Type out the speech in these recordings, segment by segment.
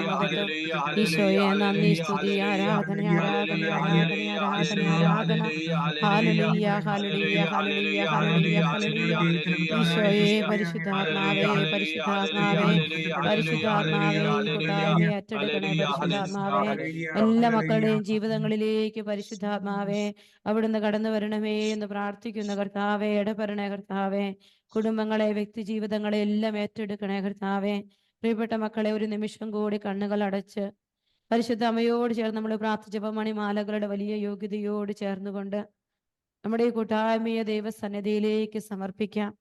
മഹത്വം. ഈശോയെ നന്ദി, സ്തുതി, ആരാധന, ആരാധന, ആരാധന, ആരാധന, ആരാധന. ഹല്ലേലൂയ, ഹല്ലേലൂയ, ഹല്ലേലൂയ, ഹല്ലേലൂയ, ഹല്ലേലൂയ. ഈശോയെ പരിശുദ്ധാത്മാവേ, പരിശുദ്ധാത്മാവേ, പരിശുദ്ധാത്മാവേ, ഈ കൂട്ടായ്മയെ ഏറ്റെടുക്കണേ. പരിശുദ്ധാത്മാവേ, എല്ലാ മക്കളുടെയും ജീവിതങ്ങളിലേക്ക് പരിശുദ്ധാത്മാവേ അവിടുന്ന് കടന്നു വരണമേ എന്ന് പ്രാർത്ഥിക്കുന്ന കർത്താവേ, ഇടപെടണേ കർത്താവേ. കുടുംബങ്ങളെ, വ്യക്തി ജീവിതങ്ങളെ എല്ലാം ഏറ്റെടുക്കണേ കർത്താവേ. പ്രിയപ്പെട്ട മക്കളെ, ഒരു നിമിഷം കൂടി കണ്ണുകൾ അടച്ച് പരിശുദ്ധ അമ്മയോട് ചേർന്ന് നമ്മൾ പ്രാർത്ഥിച്ചപ്പോൾ മണിമാലകളുടെ വലിയ യോഗ്യതയോട് ചേർന്നുകൊണ്ട് നമ്മുടെ ഈ കൂട്ടായ്മയെ ദൈവസന്നിധിയിലേക്ക് സമർപ്പിക്കാം.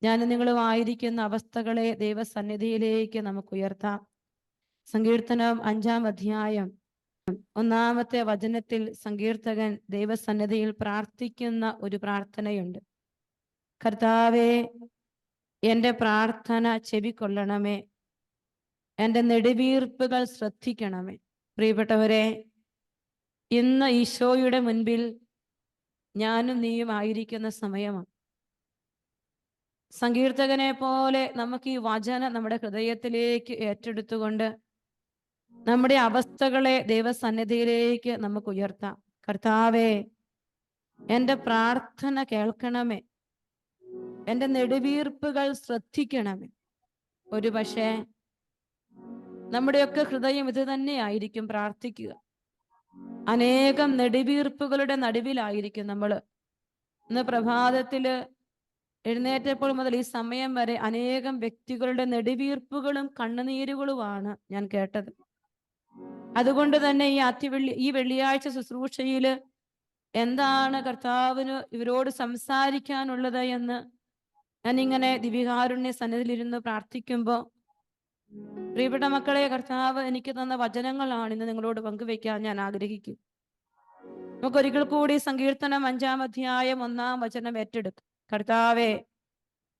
ഞാൻ നിങ്ങളും ആയിരിക്കുന്ന അവസ്ഥകളെ ദൈവസന്നിധിയിലേക്ക് നമുക്ക് ഉയർത്താം. സങ്കീർത്തനം 5-ാം അധ്യായം 1-ാമത്തെ വചനത്തിൽ സങ്കീർത്തകൻ ദൈവസന്നിധിയിൽ പ്രാർത്ഥിക്കുന്ന ഒരു പ്രാർത്ഥനയുണ്ട്. കർത്താവേ, എൻ്റെ പ്രാർത്ഥന ചെവിക്കൊള്ളണമേ, എൻ്റെ നെടുവീർപ്പുകൾ ശ്രദ്ധിക്കണമേ. പ്രിയപ്പെട്ടവരെ, ഇന്ന് ഈശോയുടെ മുൻപിൽ ഞാനും നീയും ആയിരിക്കുന്ന സമയമാണ്. സങ്കീർത്തകനെ പോലെ നമുക്ക് ഈ വചനം നമ്മുടെ ഹൃദയത്തിലേക്ക് ഏറ്റെടുത്തുകൊണ്ട് നമ്മുടെ അവസ്ഥകളെ ദൈവസന്നിധിയിലേക്ക് നമുക്ക് ഉയർത്താം. കർത്താവേ, എൻ്റെ പ്രാർത്ഥന കേൾക്കണമേ, എൻ്റെ നെടുവീർപ്പുകൾ ശ്രദ്ധിക്കണമേ. ഒരു പക്ഷേ നമ്മുടെയൊക്കെ ഹൃദയം ഇത് തന്നെയായിരിക്കും പ്രാർത്ഥിക്കുക. അനേകം നെടുവീർപ്പുകളുടെ നടുവിലായിരിക്കും നമ്മൾ. ഇന്ന് പ്രഭാതത്തില് എഴുന്നേറ്റപ്പോൾ മുതൽ ഈ സമയം വരെ അനേകം വ്യക്തികളുടെ നെടുവീർപ്പുകളും കണ്ണുനീരുകളുമാണ് ഞാൻ കേട്ടത്. അതുകൊണ്ട് തന്നെ ഈ വെള്ളിയാഴ്ച ശുശ്രൂഷയില് എന്താണ് കർത്താവിന് ഇവരോട് സംസാരിക്കാനുള്ളത് എന്ന് ഞാനിങ്ങനെ ദിവ്യകാരുണ്യ സന്നിധിയിലിരുന്ന് പ്രാർത്ഥിക്കുമ്പോൾ, പ്രിയപ്പെട്ട മക്കളെ, കർത്താവ് എനിക്ക് തന്ന വചനങ്ങളാണ് ഇന്ന് നിങ്ങളോട് പങ്കുവെക്കാൻ ഞാൻ ആഗ്രഹിക്കും. നമുക്കൊരിക്കൽ കൂടി സങ്കീർത്തനം 5-ാം അധ്യായം 1-ാം വചനം ഏറ്റെടുക്കും. കർത്താവേ,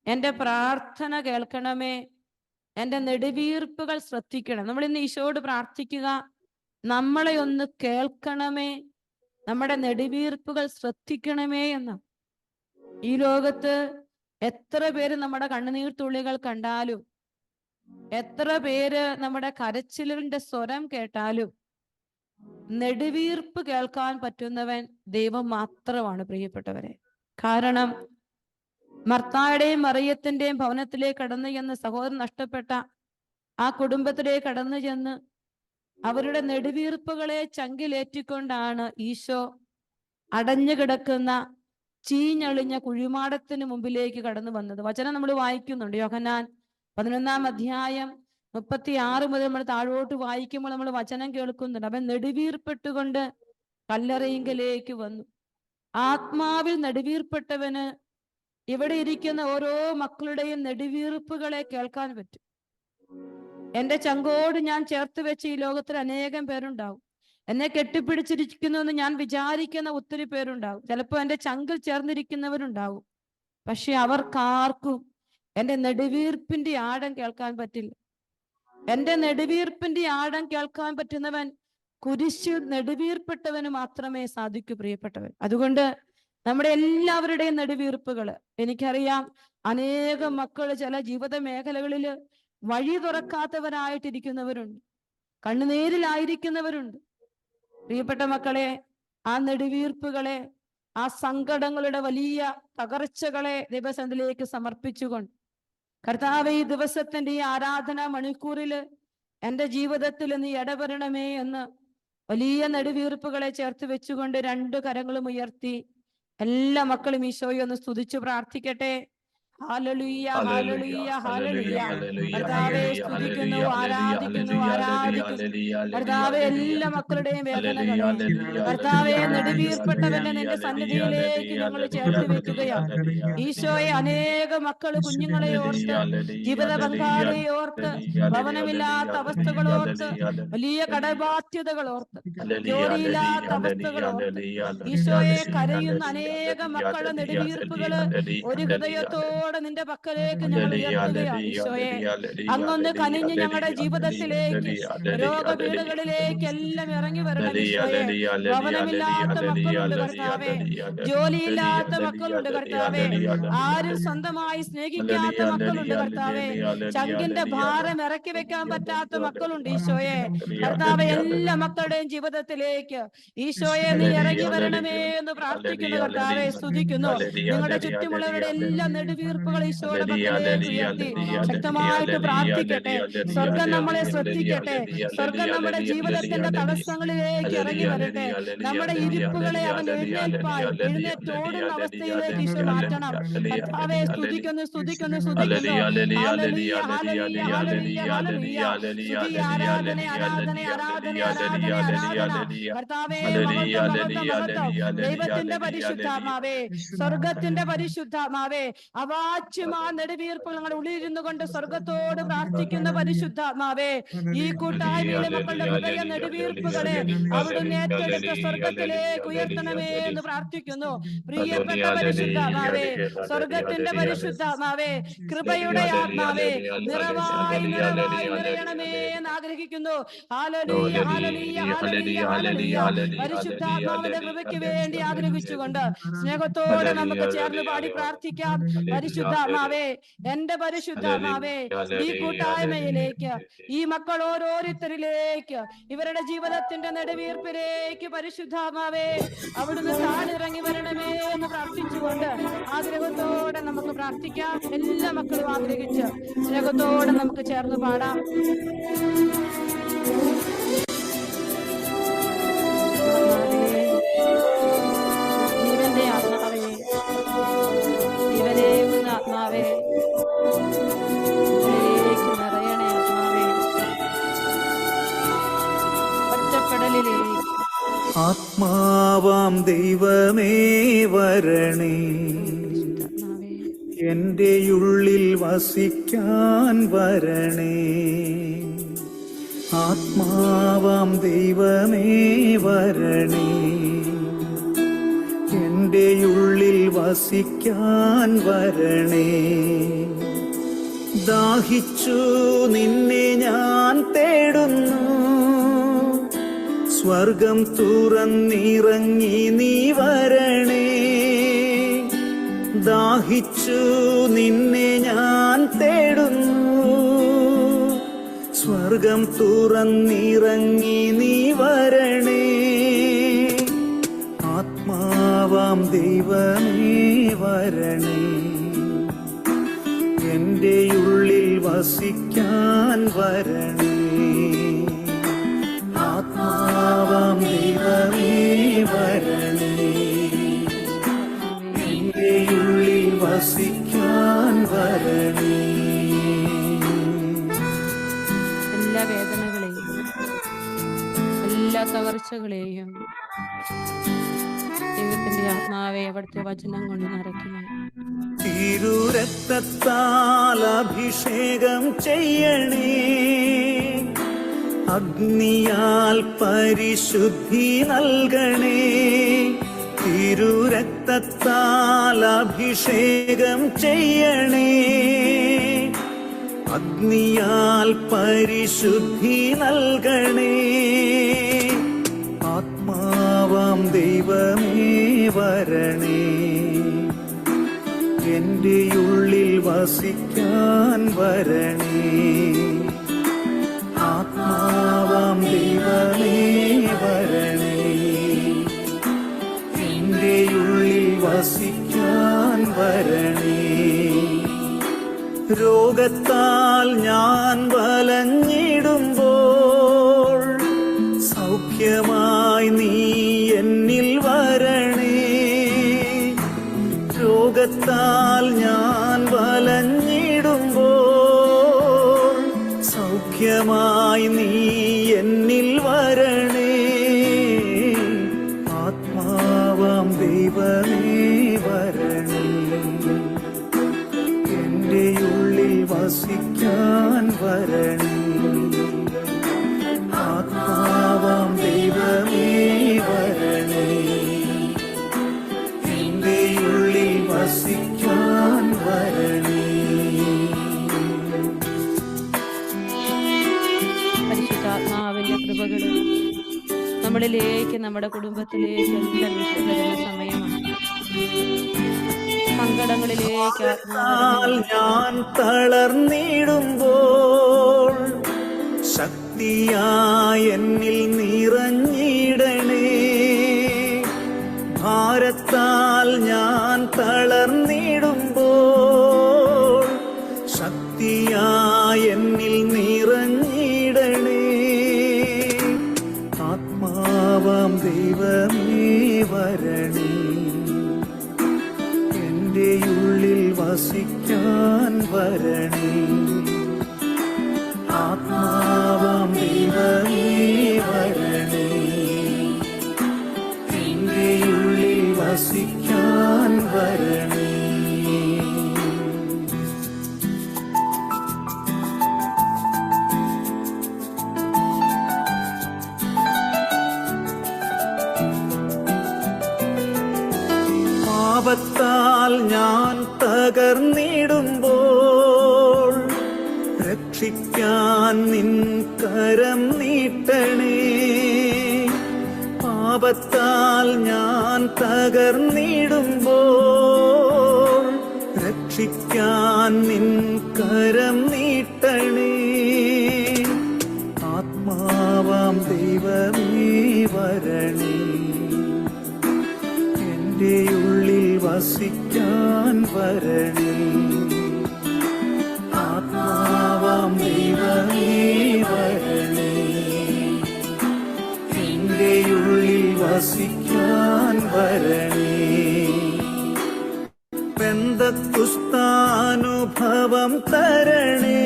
എൻ്റെ പ്രാർത്ഥന കേൾക്കണമേ, എൻ്റെ നെടുവീർപ്പുകൾ ശ്രദ്ധിക്കണം. നമ്മൾ ഇന്ന് ഈശോയോട് പ്രാർത്ഥിക്കുക, നമ്മളെ ഒന്ന് കേൾക്കണമേ, നമ്മുടെ നെടുവീർപ്പുകൾ ശ്രദ്ധിക്കണമേ എന്ന. ഈ ലോകത്ത് എത്ര പേര് നമ്മുടെ കണ്ണുനീർ തുള്ളികൾ കണ്ടാലും, എത്ര പേര് നമ്മുടെ കരച്ചിലിന്റെ സ്വരം കേട്ടാലും, നെടുവീർപ്പ് കേൾക്കാൻ പറ്റുന്നവൻ ദൈവം മാത്രമാണ്. പ്രിയപ്പെട്ടവരെ, കാരണം മർത്തായുടെയും മറിയത്തിന്റെയും ഭവനത്തിലേക്ക് കടന്നു ചെന്ന് സഹോദരൻ നഷ്ടപ്പെട്ട ആ കുടുംബത്തിലേക്ക് കടന്നു ചെന്ന് അവരുടെ നെടുവീർപ്പുകളെ ചങ്കിലേറ്റിക്കൊണ്ടാണ് ഈശോ അടഞ്ഞു കിടക്കുന്ന ചീഞ്ഞളിഞ്ഞ കുഴിമാടത്തിന് മുമ്പിലേക്ക് കടന്നു വന്നത്. വചനം നമ്മൾ വായിക്കുന്നുണ്ട്. യോഹന്നാൻ 11-ാം അധ്യായം 36 മുതൽ നമ്മൾ താഴോട്ട് വായിക്കുമ്പോൾ നമ്മൾ വചനം കേൾക്കുന്നുണ്ട്. അവൻ നെടുവീർപ്പെട്ടുകൊണ്ട് കല്ലറയിങ്കലേക്ക് വന്നു. ആത്മാവിൽ നെടുവീർപ്പെട്ടവന് ഇവിടെ ഇരിക്കുന്ന ഓരോ മക്കളുടെയും നെടുവീർപ്പുകളെ കേൾക്കാൻ പറ്റും. എന്റെ ചങ്കോട് ഞാൻ ചേർത്ത് വെച്ച് ഈ ലോകത്തിൽ അനേകം പേരുണ്ടാവും. എന്നെ കെട്ടിപ്പിടിച്ചിരിക്കുന്നു എന്ന് ഞാൻ വിചാരിക്കുന്ന ഒത്തിരി പേരുണ്ടാവും. ചിലപ്പോൾ എൻ്റെ ചങ്കിൽ ചേർന്നിരിക്കുന്നവരുണ്ടാവും. പക്ഷെ അവർക്കാർക്കും എൻ്റെ നെടുവീർപ്പിന്റെ ആഴം കേൾക്കാൻ പറ്റില്ല. എൻ്റെ നെടുവീർപ്പിന്റെ ആഴം കേൾക്കാൻ പറ്റുന്നവൻ കുരിശിൽ നെടുവീർപ്പെട്ടവന് മാത്രമേ സാധിക്കൂ. പ്രിയപ്പെട്ടവൻ, അതുകൊണ്ട് നമ്മുടെ എല്ലാവരുടെയും നെടുവീർപ്പുകള്, എനിക്കറിയാം അനേകം മക്കൾ ചില ജീവിത മേഖലകളില് വഴി തുറക്കാത്തവരായിട്ടിരിക്കുന്നവരുണ്ട്, കണ്ണുനീരിലായിരിക്കുന്നവരുണ്ട്. പ്രിയപ്പെട്ട മക്കളെ, ആ നെടുവീർപ്പുകളെ, ആ സങ്കടങ്ങളുടെ വലിയ തകർച്ചകളെ ദൈവസന്നിധിയിലേക്ക് സമർപ്പിച്ചുകൊണ്ട്, കർത്താവേ, ഈ ദിവസത്തിന്റെ ഈ ആരാധനാ മണിക്കൂറില് എൻ്റെ ജീവിതത്തിൽ നീ ഇടപെടണമേ എന്ന് വലിയ നെടുവീർപ്പുകളെ ചേർത്ത് വെച്ചുകൊണ്ട് 2 കരങ്ങളും ഉയർത്തി എല്ലാ മക്കളും ഈശോയെ ഒന്ന് സ്തുതിച്ചു പ്രാർത്ഥിക്കട്ടെ. ഹല്ലേലൂയ, ഹല്ലേലൂയ, ഹല്ലേലൂയ. കർത്താവെ സ്തുതിക്കുന്നു, ആരാധിക്കുന്നു, ആരാധിക്കുന്നു. കർത്താവെ, എല്ലാ മക്കളുടെയും വേദനകളെ, കർത്താവെ, നെടുവീർപ്പെട്ടവനെ നിന്റെ സന്നിധിയിലേക്ക് ഞങ്ങൾ ചേർത്ത് വെക്കുകയാണ്. ഈശോയെ, അനേക മക്കൾ കുഞ്ഞുങ്ങളെ ഓർത്ത്, ജീവിത പങ്കാളിയെ ഓർത്ത്, ഭവനമില്ലാത്ത അവസ്ഥകളോർത്ത്, വലിയ കടബാധ്യതകൾ ഓർത്ത്, ജോലിയില്ലാത്ത അവസ്ഥകൾ ഓർത്ത് ഈശോയെ കരയുന്ന അനേക മക്കളുടെ നെടുവീർപ്പുകള് ഒരു ഹൃദയത്തോട് സ്നേഹത്തോടെ നിന്റെ പക്കലേക്ക് ഞങ്ങൾ ഉയർത്തുകയാണ് ഈശോയെ. അങ്ങൊന്ന് കനിഞ്ഞ് ഞങ്ങളുടെ ജീവിതത്തിലേക്ക്, രോഗവീടുകളിലേക്ക് എല്ലാം ഇറങ്ങി വരണം ഈശോയെ. ഭവനമില്ലാത്ത മക്കളുണ്ട് കർത്താവേ, ജോലിയില്ലാത്ത മക്കളുണ്ട് കർത്താവേ, ആരും സ്വന്തമായി സ്നേഹിക്കാത്ത മക്കളുണ്ട് കർത്താവേ, ചങ്കിന്റെ ഭാരം ഇറക്കി വെക്കാൻ പറ്റാത്ത മക്കളുണ്ട് ഈശോയെ. കർത്താവെ, എല്ലാ മക്കളുടെയും ജീവിതത്തിലേക്ക് ഈശോയെ നീ ഇറങ്ങി വരണമേ എന്ന് പ്രാർത്ഥിക്കുന്നു കർത്താവെ. സ്തുതിക്കുന്നു. നിങ്ങളുടെ ചുറ്റുമുള്ളവരുടെ എല്ലാ നെടുവീർപ്പുകൾ ഈശോയുടെ പക്കലേക്ക് ഉയർത്തി ശക്തമായിട്ട് പ്രാർത്ഥിക്കട്ടെ. സ്വർഗം നമ്മളെ ശ്രദ്ധിക്കട്ടെ. സ്വർഗം നമ്മുടെ ജീവിതത്തിന്റെ തടസ്സങ്ങളിലേക്ക് ഇറങ്ങി വരട്ടെ. നമ്മുടെ ഇരിപ്പുകളെ അവൻ എഴുന്നേറ്റോടുന്ന അവസ്ഥയിലേക്ക് ഈശോ മാറ്റണം. കർത്താവെ, സ്തുതിക്കുന്നു സ്തുതിക്കുന്നു സ്തുതിക്കുന്നു. ഹല്ലേലൂയ ഹല്ലേലൂയ ഹല്ലേലൂയ ഹല്ലേലൂയ. സ്തുതി, ആരാധന ആരാധന ആരാധന ആരാധന ആരാധന. കർത്താവേ, മഹത്വം മഹത്വം മഹത്വം. ദൈവത്തിന്റെ പരിശുദ്ധാത്മാവേ, സ്വർഗത്തിന്റെ പരിശുദ്ധാത്മാവേ, അവാച്യമാ നെടുവീർപ്പുകൾ ഞങ്ങളുടെ ഉള്ളിലിരുന്നു കൊണ്ട് സ്വർഗത്തോട് പ്രാർത്ഥിക്കുന്ന പരിശുദ്ധാത്മാവേ, ഈ കൂട്ടായ്മയിലെ മക്കളുടെ ഹൃദയ നെടുവീർപ്പുകളെ അവിടുന്ന് ഏറ്റെടുത്ത് സ്വർഗത്തിലേക്ക് ഉയർത്തണമേ എന്ന് പ്രാർത്ഥിക്കുന്നു. പ്രിയപ്പെട്ട പരിശുദ്ധാത്മാവേ, സ്വർഗത്തിന്റെ പരിശുദ്ധാത്മാവേ, കൃപയുടെ ആത്മാവേ, നിറവായി നിറവായി നിറയണമേ എന്ന് ആഗ്രഹിക്കുന്നു. ഹല്ലേലൂയ ഹല്ലേലൂയ ഹല്ലേലൂയ ഹല്ലേലൂയ. പരിശുദ്ധാത്മാവിന്റെ കൃപയ്ക്ക് വേണ്ടി ആഗ്രഹിച്ചുകൊണ്ട് സ്നേഹത്തോടെ നമുക്ക് ചേർന്ന് പാടി പ്രാർത്ഥിക്കാം. പരിശുദ്ധാത്മാവേ, എന്റെ പരിശുദ്ധാത്മാവേ, ഈ കൂട്ടായ്മയിലേക്ക്, ഈ മക്കൾ ഓരോരുത്തരിലേക്ക്, ഇവരുടെ ജീവിതത്തിന്റെ നെടുവീർപ്പിലേക്ക് പരിശുദ്ധാത്മാവേ അവിടുന്ന് താനിറങ്ങി വരണമേ എന്ന് പ്രാർത്ഥിച്ചുകൊണ്ട് ആഗ്രഹത്തോടെ നമുക്ക് പ്രാർത്ഥിക്കാം. എല്ലാ മക്കളും ആഗ്രഹിച്ച് സ്നേഹത്തോടെ നമുക്ക് ചേർന്ന് പാടാം. ജീവന്റെ ആത്മാവേ, ജീവനേകുന്ന ആത്മാവേ, നിറയണേ ആത്മാവേ, ഒറ്റപ്പെടലിലേക്ക്. ആത്മാവാം ദൈവമേ വരണേ, എന്റെ ഉള്ളിൽ വസിക്കാൻ വരണേ. ആത്മാവാം ദൈവമേ വരണേ, എന്റെ ഉള്ളിൽ വസിക്കാൻ വരണേ. ദാഹിച്ചു നിന്നെ ഞാൻ തേടുന്നു, സ്വർഗം തുറന്നിറങ്ങി നീ വരണേ. ദാഹിച്ചു നിന്നെ ഞാൻ തേടുന്നു, സ്വർഗം തുറന്നിറങ്ങി നീ വരണേ. ആത്മാവാം ദൈവമേ വരണേ, എന്റെ ഉള്ളിൽ വസിക്കാൻ വരണേ. ആത്മാവാം ദൈവമേ വരണേ, എന്റെ ഉള്ളിൽ വസിക്കാൻ വരണേ. എല്ലാ വേദനകളെയും എല്ലാ തകർച്ചകളെയും ദൈവത്തിന്റെ ആത്മാവെ അവിടുത്തെ വചനം കൊണ്ട് നിറയ്ക്കണേ. തിരുരക്തത്താൽ അഭിഷേകം ചെയ്യണേ, അഗ്നിയാൽ പരിശുദ്ധി നൽകണേ. തിരുരക്തത്താൽ അഭിഷേകം ചെയ്യണേ, അഗ്നിയാൽ പരിശുദ്ധി നൽകണേ. ആത്മാവാം ദൈവമേ വരണേ, എന്റെ ഉള്ളിൽ വസിക്കാൻ വരണേ. ആത്മാവാം ദൈവമേ വരണേ, എന്റെ ഉള്ളിൽ വസിക്കാൻ വരണേ. രോഗത്താൽ ഞാൻ വലഞ്ഞിടുമ്പോൾ സൗഖ്യമായി നീ എന്നിൽ വരണേ. രോഗത്താൽ ഞാൻ വലഞ്ഞിടുമ്പോൾ സൗഖ്യമായി നീ എന്നിൽ വരണേ. ആത്മാവാം ദൈവമേ വരണേ, എന്റെ ഉള്ളിൽ വസിക്കാൻ വരണേ. ആത്മാവാം ദൈവമേ വരണേ, എന്റെ ഉള്ളിൽ വസിക്കാൻ വരണേ. നമ്മളിലേക്ക്, നമ്മുടെ കുടുംബത്തിലേക്ക് എല്ലാം വിഷയം വരുന്ന സമയമാണ്. സങ്കടങ്ങളിലേക്ക് ആത്മാവ് ഇറങ്ങി വരും. ഞാൻ തളർന്നിടുമ്പോൾ ശക്തിയായി എന്നിൽ നിറഞ്ഞിടണേ. ഭാരത്താൽ ഞാൻ തളർന്നിടുമ്പോൾ ശക്തിയായി എന്നിൽ നിറഞ്ഞിടണേ. ആത്മാവാം ദൈവമേ വരണേ, എന്റെ ഉള്ളിൽ വസിക്കാൻ വരണേ. ആത്മാവാം ദൈവമേ വരണേ, എന്റെ ഉള്ളിൽ വസിക്കാൻ വരണേ. പാപത്താൽ ഞാൻ തകർന്നിടുമ്പോൾ രക്ഷിക്കാൻ നിൻ കരം നീട്ടണേ. പാപത്താൽ ഞാൻ തകർന്നിടുമ്പോൾ രക്ഷിക്കാൻ നിൻ കരം നീട്ടണേ. ആത്മാവാം ദൈവമേ വരണേ, എന്റെ ഉള്ളിൽ വസിക്കാൻ വരണേ. ആത്മാവാം ദൈവമേ വരണേ, എന്റെ ഉള്ളിൽ വസിക്കാൻ വരണേ. പെന്തക്കുസ്താനുഭവം തരണേ,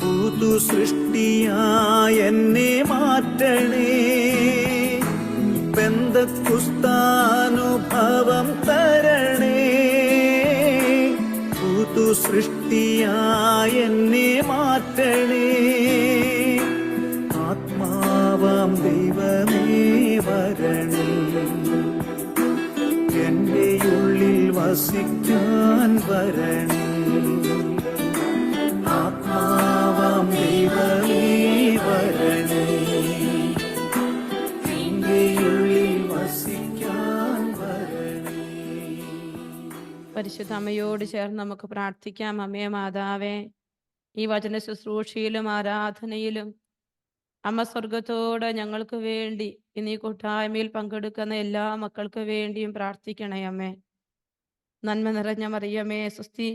പുതു സൃഷ്ടിയായി എന്നെ മാറ്റണേ. പെന്തക്കുസ്താനുഭവം തരണേ, പുതു സൃഷ്ടിയായി എന്നെ മാറ്റണേ. ആത്മാവാം ദൈവമേ വരണേ, എന്റെ ഉള്ളിൽ വസിക്കാൻ വരണേ. ആത്മാവാം ദൈവമേ വരണേ, എന്റെ ഉള്ളിൽ വസിക്കാൻ വരണേ. പരിശുദ്ധ അമ്മയോട് ചേർന്ന് നമുക്ക് പ്രാർത്ഥിക്കാം. അമ്മേ മാതാവേ, ഈ വചന ശുശ്രൂഷയിലും ആരാധനയിലും അമ്മ സ്വർഗത്തോട് ഞങ്ങൾക്ക് വേണ്ടി ഇന്ന് ഈ കൂട്ടായ്മയിൽ പങ്കെടുക്കുന്ന എല്ലാ മക്കൾക്ക് വേണ്ടിയും പ്രാർത്ഥിക്കണേ അമ്മേ. നന്മ നിറഞ്ഞ മറിയമേ സുസ്തി,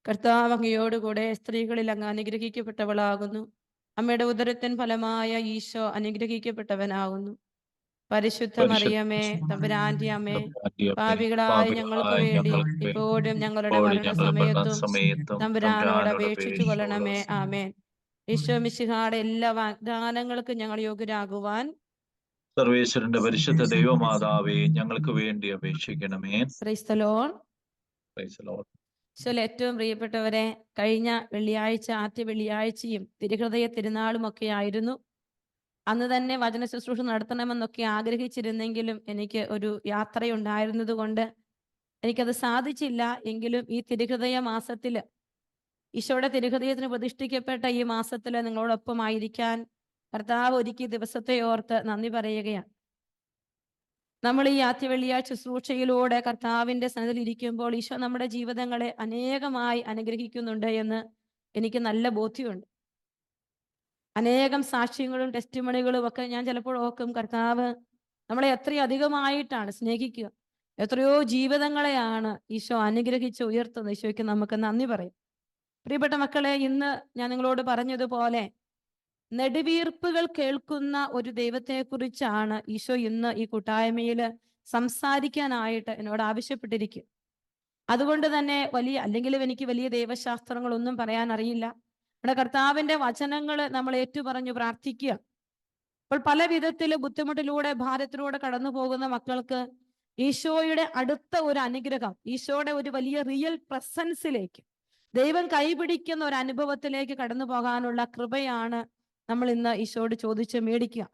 കർത്താവ് അങ്ങയോടുകൂടെ സ്ത്രീകളിൽ അങ്ങ് അനുഗ്രഹിക്കപ്പെട്ടവളാകുന്നു. അമ്മയുടെ ഉദരത്തിൻ ഫലമായ ഈശോ അനുഗ്രഹിക്കപ്പെട്ടവനാകുന്നു. പരിശുദ്ധ മറിയമേ തമ്പുരാന്റെ അമ്മേ, പാപികളായ ഞങ്ങൾക്ക് വേണ്ടി ഇപ്പോഴും ഞങ്ങളുടെ മരണസമയത്തും തമ്പുരാനോട് അപേക്ഷിച്ചു കൊള്ളണമേ. ആമേൻ. ഈശോ മിശിഹായുടെ എല്ലാ വാഗ്ദാനങ്ങൾക്കും ഞങ്ങൾ യോഗ്യരാകുവാൻ സർവേശ്വരന്റെ പരിശുദ്ധ ദൈവമാതാവേ, ഞങ്ങൾക്ക് വേണ്ടി അപേക്ഷിക്കണമേ. Price the Lord. Price the Lord. ഈശോയിൽ ഏറ്റവും പ്രിയപ്പെട്ടവരെ, കഴിഞ്ഞ വെള്ളിയാഴ്ച ആദ്യ വെള്ളിയാഴ്ചയും തിരുഹൃദയ തിരുനാളും ഒക്കെ ആയിരുന്നു. അന്ന് തന്നെ വചന ശുശ്രൂഷ നടത്തണമെന്നൊക്കെ ആഗ്രഹിച്ചിരുന്നെങ്കിലും എനിക്ക് ഒരു യാത്രയുണ്ടായിരുന്നത് കൊണ്ട് എനിക്കത് സാധിച്ചില്ല. എങ്കിലും ഈ തിരുഹൃദയ മാസത്തില്, ഈശോയുടെ തിരുഹൃദയത്തിന് പ്രതിഷ്ഠിക്കപ്പെട്ട ഈ മാസത്തില് നിങ്ങളോടൊപ്പം ആയിരിക്കാൻ കർത്താവ് ഒരുക്കിയ ദിവസത്തെ ഓർത്ത് നന്ദി പറയുകയാണ്. നമ്മൾ ഈ ആദ്യ വെള്ളിയാഴ്ച ശുശ്രൂഷയിലൂടെ കർത്താവിന്റെ സന്നിധിയിൽ ഇരിക്കുമ്പോൾ ഈശോ നമ്മുടെ ജീവിതങ്ങളെ അനേകമായി അനുഗ്രഹിക്കുന്നുണ്ട് എന്ന് എനിക്ക് നല്ല ബോധ്യമുണ്ട്. അനേകം സാക്ഷ്യങ്ങളും ടെസ്റ്റിമണികളും ഒക്കെ ഞാൻ ചിലപ്പോൾ ഓർക്കും, കർത്താവ് നമ്മളെ എത്രയധികമായിട്ടാണ് സ്നേഹിക്കുക, എത്രയോ ജീവിതങ്ങളെയാണ് ഈശോ അനുഗ്രഹിച്ച് ഉയർത്തുന്നത്. ഈശോയ്ക്ക് നമുക്ക് നന്ദി പറയും. പ്രിയപ്പെട്ട മക്കളെ, ഇന്ന് ഞാൻ നിങ്ങളോട് പറഞ്ഞതുപോലെ നെടുവീർപ്പുകൾ കേൾക്കുന്ന ഒരു ദൈവത്തെക്കുറിച്ചാണ് ഈശോ ഇന്ന് ഈ കൂട്ടായ്മയിൽ സംസാരിക്കാനായിട്ട് എന്നോട് ആവശ്യപ്പെട്ടിരിക്കും. അതുകൊണ്ട് തന്നെ അല്ലെങ്കിൽ എനിക്ക് വലിയ ദൈവശാസ്ത്രങ്ങളൊന്നും പറയാൻ അറിയില്ല. നമ്മുടെ കർത്താവിന്റെ വചനങ്ങൾ നമ്മൾ ഏറ്റുപറഞ്ഞു പ്രാർത്ഥിക്കുക. അപ്പോൾ പല വിധത്തിൽ ബുദ്ധിമുട്ടിലൂടെ ഭാരത്തിലൂടെ കടന്നു പോകുന്ന മക്കൾക്ക് ഈശോയുടെ അടുത്ത ഒരു അനുഗ്രഹം, ഈശോയുടെ ഒരു വലിയ റിയൽ പ്രസൻസിലേക്ക്, ദൈവം കൈപിടിക്കുന്ന ഒരു അനുഭവത്തിലേക്ക് കടന്നു പോകാനുള്ള കൃപയാണ് നമ്മൾ ഇന്ന് ഈശോയോട് ചോദിച്ച് മേടിക്കുക.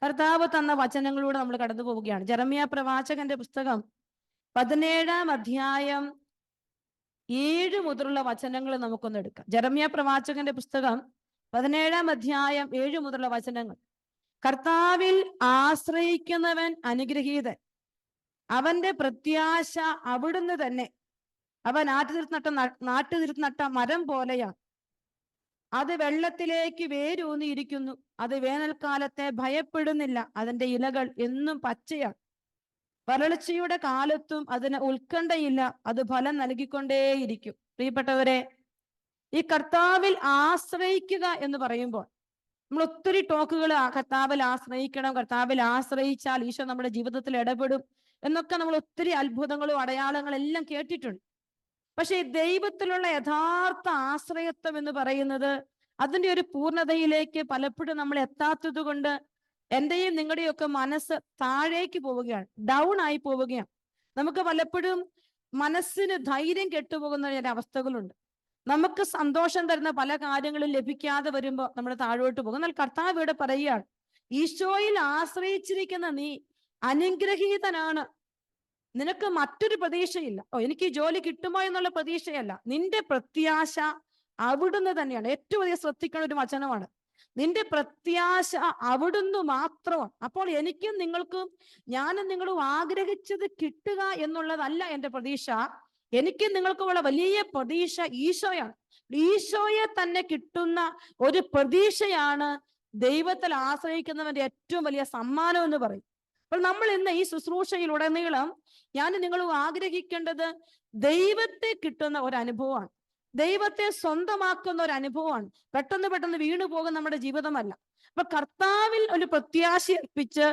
കർത്താവ് തന്ന വചനങ്ങളിലൂടെ നമ്മൾ കടന്നു പോവുകയാണ്. ജെറമ്യാ പ്രവാചകന്റെ പുസ്തകം 17-ാം അധ്യായം 7 മുതലുള്ള വചനങ്ങൾ നമുക്കൊന്ന് എടുക്കാം. ജെറമ്യാ പ്രവാചകന്റെ പുസ്തകം 17-ാം അധ്യായം 7 മുതലുള്ള വചനങ്ങൾ. കർത്താവിൽ ആശ്രയിക്കുന്നവൻ അനുഗ്രഹീതൻ. അവന്റെ പ്രത്യാശ അവിടുന്ന് തന്നെ. അവൻ നാട്ടുതിരുത്ത് നട്ട മരം പോലെയാണ്. അത് വെള്ളത്തിലേക്ക് വേരൂന്നിയിരിക്കുന്നു. അത് വേനൽക്കാലത്തെ ഭയപ്പെടുന്നില്ല. അതിന്റെ ഇലകൾ എന്നും പച്ചയാണ്. വരൾച്ചയുടെ കാലത്തും അതിന് ഉത്കണ്ഠയില്ല. അത് ഫലം നൽകിക്കൊണ്ടേയിരിക്കും. പ്രിയപ്പെട്ടവരെ, ഈ കർത്താവിൽ ആശ്രയിക്കുക എന്ന് പറയുമ്പോൾ നമ്മൾ ഒത്തിരി ടോക്കുകൾ കർത്താവിൽ ആശ്രയിക്കണം, കർത്താവിൽ ആശ്രയിച്ചാൽ ഈശോ നമ്മുടെ ജീവിതത്തിൽ ഇടപെടും എന്നൊക്കെ നമ്മൾ ഒത്തിരി അത്ഭുതങ്ങളും അടയാളങ്ങളും എല്ലാം കേട്ടിട്ടുണ്ട്. പക്ഷെ ഈ ദൈവത്തിലുള്ള യഥാർത്ഥ ആശ്രയത്വം എന്ന് പറയുന്നത് അതിന്റെ ഒരു പൂർണ്ണതയിലേക്ക് പലപ്പോഴും നമ്മൾ എത്താത്തത് കൊണ്ട് എന്റെയും നിങ്ങളുടെയും ഒക്കെ മനസ്സ് താഴേക്ക് പോവുകയാണ്, ഡൗൺ ആയി പോവുകയാണ്. നമുക്ക് പലപ്പോഴും മനസ്സിന് ധൈര്യം കെട്ടുപോകുന്ന ചില അവസ്ഥകളുണ്ട്. നമുക്ക് സന്തോഷം തരുന്ന പല കാര്യങ്ങളും ലഭിക്കാതെ വരുമ്പോൾ നമ്മൾ താഴോട്ട് പോകും. എന്നാൽ കർത്താവ് ഇവിടെ പറയുകയാണ്, ഈശോയിൽ ആശ്രയിച്ചിരിക്കുന്ന നീ അനുഗ്രഹീതനാണ്. നിനക്ക് മറ്റൊരു പ്രതീക്ഷയില്ല. എനിക്ക് ഈ ജോലി കിട്ടുമോ എന്നുള്ള പ്രതീക്ഷയല്ല. നിന്റെ പ്രത്യാശ അവിടുന്ന് തന്നെയാണ്. ഏറ്റവും അധികം ശ്രദ്ധിക്കുന്ന ഒരു വചനമാണ്. നിന്റെ പ്രത്യാശ അവിടുന്ന് മാത്രമാണ്. അപ്പോൾ എനിക്കും നിങ്ങൾക്കും, ഞാനും നിങ്ങളും ആഗ്രഹിച്ചത് കിട്ടുക എന്നുള്ളതല്ല എന്റെ പ്രതീക്ഷ. എനിക്കും നിങ്ങൾക്കുമുള്ള വലിയ പ്രതീക്ഷ ഈശോയാണ്. ഈശോയെ തന്നെ കിട്ടുന്ന ഒരു പ്രതീക്ഷയാണ് ദൈവത്തിൽ ആശ്രയിക്കുന്നവന്റെ ഏറ്റവും വലിയ സമ്മാനം എന്ന് പറയും. അപ്പോൾ നമ്മൾ ഇന്ന് ഈ ശുശ്രൂഷയിലുടനീളം ഞാൻ നിങ്ങളും ആഗ്രഹിക്കേണ്ടത് ദൈവത്തെ കിട്ടുന്ന ഒരു അനുഭവമാണ്, ദൈവത്തെ സ്വന്തമാക്കുന്ന ഒരു അനുഭവമാണ്. പെട്ടെന്ന് വീണു പോകുന്ന നമ്മുടെ ജീവിതമല്ല. അപ്പൊ കർത്താവിൽ ഒരു പ്രത്യാശ അർപ്പിച്ച്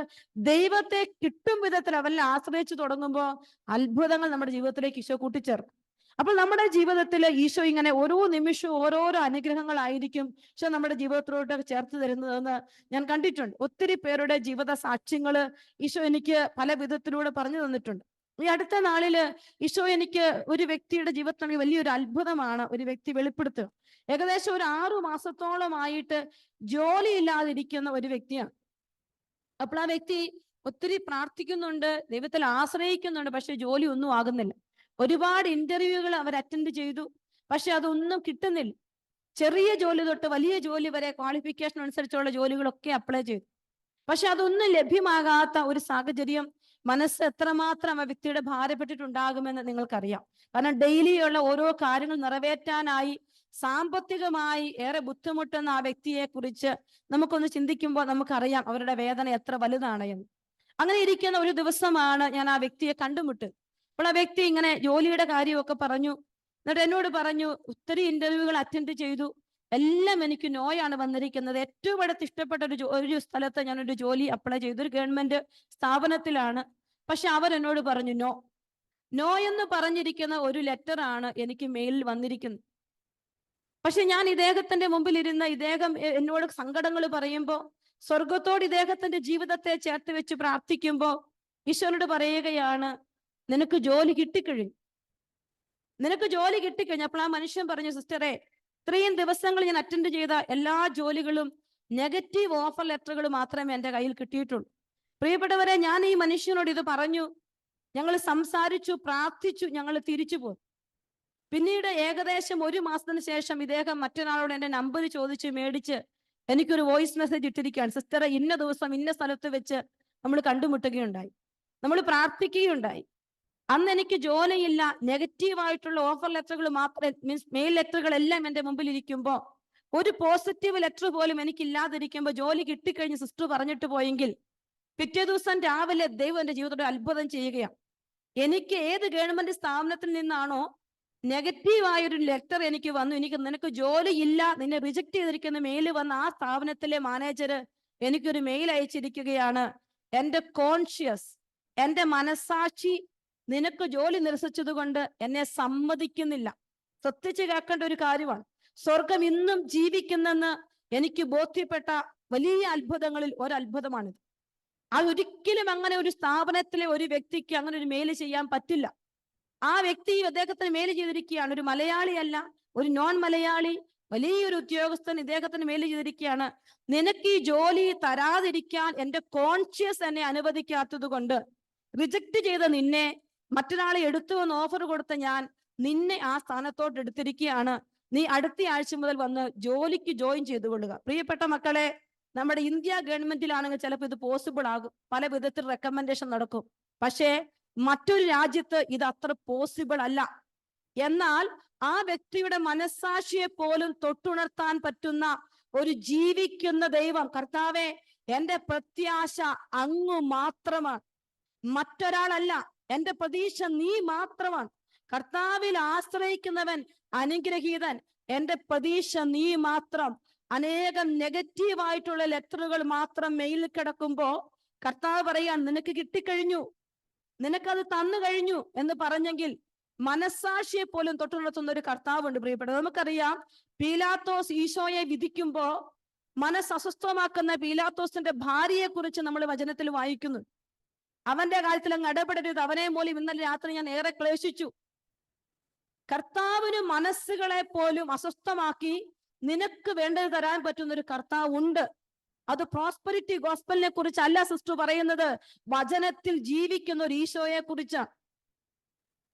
ദൈവത്തെ കിട്ടും വിധത്തിൽ അവരിൽ ആശ്രയിച്ചു തുടങ്ങുമ്പോൾ അത്ഭുതങ്ങൾ നമ്മുടെ ജീവിതത്തിലേക്ക് ഈശോ കൂട്ടിച്ചേർക്കും. അപ്പോൾ നമ്മുടെ ജീവിതത്തിൽ ഈശോ ഇങ്ങനെ ഓരോ നിമിഷവും ഓരോരോ അനുഗ്രഹങ്ങളായിരിക്കും ഈശോ നമ്മുടെ ജീവിതത്തിലോട്ട് ചേർത്ത് തരുന്നതെന്ന് ഞാൻ കണ്ടിട്ടുണ്ട്. ഒത്തിരി പേരുടെ ജീവിത സാക്ഷ്യങ്ങള് ഈശോ എനിക്ക് പല വിധത്തിലൂടെ പറഞ്ഞു തന്നിട്ടുണ്ട്. ഈ അടുത്ത നാളില് ഈശോ എനിക്ക് ഒരു വ്യക്തിയുടെ ജീവിതത്തിൽ വലിയൊരു അത്ഭുതമാണ് ഒരു വ്യക്തി വെളിപ്പെടുത്തുക. ഏകദേശം ഒരു 6 മാസത്തോളമായിട്ട് ജോലി ഇല്ലാതിരിക്കുന്ന ഒരു വ്യക്തിയാണ്. അപ്പോൾ ആ വ്യക്തി ഒത്തിരി പ്രാർത്ഥിക്കുന്നുണ്ട്, ദൈവത്തിൽ ആശ്രയിക്കുന്നുണ്ട്, പക്ഷെ ജോലി ഒന്നും ആകുന്നില്ല. ഒരുപാട് ഇന്റർവ്യൂകൾ അവർ അറ്റൻഡ് ചെയ്തു, പക്ഷെ അതൊന്നും കിട്ടുന്നില്ല. ചെറിയ ജോലി തൊട്ട് വലിയ ജോലി വരെ ക്വാളിഫിക്കേഷൻ അനുസരിച്ചുള്ള ജോലികളൊക്കെ അപ്ലൈ ചെയ്തു, പക്ഷെ അതൊന്നും ലഭ്യമാകാത്ത ഒരു സാഹചര്യം. മനസ്സ് എത്രമാത്രം ആ വ്യക്തിയുടെ ഭാരപ്പെട്ടിട്ടുണ്ടാകുമെന്ന് നിങ്ങൾക്കറിയാം. കാരണം ഡെയിലിയുള്ള ഓരോ കാര്യങ്ങൾ നിറവേറ്റാനായി സാമ്പത്തികമായി ഏറെ ബുദ്ധിമുട്ടുന്ന ആ വ്യക്തിയെ കുറിച്ച് നമുക്കൊന്ന് ചിന്തിക്കുമ്പോൾ നമുക്കറിയാം അവരുടെ വേദന എത്ര വലുതാണ് എന്ന്. അങ്ങനെ ഇരിക്കുന്ന ഒരു ദിവസമാണ് ഞാൻ ആ വ്യക്തിയെ കണ്ടുമുട്ട്. അപ്പോൾ ആ വ്യക്തി ഇങ്ങനെ ജോലിയുടെ കാര്യമൊക്കെ പറഞ്ഞു. എന്നിട്ട് എന്നോട് പറഞ്ഞു, ഒത്തിരി ഇന്റർവ്യൂകൾ അറ്റൻഡ് ചെയ്തു, എല്ലാം എനിക്ക് നോയാണ് വന്നിരിക്കുന്നത്. ഏറ്റവും അടുത്ത് ഇഷ്ടപ്പെട്ട ഒരു സ്ഥലത്ത് ഞാനൊരു ജോലി അപ്ലൈ ചെയ്തു, ഒരു ഗവൺമെന്റ് സ്ഥാപനത്തിലാണ്. പക്ഷെ അവരെന്നോട് പറഞ്ഞു നോ എന്ന് പറഞ്ഞിരിക്കുന്ന ഒരു ലെറ്റർ ആണ് എനിക്ക് മെയിലിൽ വന്നിരിക്കുന്നത്. പക്ഷെ ഞാൻ ഇദ്ദേഹത്തിന്റെ മുമ്പിൽ ഇരുന്ന ഇദ്ദേഹം എന്നോട് സങ്കടങ്ങൾ പറയുമ്പോൾ, സ്വർഗത്തോട് ഇദ്ദേഹത്തിന്റെ ജീവിതത്തെ ചേർത്ത് വെച്ച് പ്രാർത്ഥിക്കുമ്പോൾ ഈശോയോട് പറയുകയാണ്, നിനക്ക് ജോലി കിട്ടിക്കഴിഞ്ഞു, നിനക്ക് ജോലി കിട്ടിക്കഴിഞ്ഞു. അപ്പോൾ ആ മനുഷ്യൻ പറഞ്ഞു, സിസ്റ്ററെ, ഇത്രയും ദിവസങ്ങൾ ഞാൻ അറ്റൻഡ് ചെയ്ത എല്ലാ ജോലികളും നെഗറ്റീവ് ഓഫർ ലെറ്ററുകൾ മാത്രമേ എൻ്റെ കയ്യിൽ കിട്ടിയിട്ടുള്ളൂ. പ്രിയപ്പെട്ടവരെ, ഞാൻ ഈ മനുഷ്യനോട് ഇത് പറഞ്ഞു, ഞങ്ങൾ സംസാരിച്ചു, പ്രാർത്ഥിച്ചു, ഞങ്ങൾ തിരിച്ചു പോയി. പിന്നീട് ഏകദേശം 1 മാസത്തിന് ശേഷം ഇദ്ദേഹം മറ്റൊരാളോട് എൻ്റെ നമ്പർ ചോദിച്ച് മേടിച്ച് എനിക്കൊരു വോയിസ് മെസ്സേജ് ഇട്ടിരിക്കുകയാണ്. സിസ്റ്ററെ, ഇന്ന ദിവസം ഇന്ന സ്ഥലത്ത് വെച്ച് നമ്മൾ കണ്ടുമുട്ടുകയുണ്ടായി, നമ്മൾ പ്രാർത്ഥിക്കുകയുണ്ടായി. അന്ന് എനിക്ക് ജോലിയില്ല, നെഗറ്റീവായിട്ടുള്ള ഓഫർ ലെറ്ററുകൾ മാത്രം, മീൻസ് മെയിൽ ലെറ്ററുകളെല്ലാം എൻ്റെ മുമ്പിൽ ഇരിക്കുമ്പോൾ ഒരു പോസിറ്റീവ് ലെറ്റർ പോലും എനിക്കില്ലാതിരിക്കുമ്പോൾ ജോലി കിട്ടിക്കഴിഞ്ഞ് സിസ്റ്റർ പറഞ്ഞിട്ട് പോയെങ്കിൽ പിറ്റേ ദിവസം രാവിലെ ദൈവം എൻ്റെ ജീവിതത്തിൽ അത്ഭുതം ചെയ്യുകയാണ്. എനിക്ക് ഏത് ഗവൺമെന്റ് സ്ഥാപനത്തിൽ നിന്നാണോ നെഗറ്റീവായൊരു ലെറ്റർ എനിക്ക് വന്നു, നിനക്ക് ജോലി ഇല്ല, നിന്നെ റിജക്ട് ചെയ്തിരിക്കുന്ന മെയിൽ വന്ന ആ സ്ഥാപനത്തിലെ മാനേജർ എനിക്കൊരു മെയിൽ അയച്ചിരിക്കുകയാണ്, എൻ്റെ കോൺഷ്യസ്, എൻ്റെ മനസാക്ഷി നിനക്ക് ജോലി നിരസിച്ചത് കൊണ്ട് എന്നെ സമ്മതിക്കുന്നില്ല. ശ്രദ്ധിച്ച് കേൾക്കേണ്ട ഒരു കാര്യമാണ്. സ്വർഗം ഇന്നും ജീവിക്കുന്നെന്ന് എനിക്ക് ബോധ്യപ്പെട്ട വലിയ അത്ഭുതങ്ങളിൽ ഒരത്ഭുതമാണിത്. ഒരിക്കലും അങ്ങനെ ഒരു സ്ഥാപനത്തിലെ ഒരു വ്യക്തിക്ക് അങ്ങനെ ഒരു മെയിൽ ചെയ്യാൻ പറ്റില്ല. ആ വ്യക്തി അദ്ദേഹത്തിന് മെയിൽ ചെയ്തിരിക്കുകയാണ്, ഒരു മലയാളിയല്ല, ഒരു നോൺ മലയാളി വലിയൊരു ഉദ്യോഗസ്ഥൻ ഇദ്ദേഹത്തിന് മെയിൽ ചെയ്തിരിക്കുകയാണ്, നിനക്ക് ഈ ജോലി തരാതിരിക്കാൻ എൻ്റെ കോൺഷ്യസ് എന്നെ അനുവദിക്കാത്തത് കൊണ്ട് റിജക്ട് ചെയ്ത നിന്നെ മറ്റൊരാളെ എടുത്തു വന്ന് ഓഫർ കൊടുത്ത ഞാൻ നിന്നെ ആ സ്ഥാനത്തോട്ട് എടുത്തിരിക്കുകയാണ്, നീ അടുത്ത ആഴ്ച മുതൽ വന്ന് ജോലിക്ക് ജോയിൻ ചെയ്തു കൊള്ളുക. പ്രിയപ്പെട്ട മക്കളെ, നമ്മുടെ ഇന്ത്യ ഗവൺമെന്റിലാണെങ്കിൽ ചിലപ്പോൾ ഇത് പോസിബിൾ ആകും, പല വിധത്തിൽ റെക്കമെൻഡേഷൻ നടക്കും. പക്ഷേ മറ്റൊരു രാജ്യത്ത് ഇത് അത്ര പോസിബിൾ അല്ല. എന്നാൽ ആ വ്യക്തിയുടെ മനസ്സാക്ഷിയെ പോലും തൊട്ടുണർത്താൻ പറ്റുന്ന ഒരു ജീവിക്കുന്ന ദൈവം, കർത്താവെ എന്റെ പ്രത്യാശ അങ്ങ് മാത്രമാണ്, മറ്റൊരാളല്ല. എന്റെ പ്രതീക്ഷ നീ മാത്രമാണ്. കർത്താവിൽ ആശ്രയിക്കുന്നവൻ അനുഗ്രഹീതൻ. എന്റെ പ്രതീക്ഷ നീ മാത്രം. അനേകം നെഗറ്റീവായിട്ടുള്ള ലെറ്ററുകൾ മാത്രം മെയിലിൽ കിടക്കുമ്പോ കർത്താവ് പറയാൻ, നിനക്ക് കിട്ടിക്കഴിഞ്ഞു, നിനക്കത് തന്നു കഴിഞ്ഞു എന്ന് പറഞ്ഞെങ്കിൽ മനസ്സാക്ഷിയെ പോലും തൊട്ടുണർത്തുന്ന ഒരു കർത്താവുണ്ട് പ്രിയപ്പെട്ടത്. നമുക്കറിയാം, പീലാത്തോസ് ഈശോയെ വിധിക്കുമ്പോ മനസ്സസ്വസ്ഥമാക്കുന്ന പീലാത്തോസിന്റെ ഭാര്യയെ കുറിച്ച് നമ്മൾ വചനത്തിൽ വായിക്കുന്നു. അവന്റെ കാര്യത്തിൽ അങ്ങ് ഇടപെടരുത്, അവനെ മൂലം ഇന്നലെ രാത്രി ഞാൻ ഏറെ ക്ലേശിച്ചു. കർത്താവിന് മനസ്സുകളെ പോലും അസ്വസ്ഥമാക്കി നിനക്ക് വേണ്ടത് തരാൻ പറ്റുന്ന ഒരു കർത്താവ് ഉണ്ട്. അത് പ്രോസ്പെരിറ്റി ഗോസ്പലിനെ കുറിച്ചല്ല സിസ്റ്റർ പറയുന്നത്, വചനത്തിൽ ജീവിക്കുന്ന ഒരു ഈശോയെ കുറിച്ചാണ്.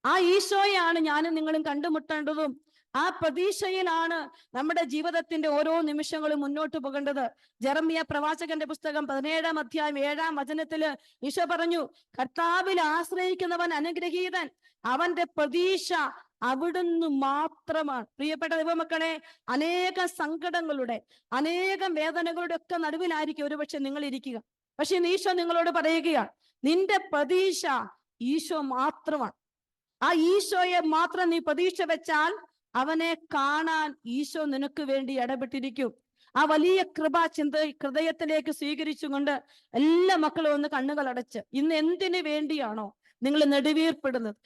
ആ ഈശോയാണ് ഞാനും നിങ്ങളും കണ്ടുമുട്ടേണ്ടതും. ആ പ്രതീക്ഷയിലാണ് നമ്മുടെ ജീവിതത്തിന്റെ ഓരോ നിമിഷങ്ങളും മുന്നോട്ട് പോകേണ്ടത്. ജെറമ്യ പ്രവാചകന്റെ പുസ്തകം 17-ാം അധ്യായം 7-ാം വചനത്തില് ഈശോ പറഞ്ഞു, കർത്താവിൽ ആശ്രയിക്കുന്നവൻ അനുഗ്രഹീതൻ, അവന്റെ പ്രതീക്ഷ അവിടുന്ന് മാത്രമാണ്. പ്രിയപ്പെട്ട ദൈവമക്കളെ, അനേകം സങ്കടങ്ങളുടെ, അനേകം വേദനകളുടെ ഒക്കെ നടുവിലായിരിക്കും ഒരുപക്ഷെ നിങ്ങൾ ഇരിക്കുക. പക്ഷെ ഈശോ നിങ്ങളോട് പറയുകയാണ്, നിന്റെ പ്രതീക്ഷ ഈശോ മാത്രമാണ്. ആ ഈശോയെ മാത്രം നീ പ്രതീക്ഷ വെച്ചാൽ അവനെ കാണാൻ ഈശോ നിനക്ക് വേണ്ടി ഇടപെട്ടിരിക്കും. ആ വലിയ കൃപാചിന്ത ഹൃദയത്തിലേക്ക് സ്വീകരിച്ചുകൊണ്ട് എല്ലാ മക്കളും ഒന്ന് കണ്ണുകൾ അടച്ച്, ഇന്ന് എന്തിനു വേണ്ടിയാണോ നിങ്ങൾ നെടുവീർപ്പെടുന്നത്,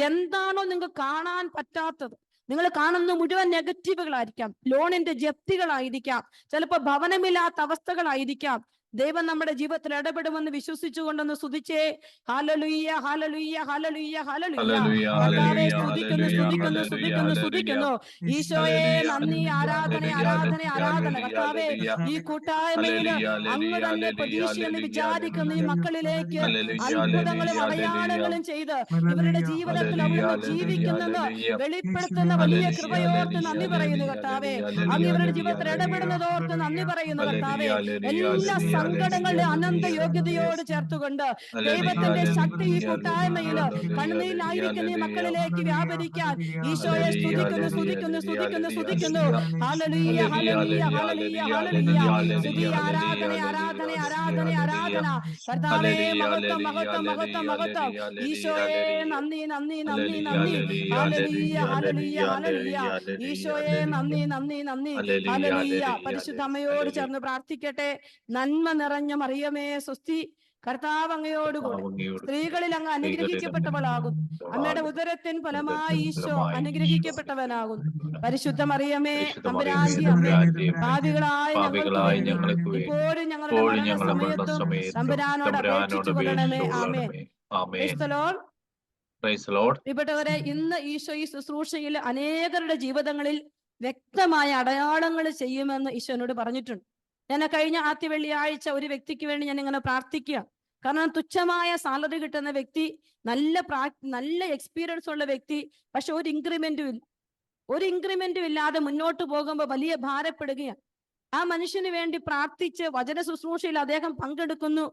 എന്താണോ നിങ്ങൾക്ക് കാണാൻ പറ്റാത്തത്, നിങ്ങൾ കാണുന്ന മുഴുവൻ നെഗറ്റീവുകളായിരിക്കാം, ലോണിന്റെ ജപ്തികളായിരിക്കാം, ചിലപ്പോൾ ഭവനമില്ലാത്ത അവസ്ഥകളായിരിക്കാം. ദൈവം നമ്മുടെ ജീവിതത്തിൽ ഇടപെടുമെന്ന് വിശ്വസിച്ചുകൊണ്ടൊന്ന് സ്തുതിച്ചേ. ഹല്ലേലൂയ, ഹല്ലേലൂയ, ഹല്ലേലൂയ, ഹല്ലേലൂയ. കർത്താവേ സ്തുതിക്കുന്നു, സ്തുതിക്കുന്നു, സ്തുതിക്കുന്നു, സ്തുതിക്കുന്നു. ഈശോയെ നന്ദി, ആരാധന, ആരാധന, ആരാധന. കർത്താവേ, ഈ കൂട്ടായ്മയില് അങ്ങ് തന്നെ പ്രതീക്ഷയെന്ന് വിചാരിക്കുന്ന ഈ മക്കളിലേക്ക് അത്ഭുതങ്ങളും അടയാളങ്ങളും ചെയ്ത് ഇവരുടെ ജീവിതത്തിൽ അവിടുന്ന് ജീവിക്കുന്നെന്ന് വെളിപ്പെടുത്തുന്ന വലിയ കൃപയോർത്ത് നന്ദി പറയുന്നു കർത്താവേ. അങ്ങ് ഇവരുടെ ജീവിതത്തിൽ ഇടപെടുന്നതോർത്ത് നന്ദി പറയുന്നു കർത്താവേ. എല്ലാ സങ്കടങ്ങളുടെ അനന്ത യോഗ്യതയോട് ചേർത്തുകൊണ്ട് ദൈവത്തിന്റെ ശക്തി ഈ കൂട്ടായ്മയില് കണ്ണുനീരിലായിരിക്കുന്ന ഈ മക്കളിലേക്ക് വ്യാപരിക്കാൻ ഈശോയെ സ്തുതിക്കുന്നു, സ്തുതിക്കുന്നു, സ്തുതിക്കുന്നു, സ്തുതിക്കുന്നു. ഹല്ലേലൂയ, ഹല്ലേലൂയ, ഹല്ലേലൂയ, ഹല്ലേലൂയ. സ്തുതി, ആരാധന, ആരാധന, ആരാധന, ആരാധന. കർത്താവേ, മഹത്വം, മഹത്വം, മഹത്വം, മഹത്വം. ഈശോയെ നന്ദി, നന്ദി, നന്ദി, നന്ദി. ഹല്ലേലൂയ, ഹല്ലേലൂയ, ഹല്ലേലൂയ. ഈശോയെ നന്ദി, നന്ദി, നന്ദി. ഹല്ലേലൂയ. പരിശുദ്ധ അമ്മയോട് ചേർന്ന് പ്രാർത്ഥിക്കട്ടെ. നന്മ നിറഞ്ഞ മറിയമേ സ്വസ്തി, കർത്താവ് അങ്ങയോടുകൂടെ സ്ത്രീകളിൽ അങ്ങ് അനുഗ്രഹിക്കപ്പെട്ടവളാകുന്നു. അമ്മയുടെ ഉദരത്തിൻ ഫലമായി ഈശോ അനുഗ്രഹിക്കപ്പെട്ടവനാകുന്നു. പരിശുദ്ധ മറിയമേ തമ്പുരാന്റെ അമ്മേ, പാപികളായ ഞങ്ങൾക്ക് വേണ്ടി ഇപ്പോഴും ഞങ്ങളുടെ മരണസമയത്തും തമ്പുരാനോട് അപേക്ഷിച്ചു കൊള്ളണമേ. ആമേൻ. Praise the lord. പ്രിയപ്പെട്ടവരെ, ഇന്ന് ഈശോ ഈ ശുശ്രൂഷയിൽ അനേകരുടെ ജീവിതങ്ങളിൽ വ്യക്തമായ അടയാളങ്ങൾ ചെയ്യുമെന്ന് ഈശോനോട് പറഞ്ഞിട്ടുണ്ട്. ഞാൻ കഴിഞ്ഞ ആദ്യ വെള്ളിയാഴ്ച ഒരു വ്യക്തിക്ക് വേണ്ടി ഞാൻ ഇങ്ങനെ പ്രാർത്ഥിക്കുക. കാരണം തുച്ഛമായ സാലറി കിട്ടുന്ന വ്യക്തി, നല്ല എക്സ്പീരിയൻസ് ഉള്ള വ്യക്തി, പക്ഷെ ഒരു ഇൻക്രിമെന്റും ഇല്ലാതെ മുന്നോട്ട് പോകുമ്പോൾ വലിയ ഭാരപ്പെടുകയാണ്. ആ മനുഷ്യന് വേണ്ടി പ്രാർത്ഥിച്ച് വചന ശുശ്രൂഷയിൽ അദ്ദേഹം പങ്കെടുക്കുന്നു.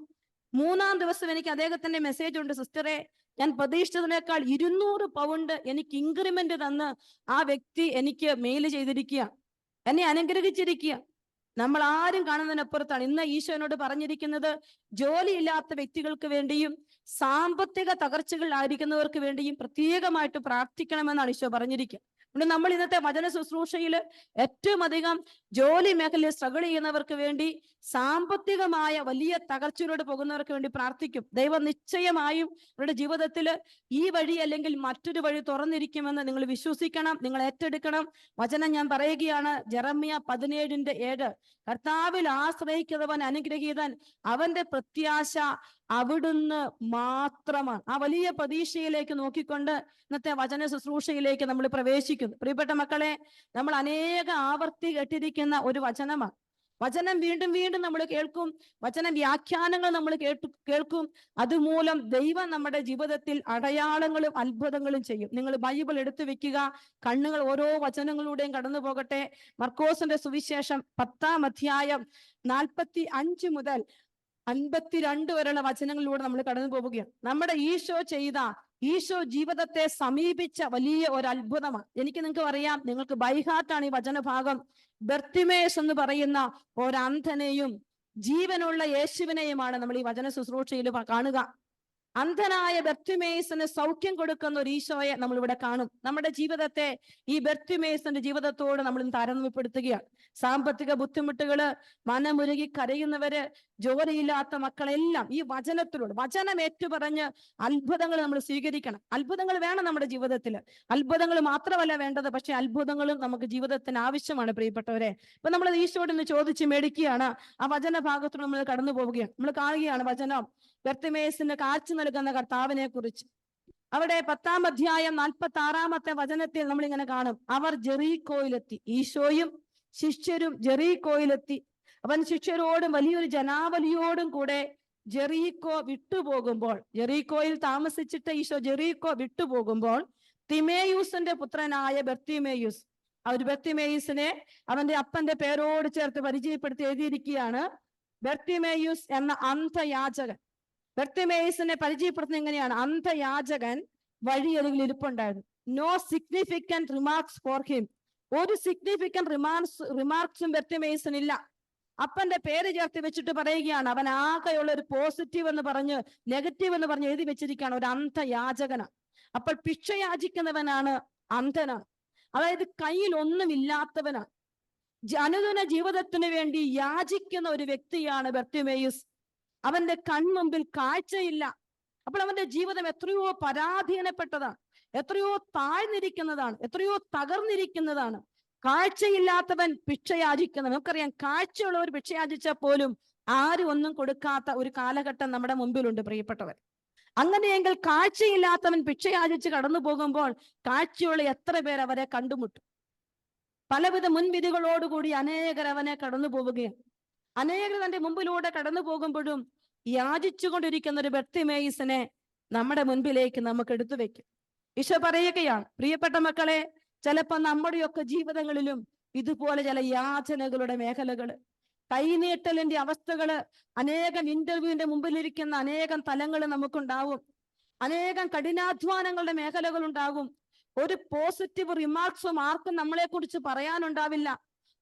3-ാം ദിവസം എനിക്ക് അദ്ദേഹത്തിന്റെ മെസ്സേജ് ഉണ്ട്, സിസ്റ്ററെ ഞാൻ പ്രതീക്ഷിച്ചതിനേക്കാൾ 200 പൗണ്ട് എനിക്ക് ഇൻക്രിമെന്റ് തന്ന് ആ വ്യക്തി എനിക്ക് മെയിൽ ചെയ്തിരിക്കുക, എന്നെ അനുഗ്രഹിച്ചിരിക്കുക. നമ്മൾ ആരും കാണുന്നതിനപ്പുറത്താണ്. ഇന്ന് ഈശോനോട് പറഞ്ഞിരിക്കുന്നത് ജോലിയില്ലാത്ത വ്യക്തികൾക്ക് വേണ്ടിയും സാമ്പത്തിക തകർച്ചകളിലായിരിക്കുന്നവർക്ക് വേണ്ടിയും പ്രത്യേകമായിട്ട് പ്രാർത്ഥിക്കണമെന്നാണ് ഈശോ പറഞ്ഞിരിക്കുക. അതുകൊണ്ട് നമ്മൾ ഇന്നത്തെ വചന ശുശ്രൂഷയിൽ ഏറ്റവും അധികം ജോലി മേഖലയിൽ സ്ട്രഗിൾ ചെയ്യുന്നവർക്ക് വേണ്ടി, സാമ്പത്തികമായ വലിയ തകർച്ചയിലൂടെ പോകുന്നവർക്ക് വേണ്ടി പ്രാർത്ഥിക്കും. ദൈവം നിശ്ചയമായും അവരുടെ ജീവിതത്തിൽ ഈ വഴി അല്ലെങ്കിൽ മറ്റൊരു വഴി തുറന്നിരിക്കുമെന്ന് നിങ്ങൾ വിശ്വസിക്കണം, നിങ്ങൾ ഏറ്റെടുക്കണം. വചനം ഞാൻ പറയുകയാണ്, ജെറമ്യ 17:7. കർത്താവിൽ ആശ്രയിക്കുന്നവൻ അനുഗ്രഹീതൻ, അവന്റെ പ്രത്യാശ അവിടുന്ന് മാത്രമാണ്. ആ വലിയ പ്രതീക്ഷയിലേക്ക് നോക്കിക്കൊണ്ട് ഇന്നത്തെ വചന ശുശ്രൂഷയിലേക്ക് നമ്മൾ പ്രവേശിക്കുന്നു. പ്രിയപ്പെട്ട മക്കളെ, നമ്മൾ അനേക ആവർത്തി കേട്ടിരിക്കുന്ന ഒരു വചനമാണ്. വചനം വീണ്ടും വീണ്ടും നമ്മൾ കേൾക്കും, വചന വ്യാഖ്യാനങ്ങൾ നമ്മൾ കേൾക്കും. അതുമൂലം ദൈവം നമ്മുടെ ജീവിതത്തിൽ അടയാളങ്ങളും അത്ഭുതങ്ങളും ചെയ്യും. നിങ്ങൾ ബൈബിൾ എടുത്തു വെക്കുക, കണ്ണുകൾ ഓരോ വചനങ്ങളിലൂടെയും കടന്നു പോകട്ടെ. മർക്കോസിന്റെ സുവിശേഷം 10-ാം അധ്യായം 45 മുതൽ 52 വരെയുള്ള വചനങ്ങളിലൂടെ നമ്മൾ കടന്നു പോവുകയാണ്. നമ്മുടെ ഈശോ ജീവിതത്തെ സമീപിച്ച വലിയ ഒരു അത്ഭുതമാണ്. എനിക്ക് നിങ്ങൾക്ക് അറിയാം, നിങ്ങൾക്ക് ബൈഹാർട്ടാണ് ഈ വചനഭാഗം. ബർത്തിമേസ് എന്ന് പറയുന്ന ഒരന്ധനെയും ജീവനുള്ള യേശുവിനെയുമാണ് നമ്മൾ ഈ വചന ശുശ്രൂഷയിൽ കാണുക. അന്ധനായ ബർത്തിമേസിന് സൗഖ്യം കൊടുക്കുന്ന ഒരു ഈശോയെ നമ്മൾ ഇവിടെ കാണും. നമ്മുടെ ജീവിതത്തെ ഈ ബർത്തിമേസിന്റെ ജീവിതത്തോട് നമ്മൾ താരതമ്യപ്പെടുത്തുകയാണ്. സാമ്പത്തിക ബുദ്ധിമുട്ടുകള്, മനമുരുകി കരയുന്നവര്, ജോലിയില്ലാത്ത മക്കളെല്ലാം ഈ വചനത്തിലൂടെ വചനം ഏറ്റുപറഞ്ഞ് അത്ഭുതങ്ങൾ നമ്മൾ സ്വീകരിക്കണം. അത്ഭുതങ്ങൾ വേണം നമ്മുടെ ജീവിതത്തിൽ. അത്ഭുതങ്ങൾ മാത്രമല്ല വേണ്ടത്, പക്ഷെ അത്ഭുതങ്ങളും നമുക്ക് ജീവിതത്തിന് ആവശ്യമാണ് പ്രിയപ്പെട്ടവരെ. ഇപ്പൊ നമ്മൾ ഈശോയോട് ഇന്ന് ചോദിച്ച് മേടിക്കുകയാണ്. ആ വചന ഭാഗത്തോട് നമ്മൾ കടന്നു പോവുകയാണ്. നമ്മൾ കാണുകയാണ് വചനം ബർത്തിമേസിന് കാഴ്ച നൽകുന്ന കർത്താവിനെ കുറിച്ച്. അവിടെ 10-ാം അധ്യായം 46-ാമത്തെ വചനത്തിൽ നമ്മൾ ഇങ്ങനെ കാണും, അവർ ജെറീക്കോയിലെത്തി. ഈശോയും ശിഷ്യരും ജെറീക്കോയിലെത്തി. അവൻ ശിഷ്യരോടും വലിയൊരു ജനാവലിയോടും കൂടെ ജെറീക്കോ വിട്ടുപോകുമ്പോൾ, ജെറീക്കോയിൽ താമസിച്ചിട്ട് ഈശോ ജെറീക്കോ വിട്ടുപോകുമ്പോൾ തിമേയൂസിന്റെ പുത്രനായ ബർത്തിമേയൂസ്, ആ ഒരു ബർത്തിമേയൂസിനെ അവന്റെ അപ്പന്റെ പേരോട് ചേർത്ത് പരിചയപ്പെടുത്തി എഴുതിയിരിക്കുകയാണ്. ബർത്തിമേയൂസ് എന്ന അന്ധയാചകൻ. ബർത്തിമേയൂസിനെ പരിചയപ്പെടുത്തുന്നത് എങ്ങനെയാണ്? അന്ധയാചകൻ വഴിയരികിൽ ഇരിപ്പുണ്ടായിരുന്നു. No significant remarks for him. ഒരു സിഗ്നിഫിക്കന്റ് റിമാർക്സും ബർത്തിമേയൂസിനില്ല. അപ്പന്റെ പേര് ചേർത്ത് വെച്ചിട്ട് പറയുകയാണ്, അവൻ ആകെയുള്ള ഒരു പോസിറ്റീവ് എന്ന് പറഞ്ഞ് നെഗറ്റീവ് എന്ന് പറഞ്ഞ് എഴുതി വെച്ചിരിക്കുകയാണ്, ഒരു അന്ധയാചകനാണ്. അപ്പോൾ ഭിക്ഷ യാചിക്കുന്നവനാണ് അന്ധനാണ്. അതായത് കയ്യിൽ ഒന്നുമില്ലാത്തവനാണ്. അനുദിന ജീവിതത്തിന് വേണ്ടി യാചിക്കുന്ന ഒരു വ്യക്തിയാണ് ബർത്തിമേയൂസ്. അവന്റെ കൺമുമ്പിൽ കാഴ്ചയില്ല. അപ്പോൾ അവന്റെ ജീവിതം എത്രയോ പരാധീനപ്പെട്ടതാണ്, എത്രയോ താഴ്ന്നിരിക്കുന്നതാണ്, എത്രയോ തകർന്നിരിക്കുന്നതാണ്. കാഴ്ചയില്ലാത്തവൻ ഭിക്ഷ യാചിക്കുന്നത്. നമുക്കറിയാം, കാഴ്ചയുള്ളവർ ഭിക്ഷ യാചിച്ചാൽ പോലും ആരും ഒന്നും കൊടുക്കാത്ത ഒരു കാലഘട്ടം നമ്മുടെ മുമ്പിലുണ്ട് പ്രിയപ്പെട്ടവർ. അങ്ങനെയെങ്കിൽ കാഴ്ചയില്ലാത്തവൻ ഭിക്ഷ യാചിച്ച് കടന്നു പോകുമ്പോൾ കാഴ്ചയുള്ള എത്ര പേർ അവരെ കണ്ടുമുട്ടും? പലവിധ മുൻവിധികളോടുകൂടി അനേകർ അവനെ കടന്നു പോവുകയാണ്. അനേകർ തന്റെ മുമ്പിലൂടെ കടന്നു പോകുമ്പോഴും യാചിച്ചുകൊണ്ടിരിക്കുന്ന ഒരു ബർത്തിമേയൂസിനെ നമ്മുടെ മുൻപിലേക്ക് നമുക്ക് എടുത്തു വെക്കും. ഈശോ പറയുകയാണ്, പ്രിയപ്പെട്ട മക്കളെ, ചിലപ്പോൾ നമ്മുടെയൊക്കെ ജീവിതങ്ങളിലും ഇതുപോലെ ചില യാചനകളുടെ മേഖലകള്, കൈനീട്ടലിന്റെ അവസ്ഥകള്, അനേകം ഇന്റർവ്യൂവിന്റെ മുമ്പിലിരിക്കുന്ന അനേകം തലങ്ങൾ നമുക്കുണ്ടാവും. അനേകം കഠിനാധ്വാനങ്ങളുടെ മേഖലകൾ ഉണ്ടാകും. ഒരു പോസിറ്റീവ് റിമാർക്സും ആർക്കും നമ്മളെ കുറിച്ച് പറയാനുണ്ടാവില്ല.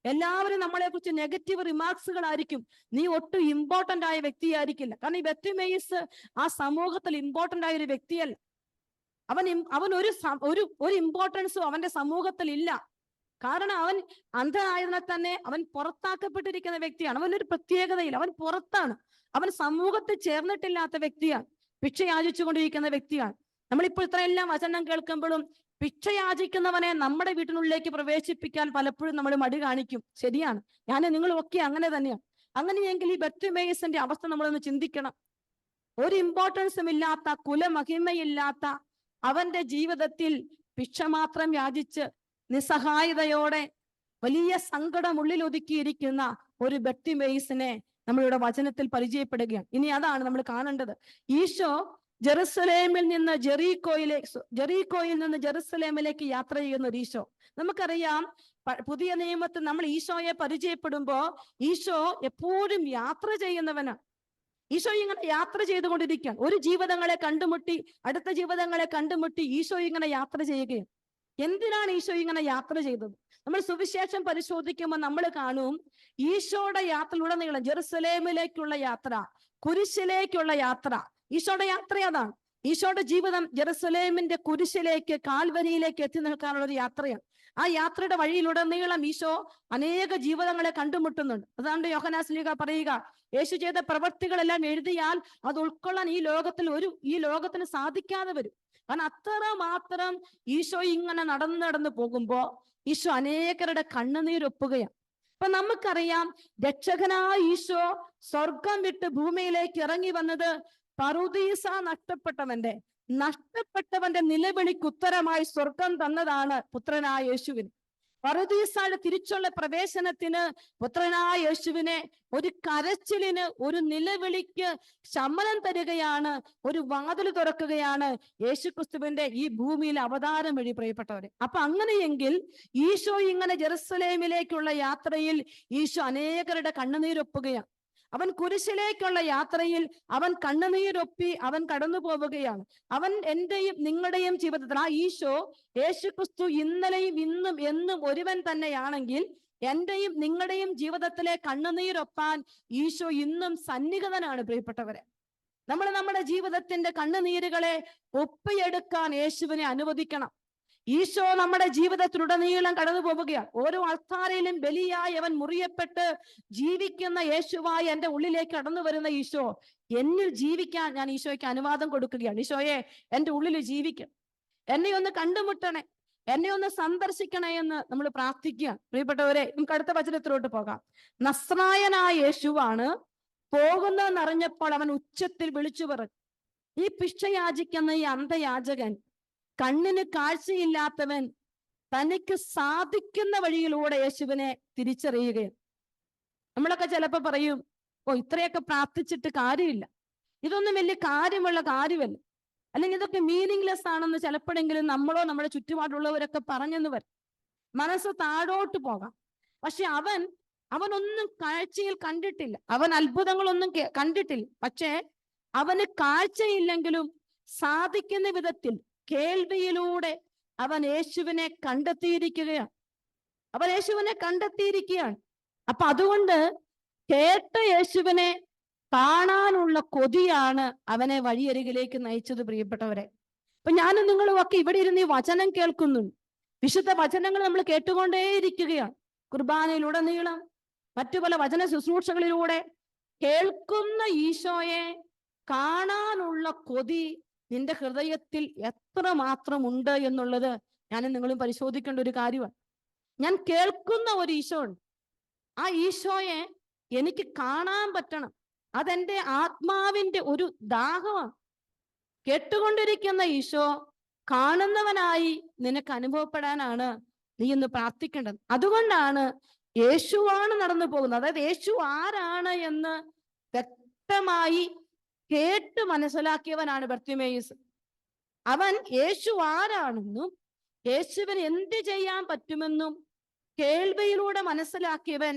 എല്ലാവരും നമ്മളെ കുറിച്ച് നെഗറ്റീവ് റിമാർക്സുകളായിരിക്കും. നീ ഒട്ടും ഇമ്പോർട്ടന്റ് ആയ വ്യക്തിയായിരിക്കില്ല. കാരണം ഈ ബർത്തിമേയൂസ് ആ സമൂഹത്തിൽ ഇമ്പോർട്ടന്റ് ആയ ഒരു വ്യക്തിയല്ല. അവൻ ഒരു ഇമ്പോർട്ടൻസും അവന്റെ സമൂഹത്തിൽ ഇല്ല. കാരണം അവൻ അന്ധനായതിനാൽ തന്നെ അവൻ പുറത്താക്കപ്പെട്ടിരിക്കുന്ന വ്യക്തിയാണ്. അവനൊരു പ്രത്യേകതയില്ല, അവൻ പുറത്താണ്. അവൻ സമൂഹത്തിൽ ചേർന്നിട്ടില്ലാത്ത വ്യക്തിയാണ്. ഭിക്ഷ യാചിച്ചു കൊണ്ടിരിക്കുന്ന വ്യക്തിയാണ്. നമ്മളിപ്പോൾ ഇത്രയെല്ലാം വചനം കേൾക്കുമ്പോഴും ഭിക്ഷ യാചിക്കുന്നവനെ നമ്മുടെ വീട്ടിനുള്ളിലേക്ക് പ്രവേശിപ്പിക്കാൻ പലപ്പോഴും നമ്മൾ മടി കാണിക്കും. ശരിയാണ്, നിങ്ങളും ഒക്കെ അങ്ങനെ തന്നെയാണ്. അങ്ങനെയെങ്കിൽ ഈ ബർത്തിമേയൂസിന്റെ അവസ്ഥ നമ്മളൊന്ന് ചിന്തിക്കണം. ഒരു ഇമ്പോർട്ടൻസും ഇല്ലാത്ത, കുലമഹിമയില്ലാത്ത അവന്റെ ജീവിതത്തിൽ ഭിക്ഷ മാത്രം യാചിച്ച് നിസ്സഹായതയോടെ വലിയ സങ്കടം ഉള്ളിൽ ഒതുക്കിയിരിക്കുന്ന ഒരു ബർത്തിമേയൂസിനെ നമ്മളിവിടെ വചനത്തിൽ പരിചയപ്പെടുകയാണ്. ഇനി അതാണ് നമ്മൾ കാണേണ്ടത്. ഈശോ ജെറുസലേമിൽ നിന്ന് ജെറീക്കോയിൽ നിന്ന് ജെറുസലേമിലേക്ക് യാത്ര ചെയ്യുന്ന ഒരു ഈശോ. നമുക്കറിയാം, പുതിയ നിയമത്തിൽ നമ്മൾ ഈശോയെ പരിചയപ്പെടുമ്പോ ഈശോ എപ്പോഴും യാത്ര ചെയ്യുന്നവനാണ്. ഈശോ ഇങ്ങനെ യാത്ര ചെയ്തുകൊണ്ടിരിക്കുകയാണ്. ഒരു ജീവിതങ്ങളെ കണ്ടുമുട്ടി അടുത്ത ജീവിതങ്ങളെ കണ്ടുമുട്ടി ഈശോ ഇങ്ങനെ യാത്ര ചെയ്യുകയാണ്. എന്തിനാണ് ഈശോ ഇങ്ങനെ യാത്ര ചെയ്തത്? നമ്മൾ സുവിശേഷം പരിശോധിക്കുമ്പോൾ നമ്മൾ കാണും, ഈശോയുടെ യാത്രയിലുടനീളം ജെറുസലേമിലേക്കുള്ള യാത്ര, കുരിശിലേക്കുള്ള യാത്ര, ഈശോയുടെ യാത്ര അതാണ്. ഈശോയുടെ ജീവിതം ജെറുസലേമിന്റെ കുരിശിലേക്ക്, കാൽവരിയിലേക്ക് എത്തി നിൽക്കാനുള്ള ഒരു യാത്രയാണ്. ആ യാത്രയുടെ വഴിയിലുടനീളം ഈശോ അനേക ജീവിതങ്ങളെ കണ്ടുമുട്ടുന്നുണ്ട്. അതുകൊണ്ട് യോഹന്നാൻ ശ്ലീഹ പറയുക, യേശു ചെയ്ത പ്രവൃത്തികളെല്ലാം എഴുതിയാൽ അത് ഉൾക്കൊള്ളാൻ ഈ ലോകത്തിന് സാധിക്കാതെ വരും. കാരണം അത്രമാത്രം ഈശോ ഇങ്ങനെ നടന്നു പോകുമ്പോ ഈശോ അനേകരുടെ കണ്ണുനീരൊപ്പുകയാണ്. അപ്പൊ നമുക്കറിയാം, രക്ഷകനായ ഈശോ സ്വർഗം വിട്ട് ഭൂമിയിലേക്ക് ഇറങ്ങി വന്നത് പറുദീസ നഷ്ടപ്പെട്ടവന്റെ നിലവിളിക്ക് ഉത്തരമായി സ്വർഗം തന്നതാണ് പുത്രനായ യേശുവിന്. പറുദീസായുടെ തിരിച്ചുള്ള പ്രവേശനത്തിന് പുത്രനായ യേശുവിനെ ഒരു കരച്ചിലിന്, ഒരു നിലവിളിക്ക് ശമനം തരികയാണ്, ഒരു വാതിൽ തുറക്കുകയാണ് യേശുക്രിസ്തുവിന്റെ ഈ ഭൂമിയിൽ അവതാരം വഴി, പ്രിയപ്പെട്ടവരെ. അപ്പൊ അങ്ങനെയെങ്കിൽ ഈശോ ഇങ്ങനെ ജെറുസലേമിലേക്കുള്ള യാത്രയിൽ ഈശോ അനേകരുടെ കണ്ണുനീരൊപ്പുകയാണ്. അവൻ കുരിശിലേക്കുള്ള യാത്രയിൽ അവൻ കണ്ണുനീരൊപ്പി അവൻ കടന്നു പോവുകയാണ്. അവൻ എന്റെയും നിങ്ങളുടെയും ജീവിതത്തിൽ ആ ഈശോ, യേശുക്രിസ്തു ഇന്നലെയും ഇന്നും എന്നും ഒരുവൻ തന്നെയാണെങ്കിൽ എന്റെയും നിങ്ങളുടെയും ജീവിതത്തിലെ കണ്ണുനീരൊപ്പാൻ ഈശോ ഇന്നും സന്നിഹിതനാണ്, പ്രിയപ്പെട്ടവരെ. നമ്മൾ നമ്മുടെ ജീവിതത്തിന്റെ കണ്ണുനീരുകളെ ഒപ്പിയെടുക്കാൻ യേശുവിനെ അനുവദിക്കണം. ഈശോ നമ്മുടെ ജീവിതത്തിലുടനീളം കടന്നു പോവുകയാണ്. ഓരോ അൾത്താരയിലും ബലിയായി അവൻ മുറിയപ്പെട്ട് ജീവിക്കുന്ന യേശുവായി എൻ്റെ ഉള്ളിലേക്ക് കടന്നു വരുന്ന ഈശോ, എന്നിൽ ജീവിക്കാൻ ഞാൻ ഈശോയ്ക്ക് അനുവാദം കൊടുക്കുകയാണ്. ഈശോയെ, എൻ്റെ ഉള്ളിൽ ജീവിക്കും, എന്നെ ഒന്ന് കണ്ടുമുട്ടണേ, എന്നെ ഒന്ന് സന്ദർശിക്കണേ എന്ന് നമ്മൾ പ്രാർത്ഥിക്കുകയാണ്. പ്രിയപ്പെട്ടവരെ, നമുക്ക് അടുത്ത വചനത്തിലോട്ട് പോകാം. നസ്രായനായ യേശുവാണ് പോകുന്നതെന്നറിഞ്ഞപ്പോൾ അവൻ ഉച്ചത്തിൽ വിളിച്ചു പറഞ്ഞു. ഈ ഭിക്ഷ യാചിക്കുന്ന ഈ അന്ധയാചകൻ, കണ്ണിന് കാഴ്ചയില്ലാത്തവൻ, തനിക്ക് സാധിക്കുന്ന വഴിയിലൂടെ യേശുവിനെ തിരിച്ചറിയുകയാണ്. നമ്മളൊക്കെ ചിലപ്പോൾ പറയും, ഓ ഇത്രയൊക്കെ പ്രാർത്ഥിച്ചിട്ട് കാര്യമില്ല, ഇതൊന്നും വലിയ കാര്യമുള്ള കാര്യമല്ല, അല്ലെങ്കിൽ ഇതൊക്കെ മീനിങ്ലെസ് ആണെന്ന് ചിലപ്പോഴെങ്കിലും നമ്മളോ നമ്മുടെ ചുറ്റുപാടുള്ളവരൊക്കെ പറഞ്ഞെന്ന് വരും. മനസ്സ് താഴോട്ട് പോകാം. പക്ഷെ അവനൊന്നും കാഴ്ചയിൽ കണ്ടിട്ടില്ല, അവൻ അത്ഭുതങ്ങളൊന്നും കണ്ടിട്ടില്ല. പക്ഷേ അവന് കാഴ്ചയില്ലെങ്കിലും സാധിക്കുന്ന വിധത്തിൽ കേൾവിയിലൂടെ അവൻ യേശുവിനെ കണ്ടെത്തിയിരിക്കുകയാണ്. അപ്പൊ അതുകൊണ്ട് കേട്ട യേശുവിനെ കാണാനുള്ള കൊതിയാണ് അവനെ വഴിയരികിലേക്ക് നയിച്ചത്, പ്രിയപ്പെട്ടവരെ. അപ്പൊ ഞാനും നിങ്ങളും ഒക്കെ ഇവിടെ ഇരുന്ന് ഈ വചനം കേൾക്കുന്നുണ്ട്. വിശുദ്ധ വചനങ്ങൾ നമ്മൾ കേട്ടുകൊണ്ടേയിരിക്കുകയാണ്. കുർബാനയിലുടനീളം മറ്റു പല വചന ശുശ്രൂഷകളിലൂടെ കേൾക്കുന്ന ഈശോയെ കാണാനുള്ള കൊതി നിന്റെ ഹൃദയത്തിൽ എത്രമാത്രം ഉണ്ട് എന്നുള്ളത് ഞാനും നിങ്ങളും പരിശോധിക്കേണ്ട ഒരു കാര്യമാണ്. ഞാൻ കേൾക്കുന്ന ഒരു ഈശോ ഉണ്ട്, ആ ഈശോയെ എനിക്ക് കാണാൻ പറ്റണം. അതെന്റെ ആത്മാവിന്റെ ഒരു ദാഹമാണ്. കേട്ടുകൊണ്ടിരിക്കുന്ന ഈശോ കാണുന്നവനായി നിനക്ക് അനുഭവപ്പെടാനാണ് നീ ഇന്ന് പ്രാർത്ഥിക്കേണ്ടത്. അതുകൊണ്ടാണ് യേശുവാണ് നടന്നു പോകുന്നത്. അതായത് യേശു ആരാണ് എന്ന് വ്യക്തമായി കേട്ട് മനസ്സിലാക്കിയവനാണ് ബർത്തിമേയുസ്. അവൻ യേശു ആരാണെന്നും യേശുവിന് എന്ത് ചെയ്യാൻ പറ്റുമെന്നും കേൾവിയിലൂടെ മനസ്സിലാക്കിയവൻ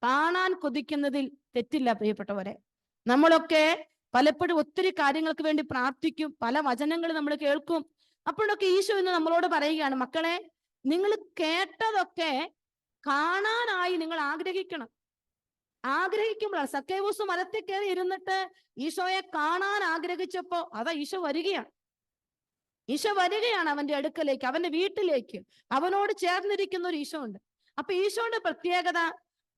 കാണാൻ കൊതിക്കുന്നതിൽ തെറ്റില്ല, പ്രിയപ്പെട്ടവരെ. നമ്മളൊക്കെ പലപ്പോഴും ഒത്തിരി കാര്യങ്ങൾക്ക് വേണ്ടി പ്രാർത്ഥിക്കും, പല വചനങ്ങൾ നമ്മൾ കേൾക്കും. അപ്പോഴൊക്കെ ഈശോ ഇന്ന് നമ്മളോട് പറയുകയാണ്, മക്കളെ, നിങ്ങൾ കേട്ടതൊക്കെ കാണാനായി നിങ്ങൾ ആഗ്രഹിക്കണം. ആഗ്രഹിക്കുമ്പോഴാണ്. സക്കേവൂസ് മരത്തിൽ കയറി ഇരുന്നിട്ട് ഈശോയെ കാണാൻ ആഗ്രഹിച്ചപ്പോ ഈശോ വരികയാണ് അവന്റെ അടുക്കലേക്ക്, അവന്റെ വീട്ടിലേക്ക്. അവനോട് ചേർന്നിരിക്കുന്ന ഒരു ഈശോ ഉണ്ട്. അപ്പൊ ഈശോയുടെ പ്രത്യേകത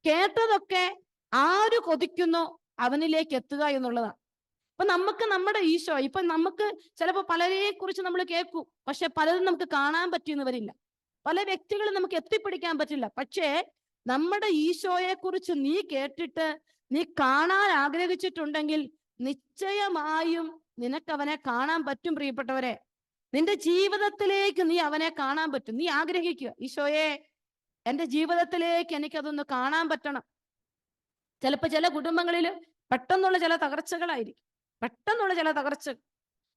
കേട്ടതൊക്കെ ആര് കൊതിക്കുന്നോ അവനിലേക്ക് എത്തുക എന്നുള്ളതാണ്. അപ്പൊ നമുക്ക് നമ്മുടെ ഈശോ, ഇപ്പൊ നമുക്ക് ചിലപ്പോൾ പലരെ കുറിച്ച് നമ്മൾ കേൾക്കും, പക്ഷെ പലതും നമുക്ക് കാണാൻ പറ്റിയെന്ന് വരില്ല. പല വ്യക്തികളും നമുക്ക് എത്തിപ്പിടിക്കാൻ പറ്റില്ല. പക്ഷേ നമ്മുടെ ഈശോയെ കുറിച്ച് നീ കേട്ടിട്ട് നീ കാണാൻ ആഗ്രഹിച്ചിട്ടുണ്ടെങ്കിൽ നിശ്ചയമായും നിനക്കവനെ കാണാൻ പറ്റും, പ്രിയപ്പെട്ടവരെ. നിന്റെ ജീവിതത്തിലേക്ക് നീ അവനെ കാണാൻ പറ്റും. നീ ആഗ്രഹിക്കുക, ഈശോയെ എൻ്റെ ജീവിതത്തിലേക്ക് എനിക്കതൊന്ന് കാണാൻ പറ്റണം. ചിലപ്പോൾ ചില കുടുംബങ്ങളിൽ പെട്ടെന്നുള്ള ചില തകർച്ചകളായിരിക്കും.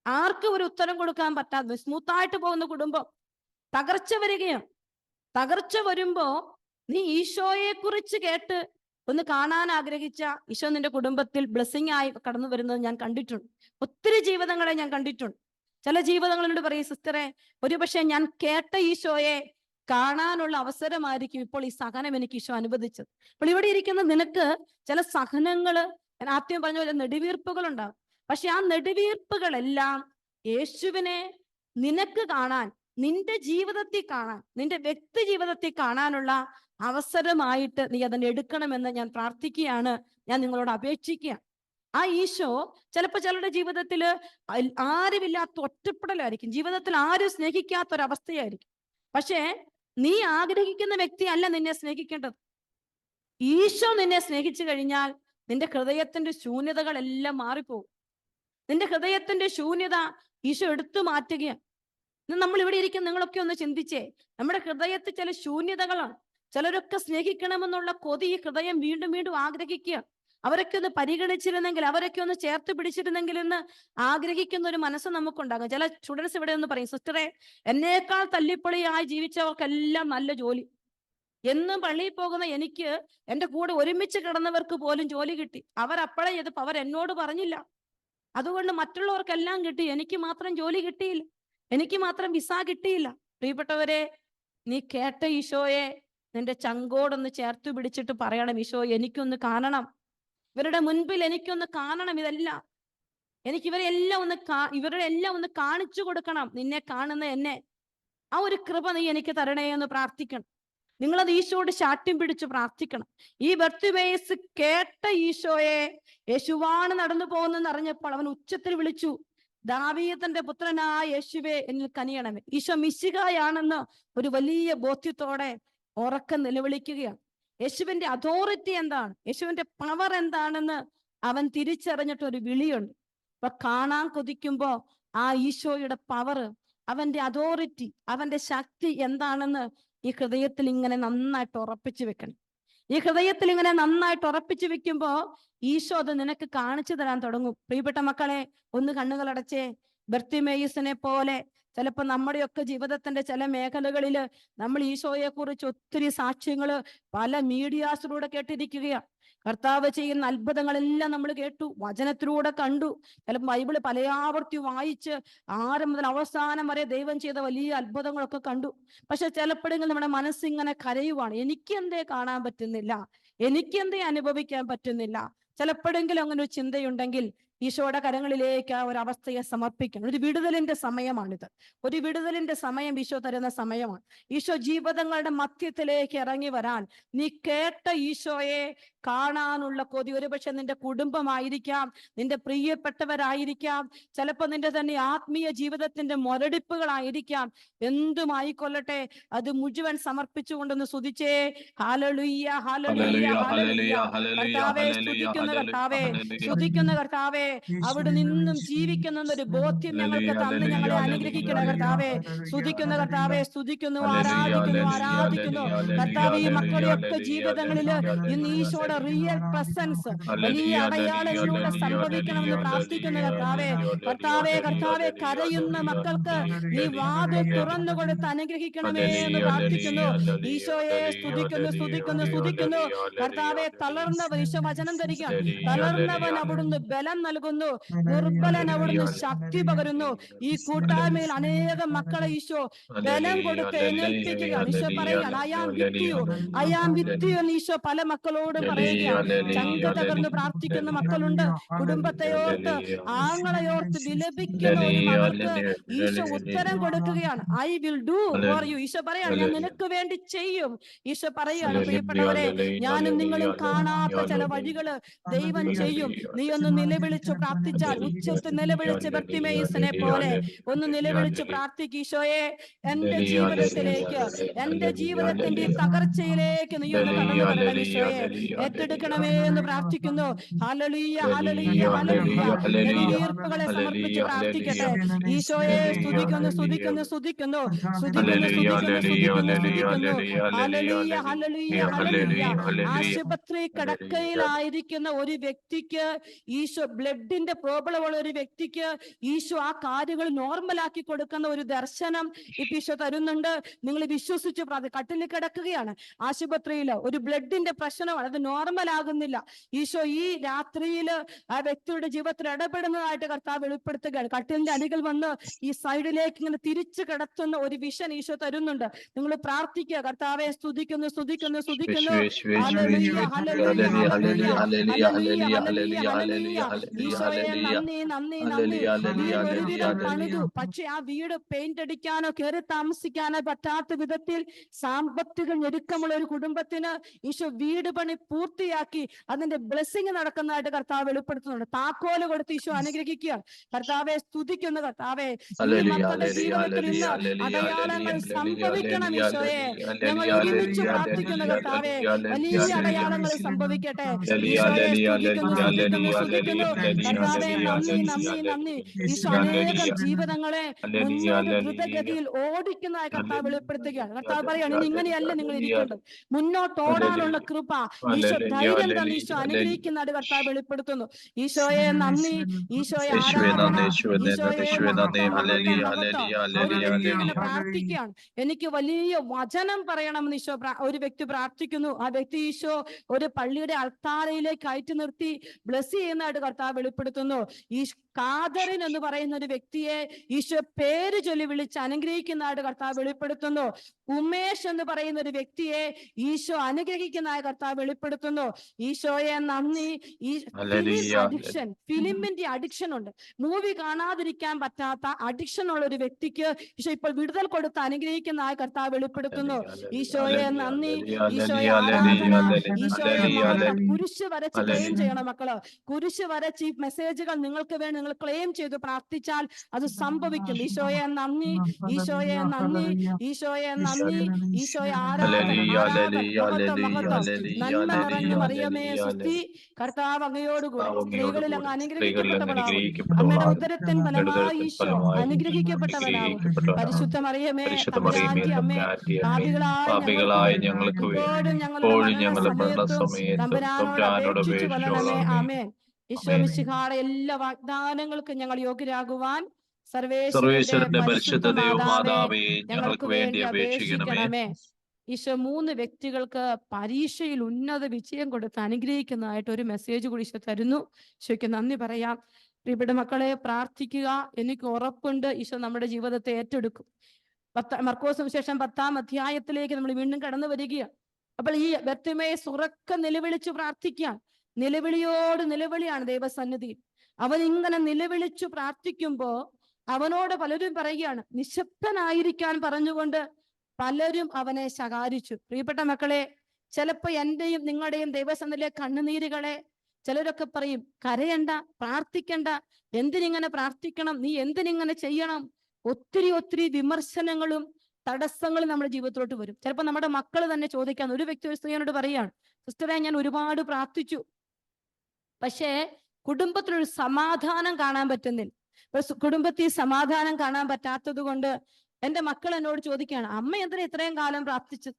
ആർക്കും ഒരു ഉത്തരം കൊടുക്കാൻ പറ്റാതെ സ്മൂത്തായിട്ട് പോകുന്ന കുടുംബം തകർച്ച വരികയാണ്. തകർച്ച വരുമ്പോ നീ ഈശോയെ കുറിച്ച് കേട്ട് ഒന്ന് കാണാൻ ആഗ്രഹിച്ച ഈശോ നിന്റെ കുടുംബത്തിൽ ബ്ലെസ്സിങ് ആയി കടന്നു വരുന്നത് ഞാൻ കണ്ടിട്ടുണ്ട്. ഒത്തിരി ജീവിതങ്ങളെ ഞാൻ കണ്ടിട്ടുണ്ട്. ചില ജീവിതങ്ങളോട് പറയും, സിസ്റ്ററെ, ഒരുപക്ഷെ ഞാൻ കേട്ട ഈശോയെ കാണാനുള്ള അവസരമായിരിക്കും ഇപ്പോൾ ഈ സഹനം എനിക്ക് ഈശോ അനുവദിച്ചത്. അപ്പോൾ ഇവിടെ ഇരിക്കുന്ന നിനക്ക് ചില സഹനങ്ങള്, ഞാൻ ആദ്യം പറഞ്ഞ പോലെ നെടുവീർപ്പുകൾ ഉണ്ടാകും. പക്ഷെ ആ നെടുവീർപ്പുകളെല്ലാം യേശുവിനെ നിനക്ക് കാണാൻ, നിന്റെ ജീവിതത്തിൽ കാണാൻ, നിന്റെ വ്യക്തി ജീവിതത്തിൽ കാണാനുള്ള അവസരമായിട്ട് നീ അതിനെ എടുക്കണമെന്ന് ഞാൻ പ്രാർത്ഥിക്കുകയാണ്. ഞാൻ നിങ്ങളോട് അപേക്ഷിക്കുക. ആ ഈശോ ചിലപ്പോൾ ചിലരുടെ ജീവിതത്തിൽ ആരുമില്ലാത്ത ഒറ്റപ്പെടലായിരിക്കും, ജീവിതത്തിൽ ആരും സ്നേഹിക്കാത്തൊരവസ്ഥയായിരിക്കും. പക്ഷേ നീ ആഗ്രഹിക്കുന്ന വ്യക്തി അല്ല നിന്നെ സ്നേഹിക്കേണ്ടത്. ഈശോ നിന്നെ സ്നേഹിച്ചു കഴിഞ്ഞാൽ നിന്റെ ഹൃദയത്തിന്റെ ശൂന്യതകളെല്ലാം മാറിപ്പോകും. നിന്റെ ഹൃദയത്തിന്റെ ശൂന്യത ഈശോ എടുത്തു മാറ്റുകയാണ്. ഇന്ന് നമ്മൾ ഇവിടെ ഇരിക്കുന്ന നിങ്ങളൊക്കെ ഒന്ന് ചിന്തിച്ചേ. നമ്മുടെ ഹൃദയത്തിൽ ചില ശൂന്യതകളാണ്. ചിലരൊക്കെ സ്നേഹിക്കണമെന്നുള്ള കൊതി ഈ ഹൃദയം വീണ്ടും വീണ്ടും ആഗ്രഹിക്കുക. അവരൊക്കെ ഒന്ന് പരിഗണിച്ചിരുന്നെങ്കിൽ, അവരൊക്കെ ഒന്ന് ചേർത്ത് പിടിച്ചിരുന്നെങ്കിൽ എന്ന് ആഗ്രഹിക്കുന്ന ഒരു മനസ്സ് നമുക്കുണ്ടാകും. ചില സ്റ്റുഡൻസ് ഇവിടെ ഒന്ന് പറയും, സിസ്റ്ററെ, എന്നേക്കാൾ തല്ലിപ്പൊളിയായി ജീവിച്ചവർക്കെല്ലാം നല്ല ജോലി. എന്നും പള്ളിയിൽ പോകുന്ന എനിക്ക് എന്റെ കൂടെ ഒരുമിച്ച് കിടന്നവർക്ക് പോലും ജോലി കിട്ടി. അവരപ്പോഴേ ചെയ്തപ്പോ അവർ എന്നോട് പറഞ്ഞില്ല. അതുകൊണ്ട് മറ്റുള്ളവർക്കെല്ലാം കിട്ടി, എനിക്ക് മാത്രം ജോലി കിട്ടിയില്ല, എനിക്ക് മാത്രം വിസ കിട്ടിയില്ല. പ്രിയപ്പെട്ടവരെ, നീ കേട്ട ഈശോയെ നിന്റെ ചങ്കോടൊന്ന് ചേർത്ത് പിടിച്ചിട്ട് പറയണം, ഈശോ എനിക്കൊന്ന് കാണണം, ഇവരുടെ മുൻപിൽ എനിക്കൊന്ന് കാണണം, ഇതെല്ലാം എനിക്ക് ഇവരുടെ എല്ലാം ഒന്ന് കാണിച്ചു കൊടുക്കണം, നിന്നെ കാണുന്ന എന്നെ. ആ ഒരു കൃപ നീ എനിക്ക് തരണേ എന്ന് പ്രാർത്ഥിക്കണം. നിങ്ങളത് ഈശോയോട് ശാഠ്യം പിടിച്ച് പ്രാർത്ഥിക്കണം. ഈ ബർത്തിമേയുസ് കേട്ട ഈശോയെ, യേശുവാണ് നടന്നു പോകുന്നെന്ന് അറിഞ്ഞപ്പോൾ അവൻ ഉച്ചത്തിൽ വിളിച്ചു, ദാവീദിന്റെ പുത്രനായ യേശുവേ എന്നിൽ കനിയണമേ. ഈശോ മിശിഹായാണെന്ന് ഒരു വലിയ ബോധ്യത്തോടെ ഉറക്കം നിലവിളിക്കുകയാണ്. യേശുവിന്റെ അതോറിറ്റി എന്താണ്, യേശുവിന്റെ പവർ എന്താണെന്ന് അവൻ തിരിച്ചറിഞ്ഞിട്ട് ഒരു വിളിയുണ്ട്. അപ്പൊ കാണാൻ കൊതിക്കുമ്പോ ആ ഈശോയുടെ പവർ, അവന്റെ അതോറിറ്റി, അവന്റെ ശക്തി എന്താണെന്ന് ഈ ഹൃദയത്തിൽ ഇങ്ങനെ നന്നായിട്ട് ഉറപ്പിച്ചു വെക്കണം. ഈ ഹൃദയത്തിൽ ഇങ്ങനെ നന്നായിട്ട് ഉറപ്പിച്ചു വെക്കുമ്പോ ഈശോ അത് നിനക്ക് കാണിച്ചു തരാൻ തുടങ്ങും. പ്രിയപ്പെട്ട മക്കളെ, ഒന്ന് കണ്ണുകളടച്ചേ. ബർത്തിമേയുസിനെ പോലെ ചിലപ്പോ നമ്മുടെയൊക്കെ ജീവിതത്തിന്റെ ചില മേഖലകളില് നമ്മൾ ഈശോയെ കുറിച്ച് ഒത്തിരി സാക്ഷ്യങ്ങള് പല മീഡിയാസിലൂടെ കേട്ടിരിക്കുകയാണ്. കർത്താവ് ചെയ്യുന്ന അത്ഭുതങ്ങളെല്ലാം നമ്മൾ കേട്ടു, വചനത്തിലൂടെ കണ്ടു, ചിലപ്പോൾ ബൈബിള് പലയാവർത്തി വായിച്ച് ആരം മുതൽ അവസാനം വരെ ദൈവം ചെയ്ത വലിയ അത്ഭുതങ്ങളൊക്കെ കണ്ടു. പക്ഷെ ചിലപ്പോഴെങ്കിലും നമ്മുടെ മനസ്സിങ്ങനെ കരയുവാണ്, എനിക്കെന്തേ കാണാൻ പറ്റുന്നില്ല, എനിക്കെന്തേ അനുഭവിക്കാൻ പറ്റുന്നില്ല. ചിലപ്പോഴെങ്കിലും അങ്ങനെ ഒരു ചിന്തയുണ്ടെങ്കിൽ ഈശോയുടെ കരങ്ങളിലേക്ക് ആ ഒരു അവസ്ഥയെ സമർപ്പിക്കണം. ഒരു വിടുതലിന്റെ സമയമാണിത്. ഒരു വിടുതലിന്റെ സമയം ഈശോ തരുന്ന സമയമാണ്. ഈശോ ജീവിതങ്ങളുടെ മധ്യത്തിലേക്ക് ഇറങ്ങി വരാൻ നീ കേട്ട ഈശോയെ കാണാനുള്ള കൊതി, ഒരുപക്ഷെ നിന്റെ കുടുംബമായിരിക്കാം, നിന്റെ പ്രിയപ്പെട്ടവരായിരിക്കാം, ചിലപ്പോൾ നിന്റെ തന്നെ ആത്മീയ ജീവിതത്തിന്റെ മുരടിപ്പുകളായിരിക്കാം. എന്തുമായിക്കൊള്ളട്ടെ, അത് മുഴുവൻ സമർപ്പിച്ചുകൊണ്ടൊന്ന് സ്തുതിച്ചേ. ഹല്ലേലൂയ, ഹല്ലേലൂയ, ഹല്ലേലൂയ. കർത്താവേ സ്തുതിക്കുന്ന കർത്താവേ, സ്തുതിക്കുന്ന കർത്താവേ, അവിടെ നിന്നും ജീവിക്കുന്നൊരു ബോധ്യം ഞങ്ങൾക്ക് തന്ന് ഞങ്ങളെ അനുഗ്രഹിക്കണം കർത്താവേ. സ്തുതിക്കുന്ന കർത്താവേ, സ്തുതിക്കുന്നു, ആരാധിക്കുന്നു, ആരാധിക്കുന്നു കർത്താവ്. ഈ മക്കളുടെയൊക്കെ ജീവിതങ്ങളില് ഇന്ന് ഈശോയുടെ റിയൽ പ്രസൻസ് വലിയ അടയാളങ്ങളിലൂടെ സംഭവിക്കണമെന്ന് പ്രാർത്ഥിക്കുന്ന കർത്താവേ. കർത്താവേ, കർത്താവേ, കരയുന്ന മക്കൾക്ക് നീ വാതിൽ തുറന്നു കൊടുത്ത് അനുഗ്രഹിക്കണമേ എന്ന് പ്രാർത്ഥിക്കുന്നു. ഈശോയെ സ്തുതിക്കുന്നു, സ്തുതിക്കുന്നു, സ്തുതിക്കുന്നു കർത്താവെ. തളർന്നവൻ, ഈശോ വചനം തരികയാണ്, തളർന്നവൻ അവിടുന്ന് ബലം നൽകുന്നു, ദുർബലൻ അവിടുന്ന് ശക്തി പകരുന്നു. ഈ കൂട്ടായ്മയിൽ അനേകം മക്കളെ ഈശോ ബലം കൊടുത്ത് എഴുന്നേൽപ്പിക്കുകയാണ്. ഈശോ പറയുകയാണ്, I am with you, I am with you എന്ന് ഈശോ പല മക്കളോട് പറയുകയാണ്. ചങ്ക തകർന്ന് പ്രാർത്ഥിക്കുന്ന മക്കളുണ്ട്. കുടുംബത്തെ ഓർത്ത്, ആങ്ങളെയോർത്ത് വിലപിക്കുന്ന ഒരു മകൾക്ക് ഈശോ ഉത്തരം കൊടുക്കുകയാണ്. I will do for you. Isho പറയാണ്, ഞാൻ നിനക്ക് വേണ്ടി ചെയ്യും. ഈശോ പറയുകയാണ്, പ്രിയപ്പെട്ടവരെ, ഞാനും നിങ്ങളും കാണാത്ത ചില വഴികള് ദൈവം ചെയ്യും. നീ ഒന്ന് നിലവിളിച്ചു പ്രാർത്ഥിച്ചാൽ, ഉച്ചത്തിൽ നിലവിളിച്ച് ബർത്തിമേയുസിനെ പോലെ ഒന്ന് നിലവിളിച്ച് പ്രാർത്ഥിക്കും. ഈശോയെ, എന്റെ ജീവിതത്തിലേക്ക്, എന്റെ ജീവിതത്തിന്റെ തകർച്ചയിലേക്ക് നീ ഒന്ന് കടന്നു വരണം. ഈശോയെ ഏറ്റെടുക്കണമേ എന്ന് പ്രാർത്ഥിക്കുന്നു. ഹല്ലേലൂയ, ഹല്ലേലൂയ, ഹല്ലേലൂയ. നെടുവീർപ്പുകളെ സമർപ്പിച്ച് പ്രാർത്ഥിക്കട്ടെ. ഈശോയെ സ്തുതിക്കുന്നു, സ്തുതിക്കുന്നു, സ്തുതിക്കുന്നു, സ്തുതിക്കുന്നു, സ്തുതിക്കുന്നു, സ്തുതിക്കുന്നു, സ്തുതിക്കുന്നു. ഹല്ലേലൂയ, ഹല്ലേലൂയ, ഹല്ലേലൂയ. ആശുപത്രി കിടക്കയിലായിരിക്കുന്ന ഒരു വ്യക്തിക്ക് ഈശോ, ബ്ലഡിന്റെ പ്രോബ്ലം ഉള്ള ഒരു വ്യക്തിക്ക് ഈശോ ആ കാര്യങ്ങൾ നോർമലാക്കി കൊടുക്കുന്ന ഒരു ദർശനം ഇപ്പൊ ഈശോ തരുന്നുണ്ട്. നിങ്ങൾ വിശ്വസിച്ച് കട്ടിലിൽ കിടക്കുകയാണ്, ആശുപത്രിയിൽ ഒരു ബ്ലഡിന്റെ പ്രശ്നമാണ്, അത് നോർമൽ ആകുന്നില്ല. ഈശോ ഈ രാത്രിയില് ആ വ്യക്തിയുടെ ജീവിതത്തിൽ ഇടപെടുന്നതായിട്ട് കർത്താവ് വെളിപ്പെടുത്തുകയാണ്. കട്ടിലിന്റെ അടികൾ വന്ന് ഈ സൈഡിലേക്ക് ഇങ്ങനെ തിരിച്ചു കിടത്തുന്ന ഒരു വിഷൻ ഈശോ തരുന്നുണ്ട്. നിങ്ങൾ പ്രാർത്ഥിക്കുക. കർത്താവെ സ്തുതിക്കുന്നു, സ്തുതിക്കുന്നു, സ്തുതിക്കുന്നു. ഹല്ലേലൂയ, ഹല്ലേലൂയ, ഹല്ലേലൂയ, ഹല്ലേലൂയ, ഹല്ലേലൂയ, ഹല്ലേലൂയ. ഈശോയെ നന്ദി, നന്ദി, നന്ദി. വീട് ഒരുവിധം പണിതു, പക്ഷെ ആ വീട് പെയിന്റ് അടിക്കാനോ കയറി താമസിക്കാനോ പറ്റാത്ത വിധത്തിൽ സാമ്പത്തിക ഞെരുക്കമുള്ള ഒരു കുടുംബത്തിന് ഈശോ വീട് പണി പൂർത്തിയാക്കി അതിന്റെ ബ്ലെസ്സിങ് നടക്കുന്നതായിട്ട് കർത്താവ് വെളിപ്പെടുത്തുന്നുണ്ട്. താക്കോല് കൊടുത്ത് ഈശോ അനുഗ്രഹിക്കുകയാണ്. കർത്താവെ സ്തുതിക്കുന്നു. കർത്താവെ ഈ ഹല്ലേലൂയ, മക്കളുടെ ഹല്ലേലൂയ, ജീവിതത്തിൽ ഇന്ന് ഹല്ലേലൂയ, അടയാളങ്ങൾ ഹല്ലേലൂയ, സംഭവിക്കണം ഹല്ലേലൂയ, ഈശോയെ. ഞങ്ങൾ ഹല്ലേലൂയ, ഒരുമിച്ച് ഹല്ലേലൂയ, പ്രാർത്ഥിക്കുന്നു ഹല്ലേലൂയ, കർത്താവെ. ഹല്ലേലൂയ, വലിയ ഹല്ലേലൂയ, അടയാളങ്ങൾ സംഭവിക്കട്ടെ ഹല്ലേലൂയ, ഈശോയെ. ഹല്ലേലൂയ, സ്തുതിക്കുന്നു, സ്തുതിക്കുന്നു, ഹല്ലേലൂയ, സ്തുതിക്കുന്നു ഹല്ലേലൂയ, കർത്താവെ. ഹല്ലേലൂയ, നന്ദി, ഹല്ലേലൂയ, നന്ദി, നന്ദി. ഈശോ ഹല്ലേലൂയ, അനേകം ജീവിതങ്ങളെ ഹല്ലേലൂയ, മുന്നോട്ട് ഹല്ലേലൂയ, ദ്രുതഗതിയിൽ ഓടിക്കുന്നതായി കർത്താവ് വെളിപ്പെടുത്തുകയാണ്. കർത്താവ് പറയാണ്, ഇനി ഇങ്ങനെയല്ല നിങ്ങൾ ഹല്ലേലൂയ, ഇരിക്കേണ്ടത്, മുന്നോട്ട് ഓടാനുള്ള കൃപ ഈശോ ധൈര്യം തന്നെ ഈശോ അനുഗ്രഹിക്കുന്നതായിട്ട് കർത്താവ് വെളിപ്പെടുത്തുന്നു. ഈശോയെ നന്ദി, ഈശോയെ യേശുവേ ആരാധന, നന്ദി, യേശുവേ നന്ദി, ഈശോയെ യേശുവേ നന്ദി. മഹത്വം, മഹത്വം, ഹല്ലേലൂയ, മഹത്വം. ഹല്ലേലൂയ, ഒരു ഹല്ലേലൂയ, വ്യക്തി ഇങ്ങനെ ഹല്ലേലൂയ. പ്രാർത്ഥിക്കുകയാണ്, എനിക്ക് വലിയ വചനം പറയണമെന്ന് ഈശോ ഒരു വ്യക്തി പ്രാർത്ഥിക്കുന്നു. ആ വ്യക്തി ഈശോ ഒരു പള്ളിയുടെ അൾത്താരയിലേക്ക് കയറ്റി നിർത്തി ബ്ലസ് ചെയ്യുന്നതായിട്ട് കർത്താവ് വെളിപ്പെടുത്തുന്നു. ഈ കാതറിൻ എന്ന് പറയുന്ന ഒരു വ്യക്തിയെ ഈശോ പേര് ചൊല്ലി വിളിച്ച് അനുഗ്രഹിക്കുന്നതായിട്ട് കർത്താവ് വെളിപ്പെടുത്തുന്നു. ഉമേഷ് എന്ന് പറയുന്ന ഒരു വ്യക്തിയെ ഈശോ അനുഗ്രഹിക്കുന്നതായ കർത്താവ് വെളിപ്പെടുത്തുന്നു. ഈശോയെ നന്ദി. ഈ ഫിലിമിന്റെ അഡിക്ഷൻ ഉണ്ട്, മൂവി കാണാതിരിക്കാൻ പറ്റാത്ത അഡിക്ഷൻ ഉള്ള ഒരു വ്യക്തിക്ക് ഈശോ ഇപ്പോൾ വിടുതൽ കൊടുത്ത് അനുഗ്രഹിക്കുന്നതായ കർത്താവ് വെളിപ്പെടുത്തുന്നു. ഈശോയെ നന്ദി, ഈശോയെ ആരാധന, ഈശോയെ മഹത്വം. കുരിശ് വരച്ച് ക്ലെയിം ചെയ്യണം മക്കള്. കുരിശ് വരച്ച് ഈ മെസ്സേജുകൾ നിങ്ങൾക്ക് വേണ്ടി നിങ്ങൾ ക്ലെയിം ചെയ്ത് പ്രാർത്ഥിച്ചാൽ അത് സംഭവിക്കും. ഈശോയെ നന്ദി, ഈശോയെ നന്ദി, ഈശോയെ നന്ദി, ഈശോയെ ആരാധന, ആരാധന, മഹത്വം, മഹത്വം. നന്മ നിറഞ്ഞ മറിയമേ സുസ്തി, കർത്താവ് അങ്ങയോടുകൂടെ സ്ത്രീകളിൽ അങ്ങ് അനുഗ്രഹിക്കപ്പെട്ടവളാകും. അമ്മയുടെ ഉദരത്തിൻ ഫലമായി ഈശോ അനുഗ്രഹിക്കപ്പെട്ടവനാകും. പരിശുദ്ധ മറിയമേ തമ്പുരാന്റെ അമ്മേ, പാപികളായ ഞങ്ങൾക്ക് ഇപ്പോഴും ഞങ്ങളുടെ മരണസമയത്തും തമ്പുരാനോട് അപേക്ഷിച്ചു കൊള്ളണമേ. ആമേൻ. ഈശോ മിശിഹായുടെ എല്ലാ വാഗ്ദാനങ്ങൾക്കും ഞങ്ങൾ യോഗ്യരാകുവാൻ സർവേശ്വരന്റെ പരിശുദ്ധ ദൈവമാതാവേ ഞങ്ങൾക്ക് വേണ്ടി അപേക്ഷിക്കണമേ. ഈശോ 3 വ്യക്തികൾക്ക് പരീക്ഷയിൽ ഉന്നത വിജയം കൊടുത്ത് അനുഗ്രഹിക്കുന്നതായിട്ട് ഒരു മെസ്സേജ് കൂടി ഈശോ തരുന്നു. ഈശോയ്ക്ക് നന്ദി പറയാം. പ്രിയപ്പെട്ട മക്കളെ, പ്രാർത്ഥിക്കുക. എനിക്ക് ഉറപ്പുണ്ട് ഈശോ നമ്മുടെ ജീവിതത്തെ ഏറ്റെടുക്കും. മർക്കോസ് സുവിശേഷം 10-ാം അധ്യായത്തിലേക്ക് നമ്മൾ വീണ്ടും കടന്നു വരികയാണ്. അപ്പോൾ ഈ ബർത്തിമേയുസ് ഉറക്കെ നിലവിളിച്ചു പ്രാർത്ഥിക്കാൻ, നിലവിളിയോട് നിലവിളിയാണ് ദൈവസന്നിധിയിൽ. അവൻ ഇങ്ങനെ നിലവിളിച്ചു പ്രാർത്ഥിക്കുമ്പോ അവനോട് പലരും പറയുകയാണ്, നിശബ്ദനായിരിക്കാൻ പറഞ്ഞുകൊണ്ട് പലരും അവനെ ശകാരിച്ചു. പ്രിയപ്പെട്ട മക്കളെ, ചിലപ്പോ എന്റെയും നിങ്ങളുടെയും ദൈവസന്നിധിയിലെ കണ്ണുനീരുകളെ ചിലരൊക്കെ പറയും, കരയണ്ട, പ്രാർത്ഥിക്കണ്ട, എന്തിനിങ്ങനെ പ്രാർത്ഥിക്കണം, നീ എന്തിനിങ്ങനെ ചെയ്യണം. ഒത്തിരി ഒത്തിരി വിമർശനങ്ങളും തടസ്സങ്ങളും നമ്മുടെ ജീവിതത്തിലോട്ട് വരും. ചിലപ്പോൾ നമ്മുടെ മക്കൾ തന്നെ ചോദിക്കാൻ, ഒരു വ്യക്തി ഒരു സ്ത്രീയോട് പറയാണ്, സിസ്റ്ററെ ഞാൻ ഒരുപാട് പ്രാർത്ഥിച്ചു, പക്ഷേ കുടുംബത്തിലൊരു സമാധാനം കാണാൻ പറ്റുന്നില്ല. കുടുംബത്തിൽ സമാധാനം കാണാൻ പറ്റാത്തത് കൊണ്ട് എന്റെ മക്കൾ എന്നോട് ചോദിക്കുകയാണ്, അമ്മ എന്തിനാ ഇത്രയും കാലം പ്രാർത്ഥിച്ചത്?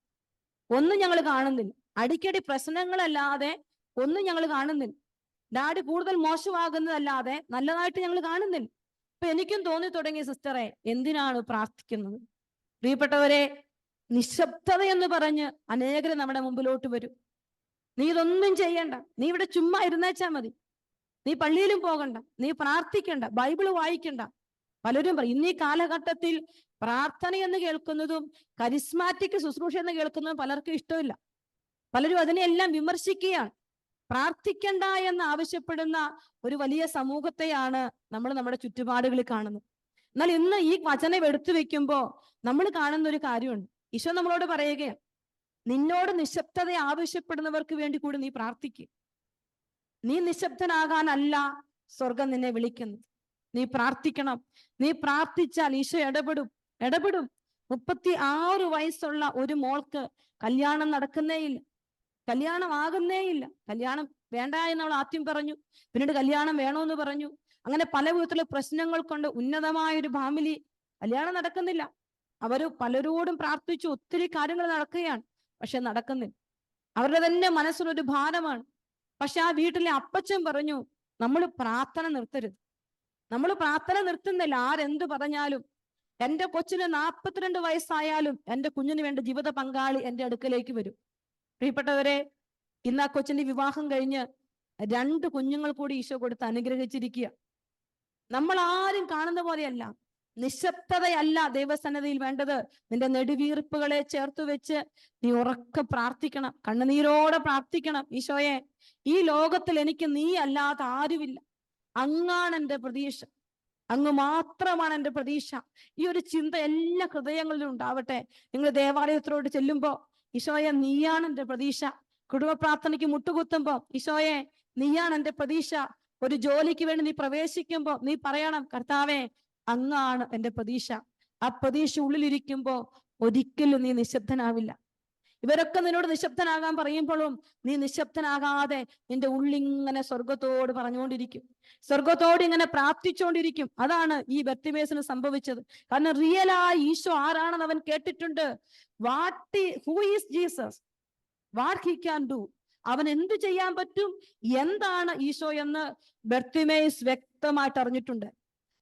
ഒന്നും ഞങ്ങൾ കാണുന്നില്ല. അടിക്കടി പ്രശ്നങ്ങളല്ലാതെ ഒന്നും ഞങ്ങൾ കാണുന്നില്ല. ഡാഡി കൂടുതൽ മോശമാകുന്നതല്ലാതെ നല്ലതായിട്ട് ഞങ്ങൾ കാണുന്നില്ല. അപ്പൊ എനിക്കും തോന്നി തുടങ്ങി, സിസ്റ്ററെ എന്തിനാണ് പ്രാർത്ഥിക്കുന്നത്? പ്രിയപ്പെട്ടവരെ, നിശബ്ദത എന്ന് പറഞ്ഞ് അനേകരും നമ്മുടെ മുമ്പിലോട്ട് വരും. നീ ഇതൊന്നും ചെയ്യണ്ട, നീ ഇവിടെ ചുമ്മാ ഇരുന്നേച്ചാ മതി, നീ പള്ളിയിലും പോകണ്ട, നീ പ്രാർത്ഥിക്കണ്ട, ബൈബിള് വായിക്കണ്ട. പലരും പറയും, ഇന്നീ കാലഘട്ടത്തിൽ പ്രാർത്ഥന എന്ന് കേൾക്കുന്നതും കരിസ്മാറ്റിക് ശുശ്രൂഷ എന്ന് കേൾക്കുന്നതും പലർക്കും ഇഷ്ടമില്ല. പലരും അതിനെല്ലാം വിമർശിക്കുകയാണ്. പ്രാർത്ഥിക്കണ്ട എന്ന് ആവശ്യപ്പെടുന്ന ഒരു വലിയ സമൂഹത്തെയാണ് നമ്മൾ നമ്മുടെ ചുറ്റുപാടുകളിൽ കാണുന്നത്. എന്നാൽ ഇന്ന് ഈ വചനം എടുത്തു വെക്കുമ്പോ നമ്മൾ കാണുന്ന ഒരു കാര്യമുണ്ട്. ഈശോ നമ്മളോട് പറയുകയാണ്, നിന്നോട് നിശബ്ദത ആവശ്യപ്പെടുന്നവർക്ക് വേണ്ടി കൂടി നീ പ്രാർത്ഥിക്കുക. നീ നിശബ്ദനാകാനല്ല സ്വർഗം നിന്നെ വിളിക്കുന്നത്. നീ പ്രാർത്ഥിക്കണം. നീ പ്രാർത്ഥിച്ചാൽ ഈശോ ഇടപെടും. 36 വയസ്സുള്ള ഒരു മോൾക്ക് കല്യാണം നടക്കുന്നേയില്ല, കല്യാണം ആകുന്നേയില്ല. കല്യാണം വേണ്ട എന്ന് അവൾ ആദ്യം പറഞ്ഞു, പിന്നീട് കല്യാണം വേണമെന്ന് പറഞ്ഞു. അങ്ങനെ പല വിധത്തിലുള്ള പ്രശ്നങ്ങൾ കൊണ്ട് ഉന്നതമായൊരു ഫാമിലി, കല്യാണം നടക്കുന്നില്ല. അവര് പലരോടും പ്രാർത്ഥിച്ചു, ഒത്തിരി കാര്യങ്ങൾ നടക്കുകയാണ്, പക്ഷെ നടക്കുന്നില്ല. അവരുടെ തന്നെ മനസ്സിലൊരു ഭാരമാണ്. പക്ഷെ ആ വീട്ടിലെ അപ്പച്ചൻ പറഞ്ഞു, നമ്മൾ പ്രാർത്ഥന നിർത്തരുത്. നമ്മൾ പ്രാർത്ഥന നിർത്തുന്നില്ല. ആരെന്ത് പറഞ്ഞാലും, എന്റെ കൊച്ചിന് 42 വയസ്സായാലും എന്റെ കുഞ്ഞിന് വേണ്ട ജീവിത പങ്കാളി എന്റെ അടുക്കലേക്ക് വരും. പ്രിയപ്പെട്ടവരെ, ഇന്ന് ആ കൊച്ചിന്റെ വിവാഹം കഴിഞ്ഞ് 2 കുഞ്ഞുങ്ങൾ കൂടി ഈശോ കൊടുത്ത് അനുഗ്രഹിച്ചിരിക്കുക. നമ്മൾ ആരും കാണുന്ന പോലെയല്ല. നിശബ്ദതയല്ല ദൈവസന്നിധിയിൽ വേണ്ടത്. നിന്റെ നെടുവീർപ്പുകളെ ചേർത്ത് വെച്ച് നീ ഉറക്കെ പ്രാർത്ഥിക്കണം, കണ്ണുനീരോടെ പ്രാർത്ഥിക്കണം. ഈശോയെ, ഈ ലോകത്തിൽ എനിക്ക് നീ അല്ലാതെ ആരുമില്ല, അങ്ങാണ് എൻ്റെ പ്രതീക്ഷ, അങ്ങ് മാത്രമാണ് എൻ്റെ പ്രതീക്ഷ. ഈ ഒരു ചിന്ത എല്ലാ ഹൃദയങ്ങളിലും ഉണ്ടാവട്ടെ. നിങ്ങൾ ദേവാലയത്തിലോട്ട് ചെല്ലുമ്പോ, ഈശോയെ നീയാണ് എൻ്റെ പ്രതീക്ഷ, കുടുംബ പ്രാർത്ഥനയ്ക്ക് മുട്ടുകുത്തുമ്പോ ഈശോയെ നീയാണ് എന്റെ പ്രതീക്ഷ. ഒരു ജോലിക്ക് വേണ്ടി നീ പ്രവേശിക്കുമ്പോ നീ പറയണം, കർത്താവേ അങ്ങാണ് എന്റെ പ്രതീക്ഷ. ആ പ്രതീക്ഷ ഉള്ളിലിരിക്കുമ്പോ ഒരിക്കലും നീ നിശബ്ദനാവില്ല. ഇവരൊക്കെ നിന്നോട് നിശബ്ദനാകാൻ പറയുമ്പോഴും നീ നിശബ്ദനാകാതെ നിന്റെ ഉള്ളിങ്ങനെ സ്വർഗത്തോട് പറഞ്ഞുകൊണ്ടിരിക്കും, സ്വർഗത്തോട് ഇങ്ങനെ പ്രാർത്ഥിച്ചുകൊണ്ടിരിക്കും. അതാണ് ഈ ബർത്തിമേസിന് സംഭവിച്ചത്. കാരണം റിയലായി ഈശോ ആരാണെന്ന് അവൻ കേട്ടിട്ടുണ്ട്. Who is Jesus, what he can do, അവൻ എന്ത് ചെയ്യാൻ പറ്റും, എന്താണ് ഈശോ എന്ന് ബർത്തിമേസ് വ്യക്തമായിട്ട് അറിഞ്ഞിട്ടുണ്ട്.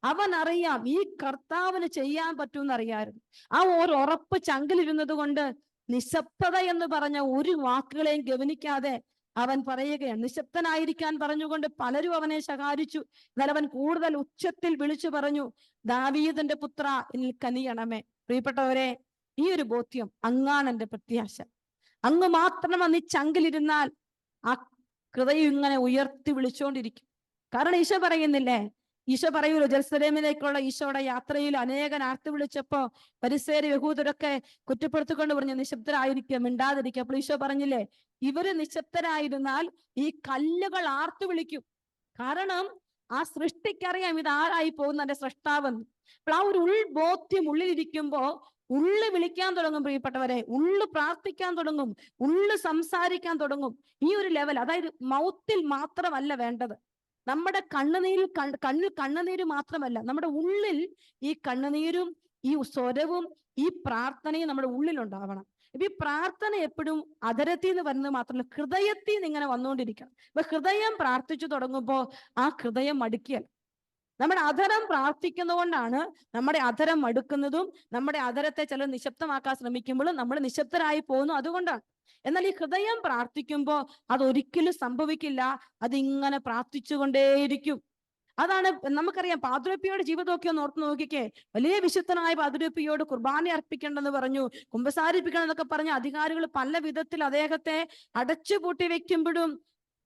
അവൻ അറിയാം ഈ കർത്താവിന് ചെയ്യാൻ പറ്റുമെന്ന് അറിയാമായിരുന്നു. ആ ഒരു ഉറപ്പ് ചങ്കിലിരുന്നത് കൊണ്ട് നിശബ്ദത എന്ന് പറഞ്ഞ ഒരു വാക്കുകളെയും ഗവനിക്കാതെ അവൻ പറയുകയാണ്. നിശബ്ദനായിരിക്കാൻ പറഞ്ഞുകൊണ്ട് പലരും അവനെ ശകാരിച്ചു. എന്നാൽ അവൻ കൂടുതൽ ഉച്ചത്തിൽ വിളിച്ചു പറഞ്ഞു, ദാവീദിന്റെ പുത്ര എന്നിൽ കനിയണമേ. പ്രിയപ്പെട്ടവരെ, ഈ ഒരു ബോധ്യം, അങ്ങാണ് എന്റെ പ്രത്യാശ, അങ്ങ് മാത്രം നീ ചങ്കിലിരുന്നാൽ ആ ഹൃദയം ഇങ്ങനെ ഉയർത്തി വിളിച്ചുകൊണ്ടിരിക്കും. കാരണം ഈശോ പറയുന്നില്ലേ, ഈശോ പറയൂലോ, ജെറുസലേമിലേക്കുള്ള ഈശോയുടെ യാത്രയിൽ അനേകൻ ആർത്തി വിളിച്ചപ്പോ പരിസേര് യഹൂദരൊക്കെ കുറ്റപ്പെടുത്തിക്കൊണ്ട് പറഞ്ഞു നിശബ്ദരായിരിക്കുക, മിണ്ടാതിരിക്കുക. അപ്പോൾ ഈശോ പറഞ്ഞില്ലേ, ഇവര് നിശബ്ദരായിരുന്നാൽ ഈ കല്ലുകൾ ആർത്തു വിളിക്കും. കാരണം ആ സൃഷ്ടിക്കറിയാം ഇത് ആരായി പോകുന്ന എന്റെ സൃഷ്ടാവെന്ന്. അപ്പോൾ ആ ഒരു ഉൾബോധ്യം ഉള്ളിലിരിക്കുമ്പോ ഉള്ളു വിളിക്കാൻ തുടങ്ങും. പ്രിയപ്പെട്ടവരെ, ഉള്ളു പ്രാർത്ഥിക്കാൻ തുടങ്ങും, ഉള്ളു സംസാരിക്കാൻ തുടങ്ങും. ഈ ഒരു ലെവൽ, അതായത് മൗത്തിൽ മാത്രമല്ല വേണ്ടത്, നമ്മുടെ കണ്ണുനീരിൽ കണ്ണിൽ കണ്ണുനീര് മാത്രമല്ല, നമ്മുടെ ഉള്ളിൽ ഈ കണ്ണുനീരും ഈ സ്വരവും ഈ പ്രാർത്ഥനയും നമ്മുടെ ഉള്ളിലുണ്ടാവണം. ഇപ്പൊ ഈ പ്രാർത്ഥന എപ്പോഴും അധരത്തിൽ നിന്ന് വരുന്നത് മാത്രമല്ല, ഹൃദയത്തിൽ നിന്ന് ഇങ്ങനെ വന്നുകൊണ്ടിരിക്കണം. ഇപ്പൊ ഹൃദയം പ്രാർത്ഥിച്ചു തുടങ്ങുമ്പോ ആ ഹൃദയം മടുക്കിയല്ല. നമ്മുടെ അധരം പ്രാർത്ഥിക്കുന്നതുകൊണ്ടാണ് നമ്മുടെ അധരം മടുക്കുന്നതും നമ്മുടെ അധരത്തെ ചില നിശബ്ദമാക്കാൻ ശ്രമിക്കുമ്പോഴും നമ്മൾ നിശബ്ദരായി പോകുന്നു. അതുകൊണ്ടാണ്. എന്നാൽ ഈ ഹൃദയം പ്രാർത്ഥിക്കുമ്പോൾ അതൊരിക്കലും സംഭവിക്കില്ല, അതിങ്ങനെ പ്രാർത്ഥിച്ചുകൊണ്ടേയിരിക്കും. അതാണ് നമുക്കറിയാം. പാതുരപ്പിയുടെ ജീവിതമൊക്കെ ഒന്ന് ഓർത്ത് നോക്കിക്കേ. വലിയ വിശുദ്ധനായ പാതുരപ്പിയോട് കുർബാന അർപ്പിക്കണ്ടെന്ന് പറഞ്ഞു, കുമ്പസാരിപ്പിക്കണം എന്നൊക്കെ പറഞ്ഞ അധികാരികൾ പല വിധത്തിൽ അദ്ദേഹത്തെ അടച്ചുപൂട്ടി വെക്കുമ്പോഴും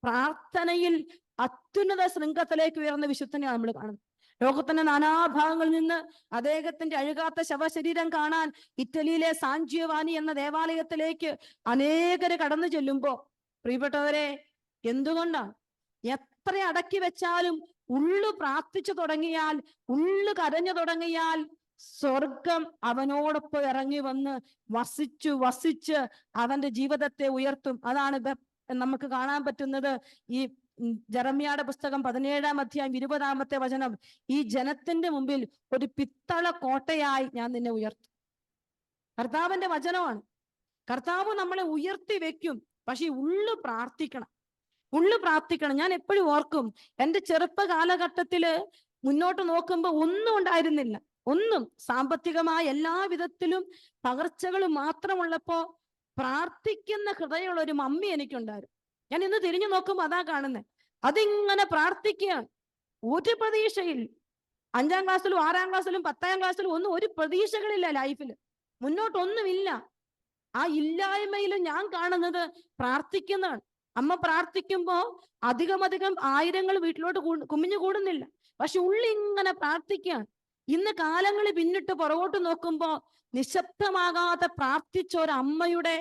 പ്രാർത്ഥനയിൽ അത്യുന്നത ശൃംഖത്തിലേക്ക് ഉയർന്ന വിശുദ്ധനെയാണ് നമ്മൾ കാണുന്നത്. ലോകത്തിന്റെ നാനാഭാഗങ്ങളിൽ നിന്ന് അദ്ദേഹത്തിന്റെ അഴുകാത്ത ശവശരീരം കാണാൻ ഇറ്റലിയിലെ സാൻ ജിയോവാനി എന്ന ദേവാലയത്തിലേക്ക് അനേകര് കടന്നു ചെല്ലുമ്പോ, പ്രിയപ്പെട്ടവരെ, എന്തുകൊണ്ടാണ്? എത്ര അടക്കി വെച്ചാലും ഉള്ളു പ്രാർത്ഥിച്ചു തുടങ്ങിയാൽ, ഉള്ളു കരഞ്ഞു തുടങ്ങിയാൽ സ്വർഗം അവനോടൊപ്പം ഇറങ്ങി വന്ന് വസിച്ച് അവന്റെ ജീവിതത്തെ ഉയർത്തും. അതാണ് നമുക്ക് കാണാൻ പറ്റുന്നത്. ഈ ജെറമ്യായുടെ പുസ്തകം 17-ാം അധ്യായം 20-ാമത്തെ വചനം, ഈ ജനത്തിന്റെ മുമ്പിൽ ഒരു പിത്തള കോട്ടയായി ഞാൻ നിന്നെ ഉയർത്തും. കർത്താവിന്റെ വചനമാണ്. കർത്താവ് നമ്മളെ ഉയർത്തി വെക്കും. പക്ഷെ ഉള്ളു പ്രാർത്ഥിക്കണം. ഞാൻ എപ്പോഴും ഓർക്കും, എന്റെ ചെറുപ്പ കാലഘട്ടത്തില് മുന്നോട്ട് നോക്കുമ്പോ ഒന്നും ഉണ്ടായിരുന്നില്ല. ഒന്നും സാമ്പത്തികമായ എല്ലാ വിധത്തിലും പകർച്ചകൾ മാത്രമുള്ളപ്പോ പ്രാർത്ഥിക്കുന്ന ഹൃദയമുള്ള ഒരു മമ്മി എനിക്കുണ്ടായിരുന്നു. ഞാൻ ഇന്ന് തിരിഞ്ഞു നോക്കുമ്പോ അതാ കാണുന്നത്. അതിങ്ങനെ പ്രാർത്ഥിക്കുകയാണ്. ഒരു പ്രതീക്ഷയിൽ 5-ാം ക്ലാസ്സിലും 6-ാം ക്ലാസ്സിലും 10-ാം ക്ലാസ്സിലും ഒന്നും ഒരു പ്രതീക്ഷകളില്ല ലൈഫിൽ, മുന്നോട്ടൊന്നുമില്ല. ആ ഇല്ലായ്മയിലും ഞാൻ കാണുന്നത് പ്രാർത്ഥിക്കുന്നതാണ്. അമ്മ പ്രാർത്ഥിക്കുമ്പോ അധികം ആയിരങ്ങൾ വീട്ടിലോട്ട് കുമിഞ്ഞു കൂടുന്നില്ല, പക്ഷെ ഉള്ളിങ്ങനെ പ്രാർത്ഥിക്കുകയാണ്. ഇന്ന് കാലങ്ങൾ പിന്നിട്ട് പുറകോട്ട് നോക്കുമ്പോ നിശബ്ദമാകാതെ പ്രാർത്ഥിച്ച ഒരമ്മയുടെ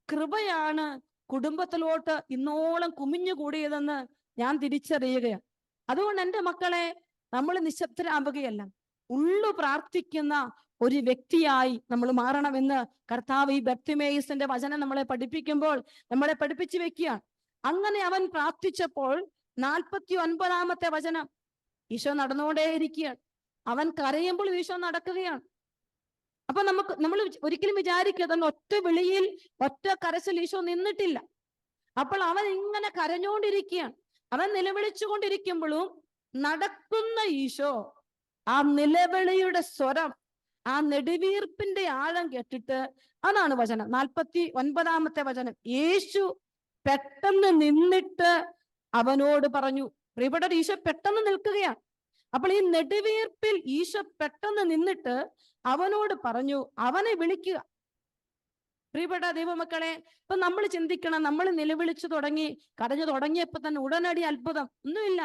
കൃപയാണ് കുടുംബത്തിലോട്ട് ഇന്നോളം കുമിഞ്ഞുകൂടിയതെന്ന് ഞാൻ തിരിച്ചറിയുകയാണ്. അതുകൊണ്ട് എൻ്റെ മക്കളെ, നമ്മൾ നിശബ്ദരാകുകയല്ല, ഉള്ളു പ്രാർത്ഥിക്കുന്ന ഒരു വ്യക്തിയായി നമ്മൾ മാറണമെന്ന് കർത്താവ് ഈ ബർത്തിമേയുസിന്റെ വചനം നമ്മളെ പഠിപ്പിക്കുമ്പോൾ നമ്മളെ പഠിപ്പിച്ചു വെക്കുകയാണ്. അങ്ങനെ അവൻ പ്രാർത്ഥിച്ചപ്പോൾ 49-ാമത്തെ വചനം, ഈശോ നടന്നുകൊണ്ടേയിരിക്കുകയാണ്. അവൻ കരയുമ്പോൾ ഈശോ നടക്കുകയാണ്. അപ്പൊ നമ്മൾ ഒരിക്കലും വിചാരിക്കരുത് ഒറ്റ വിളിയിൽ ഒറ്റ കരച്ചിൽ ഈശോ നിന്നിട്ടില്ല. അപ്പോൾ അവൻ ഇങ്ങനെ കരഞ്ഞുകൊണ്ടിരിക്കുകയാണ്. അവൻ നിലവിളിച്ചുകൊണ്ടിരിക്കുമ്പോഴും നടക്കുന്ന ഈശോ ആ നിലവിളിയുടെ സ്വരം, ആ നെടുവീർപ്പിന്റെ ആഴം കേട്ടിട്ട്, അതാണ് വചനം 49-ാമത്തെ വചനം. യേശു പെട്ടെന്ന് നിന്നിട്ട് അവനോട് പറഞ്ഞു. പ്രിയപ്പെട്ട, ഈശോ പെട്ടെന്ന് നിൽക്കുകയാണ്. അപ്പോൾ ഈ നെടുവീർപ്പിൽ ഈശോ പെട്ടെന്ന് നിന്നിട്ട് അവനോട് പറഞ്ഞു, അവനെ വിളിക്കുക. പ്രിയപ്പെട്ട ദൈവമക്കളെ, ഇപ്പൊ നമ്മൾ ചിന്തിക്കണം, നമ്മൾ നിലവിളിച്ചു തുടങ്ങി, കരഞ്ഞു തുടങ്ങിയപ്പോ തന്നെ ഉടനടി അത്ഭുതം ഒന്നുമില്ല.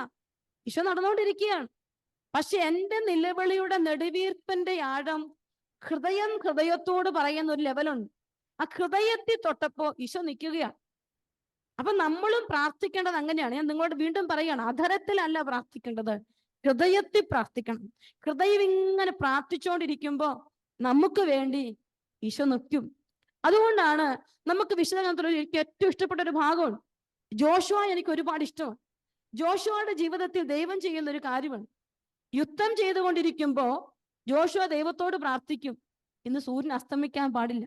ഈശോ നടന്നുകൊണ്ടിരിക്കുകയാണ്. പക്ഷെ എന്റെ നിലവിളിയുടെ നെടുവീർപ്പിന്റെ ആഴം ഹൃദയത്തോട് പറയുന്ന ഒരു ലെവലുണ്ട്. ആ ഹൃദയത്തിൽ തൊട്ടപ്പോ ഈശോ നിൽക്കുകയാണ്. അപ്പൊ നമ്മളും പ്രാർത്ഥിക്കേണ്ടത് അങ്ങനെയാണ്. ഞാൻ നിങ്ങളോട് വീണ്ടും പറയുകയാണ്, അധരത്തിലല്ല പ്രാർത്ഥിക്കേണ്ടത്, ഹൃദയത്തിൽ പ്രാർത്ഥിക്കണം. ഹൃദയം ഇങ്ങനെ പ്രാർത്ഥിച്ചുകൊണ്ടിരിക്കുമ്പോ നമുക്ക് വേണ്ടി ഈശോ നിൽക്കും. അതുകൊണ്ടാണ് നമുക്ക് വിശുദ്ധ എനിക്ക് ഏറ്റവും ഇഷ്ടപ്പെട്ട ഒരു ഭാഗമുണ്ട്. ജോഷുവ എനിക്ക് ഒരുപാട് ഇഷ്ടമാണ്. ജോഷുവയുടെ ജീവിതത്തിൽ ദൈവം ചെയ്യുന്ന ഒരു കാര്യമാണ്, യുദ്ധം ചെയ്തുകൊണ്ടിരിക്കുമ്പോ ജോഷുവ ദൈവത്തോട് പ്രാർത്ഥിക്കും, ഇന്ന് സൂര്യൻ അസ്തമിക്കാൻ പാടില്ല.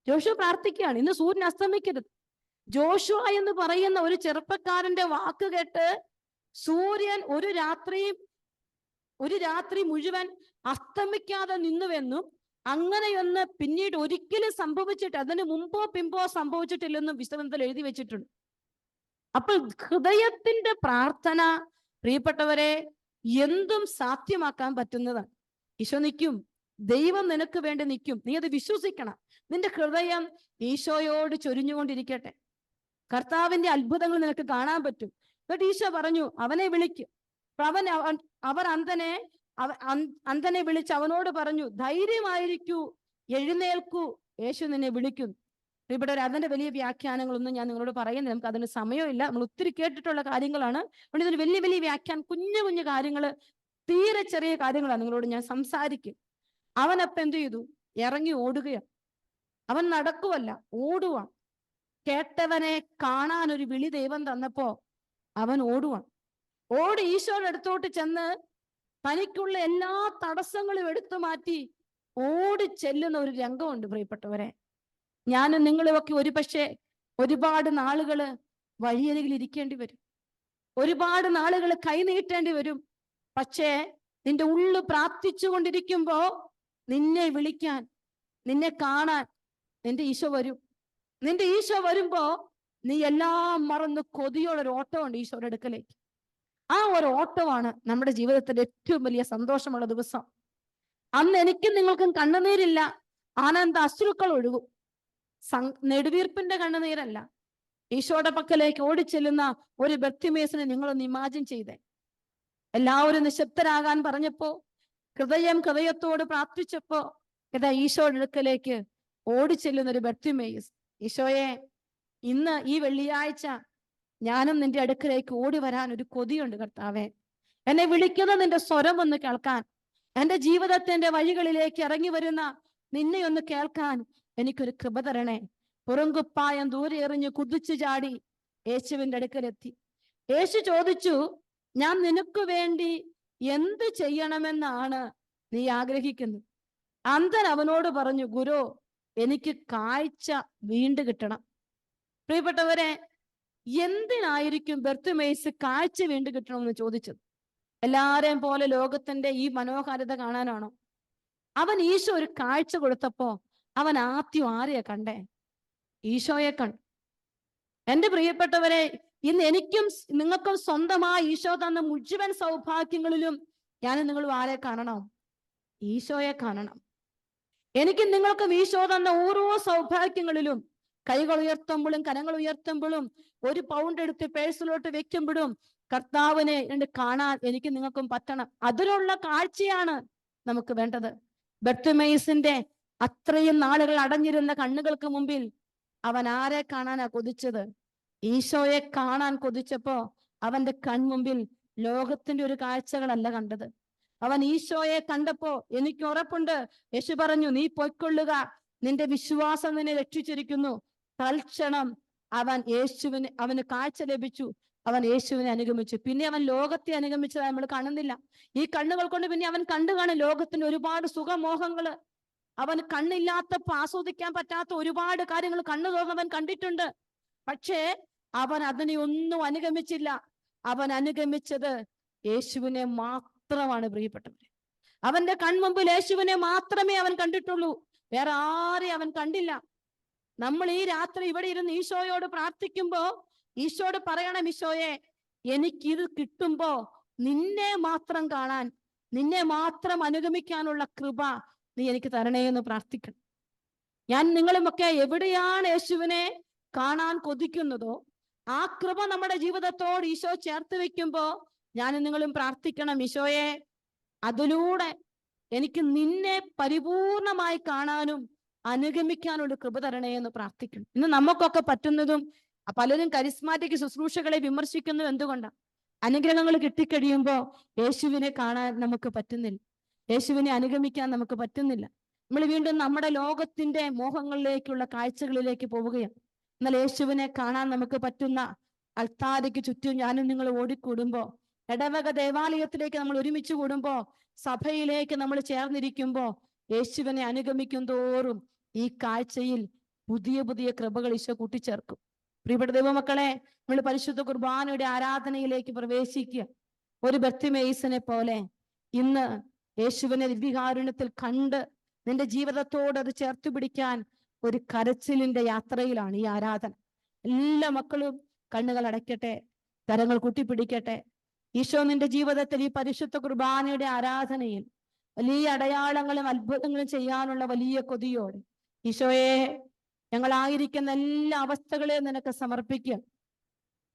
ജോഷുവ പ്രാർത്ഥിക്കുകയാണ്, ഇന്ന് സൂര്യൻ അസ്തമിക്കരുത്. ജോഷുവ എന്ന് പറയുന്ന ഒരു ചെറുപ്പക്കാരന്റെ വാക്ക് കേട്ട് സൂര്യൻ ഒരു രാത്രി മുഴുവൻ അസ്തമിക്കാതെ നിന്നുവെന്നും അങ്ങനെയൊന്ന് പിന്നീട് ഒരിക്കലും സംഭവിച്ചിട്ട് അതിന് മുമ്പോ പിമ്പോ സംഭവിച്ചിട്ടില്ലെന്നും വിശുദ്ധത്തിൽ എഴുതി വെച്ചിട്ടുണ്ട്. അപ്പോൾ ഹൃദയത്തിന്റെ പ്രാർത്ഥന പ്രിയപ്പെട്ടവരെ എന്തും സാധ്യമാക്കാൻ പറ്റുന്നതാണ്. ഈശോ നിൽക്കും, ദൈവം നിനക്ക് വേണ്ടി നിൽക്കും. നീ അത് വിശ്വസിക്കണം. നിന്റെ ഹൃദയം ഈശോയോട് ചൊരിഞ്ഞുകൊണ്ടിരിക്കട്ടെ. കർത്താവിന്റെ അത്ഭുതങ്ങൾ നിനക്ക് കാണാൻ പറ്റും. എന്നിട്ട് ഈശോ പറഞ്ഞു, അവനെ വിളിക്കും. അവർ അന്ധനെ വിളിച്ച് അവനോട് പറഞ്ഞു, ധൈര്യമായിരിക്കൂ, എഴുന്നേൽക്കൂ, യേശു നിന്നെ വിളിക്കുന്നു. ഇവിടെ അതിന്റെ വലിയ വ്യാഖ്യാനങ്ങളൊന്നും ഞാൻ നിങ്ങളോട് പറയുന്നില്ല, നമുക്ക് അതിന് സമയമില്ല. നമ്മൾ ഒത്തിരി കേട്ടിട്ടുള്ള കാര്യങ്ങളാണ്. അതുകൊണ്ട് ഇതിന് വലിയ വലിയ വ്യാഖ്യാനം, കുഞ്ഞു കുഞ്ഞു കാര്യങ്ങൾ, തീരെ ചെറിയ കാര്യങ്ങളാണ് നിങ്ങളോട് ഞാൻ സംസാരിക്കും. അവനപ്പം എന്ത് ചെയ്തു? ഇറങ്ങി ഓടുകയാണ്. അവൻ നടക്കുവല്ല, ഓടുവാൻ. കേട്ടവനെ കാണാൻ ഒരു വിളി ദൈവം തന്നപ്പോ അവൻ ഓടുവാൻ. ഓടി ഈശോയുടെ അടുത്തോട്ട് ചെന്ന് തനിക്കുള്ള എല്ലാ തടസ്സങ്ങളും എടുത്തു മാറ്റി ഓടി ചെല്ലുന്ന ഒരു രംഗമുണ്ട് പ്രിയപ്പെട്ടവരെ. ഞാനും നിങ്ങളുമൊക്കെ ഒരുപാട് നാളുകള് വഴിയരികിൽ ഇരിക്കേണ്ടി വരും, ഒരുപാട് നാളുകൾ കൈനീട്ടേണ്ടി വരും. പക്ഷേ നിന്റെ ഉള്ളു പ്രാർത്ഥിച്ചു കൊണ്ടിരിക്കുമ്പോ നിന്നെ വിളിക്കാൻ, നിന്നെ കാണാൻ നിന്റെ ഈശോ വരും. നിന്റെ ഈശോ വരുമ്പോ നീ എല്ലാം മറന്ന് കൊതിയോടൊരു ഓട്ടമുണ്ട് ഈശോയുടെ അടുക്കലേക്ക്. ആ ഒരു ഓട്ടമാണ് നമ്മുടെ ജീവിതത്തിന്റെ ഏറ്റവും വലിയ സന്തോഷമുള്ള ദിവസം. അന്ന് എനിക്കും നിങ്ങൾക്കും കണ്ണുനീരില്ല, ആനന്ദ അശ്രുക്കൾ ഒഴുകും. നെടുവീർപ്പിന്റെ കണ്ണുനീരല്ല. ഈശോയുടെ പക്കലേക്ക് ഓടിച്ചെല്ലുന്ന ഒരു ബർത്തിമേസിനെ നിങ്ങളൊന്ന് ഇമാജിൻ ചെയ്തേ. എല്ലാവരും നിശബ്ദരാകാൻ പറഞ്ഞപ്പോ, ഹൃദയത്തോട് പ്രാർത്ഥിച്ചപ്പോ, ഇതാ ഈശോയുടെ അടുക്കലേക്ക് ഓടിച്ചെല്ലുന്ന ഒരു ബർത്തിമേസ്. ഈശോയെ, ഇന്ന് ഈ വെള്ളിയാഴ്ച ഞാനും നിന്റെ അടുക്കലേക്ക് ഓടി വരാൻ ഒരു കൊതിയുണ്ട് കർത്താവേ. എന്നെ വിളിക്കുന്ന നിന്റെ സ്വരം ഒന്ന് കേൾക്കാൻ, എന്റെ ജീവിതത്തിന്റെ വഴികളിലേക്ക് ഇറങ്ങി വരുന്ന നിന്നെ ഒന്ന് കേൾക്കാൻ എനിക്കൊരു കൃപ തരണേ. പുറങ്കുപ്പായം ദൂരെ എറിഞ്ഞ് കുതിച്ചു ചാടി യേശുവിന്റെ അടുക്കലെത്തി. യേശു ചോദിച്ചു, ഞാൻ നിനക്ക് വേണ്ടി എന്ത് ചെയ്യണമെന്നാണ് നീ ആഗ്രഹിക്കുന്നത്? അന്ധൻ അവനോട് പറഞ്ഞു, ഗുരു, എനിക്ക് കാഴ്ച വീണ്ടും കിട്ടണം. പ്രിയപ്പെട്ടവരെ, എന്തിനായിരിക്കും ബർത്തിമേസ് കാഴ്ച വീണ്ടും കിട്ടണമെന്ന് ചോദിച്ചത്? എല്ലാരെയും പോലെ ലോകത്തിന്റെ ഈ മനോഹാരിത കാണാനാണോ? അവൻ ഈശോ ഒരു കാഴ്ച കൊടുത്തപ്പോ അവൻ ആദ്യം ആരെയാ കണ്ടേ? ഈശോയെ കണ്ടു. എന്റെ പ്രിയപ്പെട്ടവരെ, ഇന്ന് എനിക്കും നിങ്ങൾക്കും സ്വന്തമായി ഈശോ തന്ന മുഴുവൻ സൗഭാഗ്യങ്ങളിലും ഞാനും നിങ്ങളും ആരെ കാണണം? ഈശോയെ കാണണം. എനിക്കും നിങ്ങൾക്കും ഈശോ തന്ന ഓരോ സൗഭാഗ്യങ്ങളിലും, കൈകൾ ഉയർത്തുമ്പോഴും കരങ്ങൾ ഉയർത്തുമ്പോഴും ഒരു പൗണ്ട് എടുത്ത് പേഴ്സിലോട്ട് വെക്കുമ്പോഴും കർത്താവിനെ കാണാൻ എനിക്ക് നിങ്ങൾക്കും പറ്റണം. അതിനുള്ള കാഴ്ചയാണ് നമുക്ക് വേണ്ടത്. ബർത്തിമേസിന്റെ അത്രയും നാളുകൾ അടഞ്ഞിരുന്ന കണ്ണുകൾക്ക് മുമ്പിൽ അവൻ ആരെ കാണാനാ കൊതിച്ചത്? ഈശോയെ കാണാൻ കൊതിച്ചപ്പോ അവന്റെ കൺമുമ്പിൽ ലോകത്തിന്റെ ഒരു കാഴ്ചകളല്ല കണ്ടത്. അവൻ ഈശോയെ കണ്ടപ്പോ എനിക്ക് ഉറപ്പുണ്ട്, യേശു പറഞ്ഞു, നീ പൊയ്ക്കൊള്ളുക, നിന്റെ വിശ്വാസം നിന്നെ രക്ഷിച്ചിരിക്കുന്നു. തൽക്ഷണം അവന് കാഴ്ച ലഭിച്ചു. അവൻ യേശുവിനെ അനുഗമിച്ചു. പിന്നെ അവൻ ലോകത്തെ അനുഗമിച്ചത് നമ്മൾ കാണുന്നില്ല. ഈ കണ്ണുകൾ കൊണ്ട് പിന്നെ അവൻ കണ്ടു കാണും ലോകത്തിന്റെ ഒരുപാട് സുഖമോഹങ്ങള്. അവൻ കണ്ണില്ലാത്തപ്പോ ആസ്വദിക്കാൻ പറ്റാത്ത ഒരുപാട് കാര്യങ്ങൾ കണ്ണു തുറന്നവൻ കണ്ടിട്ടുണ്ട്. പക്ഷേ അവൻ അതിനെ ഒന്നും അനുഗമിച്ചില്ല. അവൻ അനുഗമിച്ചത് യേശുവിനെ മാത്രമാണ് പ്രിയപ്പെട്ടവരെ. അവന്റെ കൺമുമ്പിൽ യേശുവിനെ മാത്രമേ അവൻ കണ്ടിട്ടുള്ളൂ, വേറെ ആരെയും അവൻ കണ്ടില്ല. നമ്മൾ ഈ രാത്രി ഇവിടെ ഇരുന്ന് ഈശോയോട് പ്രാർത്ഥിക്കുമ്പോ ഈശോയോട് പറയണം, ഈശോയെ, എനിക്കിത് കിട്ടുമ്പോ നിന്നെ മാത്രം കാണാൻ, നിന്നെ മാത്രം അനുഗമിക്കാനുള്ള കൃപ നീ എനിക്ക് തരണേ എന്ന് പ്രാർത്ഥിക്കണം. ഞാൻ നിങ്ങളുമൊക്കെ എവിടെയാണ് യേശുവിനെ കാണാൻ കൊതിക്കുന്നതോ ആ കൃപ നമ്മുടെ ജീവിതത്തോട് ഈശോ ചേർത്ത് വെക്കുമ്പോ ഞാനും നിങ്ങളും പ്രാർത്ഥിക്കണം, ഈശോയെ, അതിലൂടെ എനിക്ക് നിന്നെ പരിപൂർണമായി കാണാനും അനുഗമിക്കാനുള്ള കൃപ തരണേ എന്ന് പ്രാർത്ഥിക്കണം. ഇന്ന് നമുക്കൊക്കെ പറ്റുന്നതും പലരും കരിസ്മാറ്റിക് ശുശ്രൂഷകളെ വിമർശിക്കുന്നത് എന്തുകൊണ്ടാണ്? അനുഗ്രഹങ്ങൾ കിട്ടിക്കഴിയുമ്പോൾ യേശുവിനെ കാണാൻ നമുക്ക് പറ്റുന്നില്ല, യേശുവിനെ അനുഗമിക്കാൻ നമുക്ക് പറ്റുന്നില്ല. നമ്മൾ വീണ്ടും നമ്മുടെ ലോകത്തിന്റെ മോഹങ്ങളിലേക്കുള്ള കാഴ്ചകളിലേക്ക് പോവുകയാണ്. എന്നാൽ യേശുവിനെ കാണാൻ നമുക്ക് പറ്റുന്ന അൾത്താരയ്ക്ക് ചുറ്റും ഞാനും നിങ്ങൾ ഓടിക്കൂടുമ്പോ, ഇടവക ദേവാലയത്തിലേക്ക് നമ്മൾ ഒരുമിച്ച് കൂടുമ്പോ, സഭയിലേക്ക് നമ്മൾ ചേർന്നിരിക്കുമ്പോ, യേശുവിനെ അനുഗമിക്കും തോറും ഈ കാഴ്ചയിൽ പുതിയ പുതിയ കൃപകൾ ഈശോ കൂട്ടിച്ചേർക്കും. പ്രിയപ്പെട്ട ദൈവമക്കളെ, നമ്മൾ പരിശുദ്ധ കുർബാനയുടെ ആരാധനയിലേക്ക് പ്രവേശിക്കുക. ഒരു ബർത്തിമേയിസിനെ പോലെ ഇന്ന് യേശുവിനെ ദിവ്യകാരുണ്യത്തിൽ കണ്ട് നിന്റെ ജീവിതത്തോട് അത് ചേർത്ത് പിടിക്കാൻ ഒരു കരച്ചിലിന്റെ യാത്രയിലാണ് ഈ ആരാധന. എല്ലാ മക്കളും കണ്ണുകൾ അടയ്ക്കട്ടെ, കരങ്ങൾ കൂട്ടിപ്പിടിക്കട്ടെ. ഈശോ നിന്റെ ജീവിതത്തിൽ ഈ പരിശുദ്ധ കുർബാനയുടെ ആരാധനയിൽ വലിയ അടയാളങ്ങളും അത്ഭുതങ്ങളും ചെയ്യാനുള്ള വലിയ കൊതിയോടെ ഈശോയെ, ഞങ്ങളായിരിക്കുന്ന എല്ലാ അവസ്ഥകളെയും നിനക്ക് സമർപ്പിക്കുക.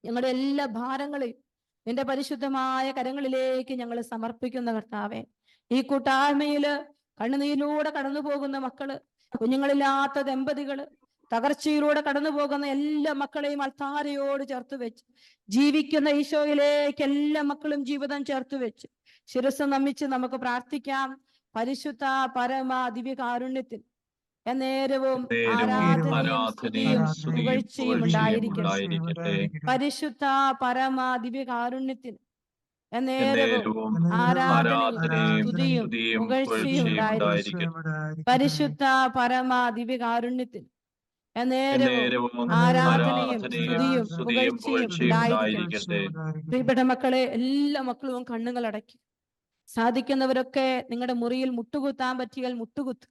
ഞങ്ങളുടെ എല്ലാ ഭാരങ്ങളെയും നിന്റെ പരിശുദ്ധമായ കരങ്ങളിലേക്ക് ഞങ്ങൾ സമർപ്പിക്കുന്ന കർത്താവേ, ഈ കൂട്ടായ്മയില് കണ്ണുനീരിലൂടെ കടന്നു പോകുന്ന മക്കള്, കുഞ്ഞുങ്ങളില്ലാത്ത ദമ്പതികള്, തകർച്ചയിലൂടെ കടന്നു പോകുന്ന എല്ലാ മക്കളെയും അൾത്താരയോട് ചേർത്ത് വെച്ച്, ജീവിക്കുന്ന ഈശോയിലേക്ക് എല്ലാ മക്കളും ജീവിതം ചേർത്ത് വെച്ച് ശിരസ് നമിച്ച് നമുക്ക് പ്രാർത്ഥിക്കാം. പരിശുദ്ധ പരമ ദിവ്യകാരുണ്യത്തിൽ എന്നേരവും ആരാധനയും സ്തുതിയും പുകഴ്ചയും ഉണ്ടായിരിക്കട്ടെ. പരിശുദ്ധ പരമ ദിവ്യകാരുണ്യത്തിൽ എന്നേരവും ആരാധനയും സ്തുതിയും പുകഴ്ചയും ഉണ്ടായിരിക്കട്ടെ. പരിശുദ്ധ പരമ ദിവ്യകാരുണ്യത്തിൽ എന്നേരവും ആരാധനയും സ്തുതിയും പുകഴ്ചയും ഉണ്ടായിരിക്കട്ടെ. പ്രിയപ്പെട്ട മക്കളെ, എല്ലാ മക്കളും കണ്ണുകൾ അടയ്ക്കും. സാധിക്കുന്നവരൊക്കെ നിങ്ങളുടെ മുറിയിൽ മുട്ടുകുത്താൻ പറ്റിയാൽ മുട്ടുകുത്തും.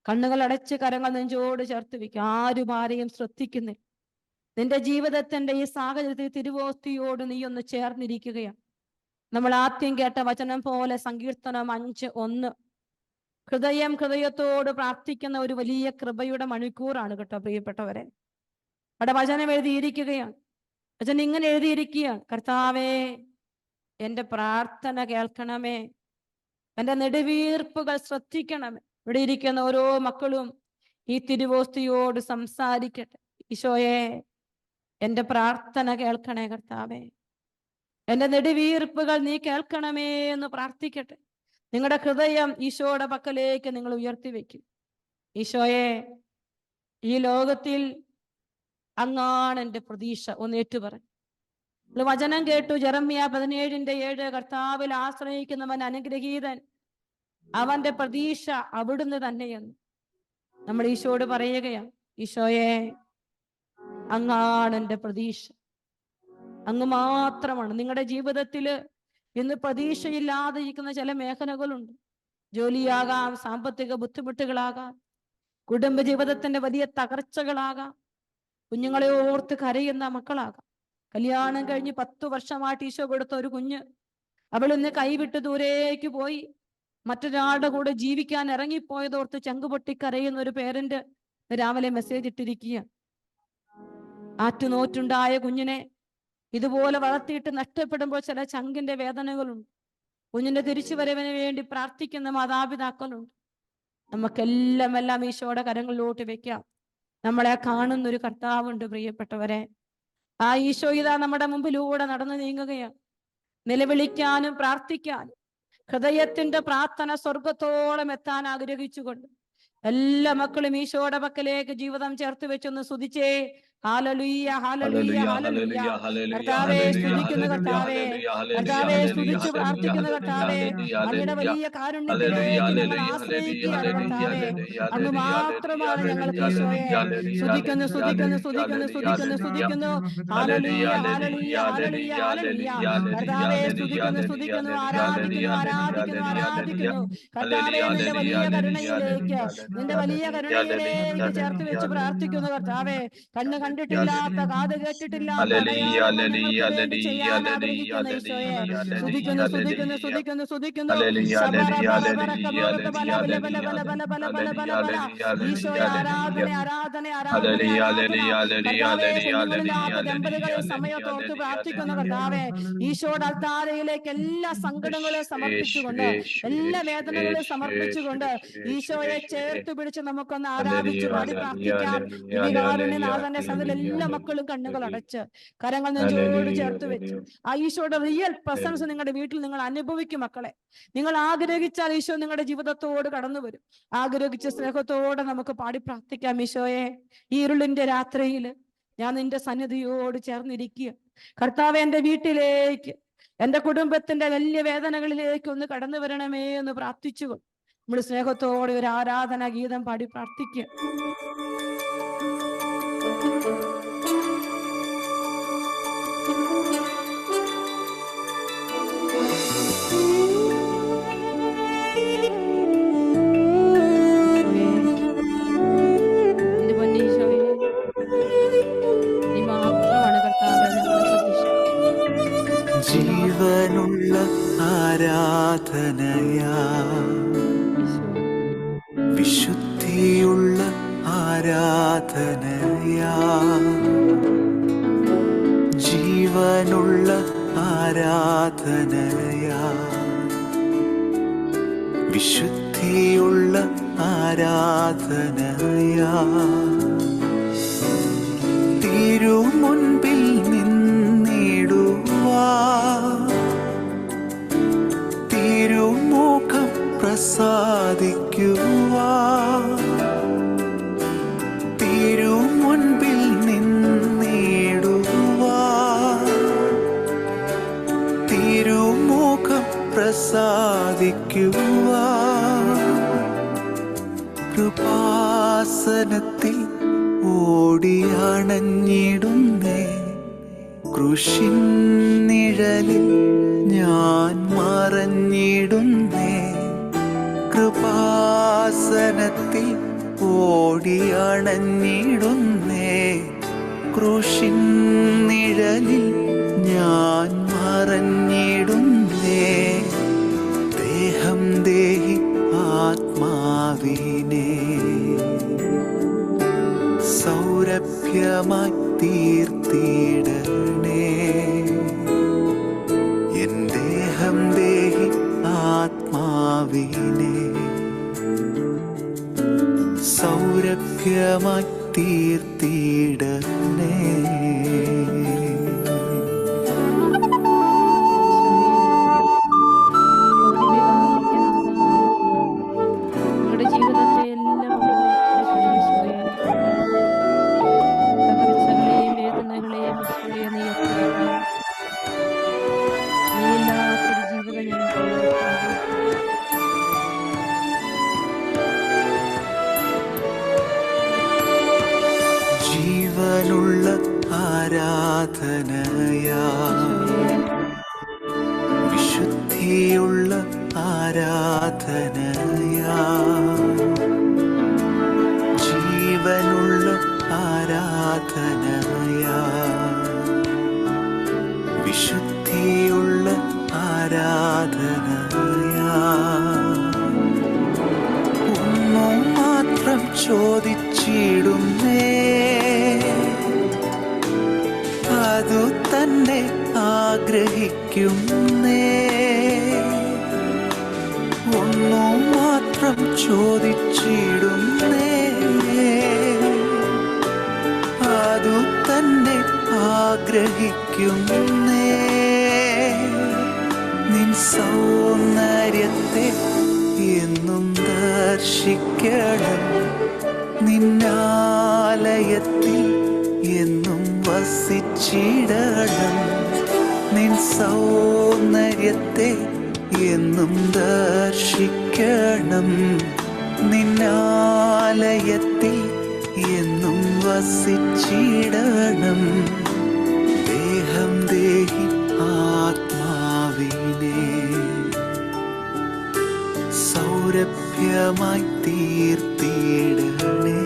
കണ്ണുകൾ അടച്ച് കരങ്ങൾ നെഞ്ചോട് ചേർത്ത് വെക്കും. ആരും ആരെയും ശ്രദ്ധിക്കുന്നില്ല. നിന്റെ ജീവിതത്തിന്റെ ഈ സാഹചര്യത്തിൽ തിരുവോസ്തിയോട് നീ ഒന്ന് ചേർന്നിരിക്കുകയാണ്. നമ്മൾ ആദ്യം കേട്ട വചനം പോലെ സങ്കീർത്തനം 5:1, ഹൃദയത്തോട് പ്രാർത്ഥിക്കുന്ന ഒരു വലിയ കൃപയുടെ മണിക്കൂറാണ് കേട്ടോ പ്രിയപ്പെട്ടവരെ. അവിടെ വചനം എഴുതിയിരിക്കുകയാണ്. വചനം ഇങ്ങനെ എഴുതിയിരിക്കുകയാണ്: കർത്താവേ, എന്റെ പ്രാർത്ഥന കേൾക്കണമേ, എന്റെ നെടുവീർപ്പുകൾ ശ്രദ്ധിക്കണമേ. ഇവിടെ ഇരിക്കുന്ന ഓരോ മക്കളും ഈ തിരുവോസ്തിയോട് സംസാരിക്കട്ടെ. ഈശോയെ, എന്റെ പ്രാർത്ഥന കേൾക്കണേ കർത്താവേ, എന്റെ നെടുവീർപ്പുകൾ നീ കേൾക്കണമേ എന്ന് പ്രാർത്ഥിക്കട്ടെ. നിങ്ങളുടെ ഹൃദയം ഈശോയുടെ പക്കലേക്ക് നിങ്ങൾ ഉയർത്തി വെക്കും. ഈശോയെ, ഈ ലോകത്തിൽ അങ്ങാണ് എൻ്റെ പ്രതീക്ഷ. ഒന്ന് ഏറ്റുപറഞ്ഞു. വചനം കേട്ടു, ജെറമ്യ 17:7, കർത്താവിൽ ആശ്രയിക്കുന്നവൻ അനുഗ്രഹീതൻ, അവന്റെ പ്രതീക്ഷ അവിടുന്ന് തന്നെയെന്ന് നമ്മൾ ഈശോയോട് പറയുകയാണ്. ഈശോയെ, അങ്ങാണ് എൻ്റെ പ്രതീക്ഷ, അങ്ങ് മാത്രമാണ്. നിങ്ങളുടെ ജീവിതത്തില് ഇന്ന് പ്രതീക്ഷയില്ലാതെ ഇരിക്കുന്ന ചില മേഖലകളുണ്ട്. ജോലിയാകാം, സാമ്പത്തിക ബുദ്ധിമുട്ടുകളാകാം, കുടുംബ ജീവിതത്തിന്റെ വലിയ തകർച്ചകളാകാം, കുഞ്ഞുങ്ങളെ ഓർത്ത് കരയുന്ന മക്കളാകാം. കല്യാണം കഴിഞ്ഞ് 10 വർഷമായിട്ട് ഈശോ കൊടുത്ത ഒരു കുഞ്ഞ്, അവൾ ഇന്ന് കൈവിട്ട് ദൂരേക്ക് പോയി മറ്റൊരാളുടെ കൂടെ ജീവിക്കാൻ ഇറങ്ങിപ്പോയതോർത്ത് ചങ്കുപൊട്ടി കരയുന്ന ഒരു പേരന്റ് രാവിലെ മെസ്സേജ് ഇട്ടിരിക്കുക. ആറ്റുനോറ്റുണ്ടായ കുഞ്ഞിനെ ഇതുപോലെ വളർത്തിയിട്ട് നഷ്ടപ്പെടുമ്പോൾ ചില ചങ്കിന്റെ വേദനകളുണ്ട്. കുഞ്ഞിന്റെ തിരിച്ചുവരവിന് വേണ്ടി പ്രാർത്ഥിക്കുന്ന മാതാപിതാക്കളുണ്ട്. നമുക്കെല്ലാം ഈശോയുടെ കരങ്ങളിലോട്ട് വെക്കാം. നമ്മളെ കാണുന്നൊരു കർത്താവുണ്ട് പ്രിയപ്പെട്ടവരെ. ആ ഈശോ ഇതാ നമ്മുടെ മുമ്പിലൂടെ നടന്നു നീങ്ങുകയാണ്. നിലവിളിക്കാനും പ്രാർത്ഥിക്കാനും ഹൃദയത്തിന്റെ പ്രാർത്ഥന സ്വർഗത്തോളം എത്താൻ ആഗ്രഹിച്ചുകൊണ്ട് എല്ലാ മക്കളും ഈശോയുടെ പക്കലേക്ക് ജീവിതം ചേർത്ത് വെച്ചൊന്ന് സ്തുതിച്ചേ. ഹല്ലേലൂയ, ഹല്ലേലൂയ, ഹല്ലേലൂയ. കർത്താവേ, സ്തുതിക്കുന്നു കർത്താവേ, കർത്താവേ, സ്തുതിച്ച് പ്രാർത്ഥിക്കുന്നു കർത്താവേ. അങ്ങയുടെ വലിയ കാരുണ്യത്തിലേക്ക് ഞങ്ങൾ ആശ്രയിക്കുകയാണ് കർത്താവേ. അങ്ങ് മാത്രമാണ് ഞങ്ങൾക്ക് ഈശോയെ. സ്തുതിക്കുന്നു, സ്തുതിക്കുന്നു, സ്തുതിക്കുന്നു, സ്തുതിക്കുന്നു, സ്തുതിക്കുന്നു. ഹല്ലേലൂയ, ഹല്ലേലൂയ, ഹല്ലേലൂയ, ഹല്ലേലൂയ. കർത്താവേ, സ്തുതിക്കുന്നു, സ്തുതിക്കുന്നു, ആരാധിക്കുന്നു, ആരാധിക്കുന്നു, ആരാധിക്കുന്നു. കർത്താവേ, നിന്റെ വലിയ കരുണയിലേക്ക്, നിന്റെ വലിയ കരുണയിലേക്ക് ചേർത്ത് വെച്ച് പ്രാർത്ഥിക്കുന്നു കർത്താവേ. കണ്ണ് കണ്ടിട്ടില്ലാത്ത, കാത് കേട്ടിട്ടില്ലാത്ത ചെയ്യാൻ ആഗ്രഹിക്കുന്ന ഈശോയെ സ്തുതിക്കുന്നു, സ്തുതിക്കുന്നു, സ്തുതിക്കുന്നു, സ്തുതിക്കുന്നു. ഈശോയെ, ആരാധന, ആരാധന, ആരാധന. ദമ്പതികളെ സമയത്തോർത്ത് പ്രാർത്ഥിക്കുന്ന കർത്താവേ, ഈശോയുടെ അൾത്താരയിലേക്ക് എല്ലാ സങ്കടങ്ങളെ സമർപ്പിച്ചുകൊണ്ട്, എല്ലാ വേദനകളെ സമർപ്പിച്ചുകൊണ്ട് ഈശോയെ ചേർത്ത് പിടിച്ച് നമുക്കൊന്ന് ആരാധിച്ചു പാടി പ്രാർത്ഥിക്കാം. ദിവ്യകാരുണ്യനാഥന്റെ കാണുന്ന എല്ലാ Hallelujah. മക്കളും കണ്ണുകൾ Hallelujah. അടച്ച് കരങ്ങൾ നെഞ്ചോട് Hallelujah. ചേർത്ത് വെച്ച് Hallelujah. ആ ഈശോയുടെ റിയൽ പ്രസൻസ് Hallelujah. നിങ്ങളുടെ വീട്ടിൽ നിങ്ങൾ അനുഭവിക്കും മക്കളെ. നിങ്ങൾ ആഗ്രഹിച്ചാൽ ഈശോ നിങ്ങളുടെ ജീവിതത്തോട് കടന്നു വരും. ആഗ്രഹിച്ച സ്നേഹത്തോടെ നമുക്ക് പാടി പ്രാർത്ഥിക്കാം. ഈശോയെ, ഈ ഇരുളിന്റെ രാത്രിയിൽ ഞാൻ നിന്റെ സന്നിധിയോട് ചേർന്നിരിക്കുക. കർത്താവെ, എന്റെ വീട്ടിലേക്ക്, എന്റെ കുടുംബത്തിന്റെ വലിയ വേദനകളിലേക്ക് ഒന്ന് കടന്നു വരണമേ എന്ന് പ്രാർത്ഥിച്ചുകൊണ്ട് നമ്മൾ സ്നേഹത്തോടെ ഒരു ആരാധനാ ഗീതം പാടി പ്രാർത്ഥിക്കുക. എന്റെ പൊന്നീശോയെ, നീ മാത്രമാണ് കർത്താവേ ഞങ്ങളുടെ പ്രതീക്ഷ. ജീവനുള്ള ആരാധനയാ, വിശുദ്ധിയുള്ള ആരാധനയാ, ജീവനുള്ള ആരാധനയാ, വിശുദ്ധിയുള്ള ആരാധനയാ, തിരുമുൻപിൽ നിന്നിടുവാ, തിരുമുഖം പ്രസാദിക്കുവാ, തിരുമുൻപിൽ നിന്നിടുവാ, തിരുമുഖം പ്രസാദിക്കുവാ, കൃപാസനത്തിൽ ഓടിയണഞ്ഞിടുന്നേ, കൃഷിൻ നിഴലിൽ ഞാൻ മറഞ്ഞിടുന്നേ, കൃപാസനത്തിൽ ഓടിയണഞ്ഞിടുന്നേ, കൃഷിൻ നിഴലിൽ ഞാൻ മറഞ്ഞിടുന്നേ, ദേഹം ദേഹി ആത്മാവിനെ സൗരഭ്യമായി തീർത്തിടണേ, എൻ ദേഹം ദേഹി ആത്മാവിനെ സൗരഭ്യമായി തീർത്തിടണേ. നിങ്ങളുടെ ജീവിതത്തെ എല്ലാം തകർച്ചകളെയും വേദനകളെയും ഈശോയെ നീ ഏറ്റെടുക്കണം. നീ ഇല്ലാത്തൊരു ജീവിതം ഞങ്ങൾക്ക് ജീവനുള്ള ആരാധനയാ, വിശുദ്ധിയുള്ള ആരാധനയാ, ജീവനുള്ള ആരാധനയാ, വിശുദ്ധിയുള്ള ആരാധനയാ, ഒന്നു മാത്രം ചോദിച്ചിടുന്നേ, അതു തന്നെ ആഗ്രഹിക്കുന്നേ, ഒന്നു മാത്രം ചോദിച്ചിടുന്നേ, അതു തന്നെ ആഗ്രഹിക്കുന്നേ, നിൻ സൗന്ദര്യത്തെ എന്നും ദർശിക്കണം, നിന്നാലയത്തിൽ എന്നും വസിച്ചിടണം, നിൻ സൗന്ദര്യത്തെ എന്നും ദർശിക്കണം, നിന്നാലയത്തിൽ എന്നും വസിച്ചിടണം, ദേഹം ദേഹി ആത്മാവിനെ സൗരഭ്യമായി തീർത്തിടണേ,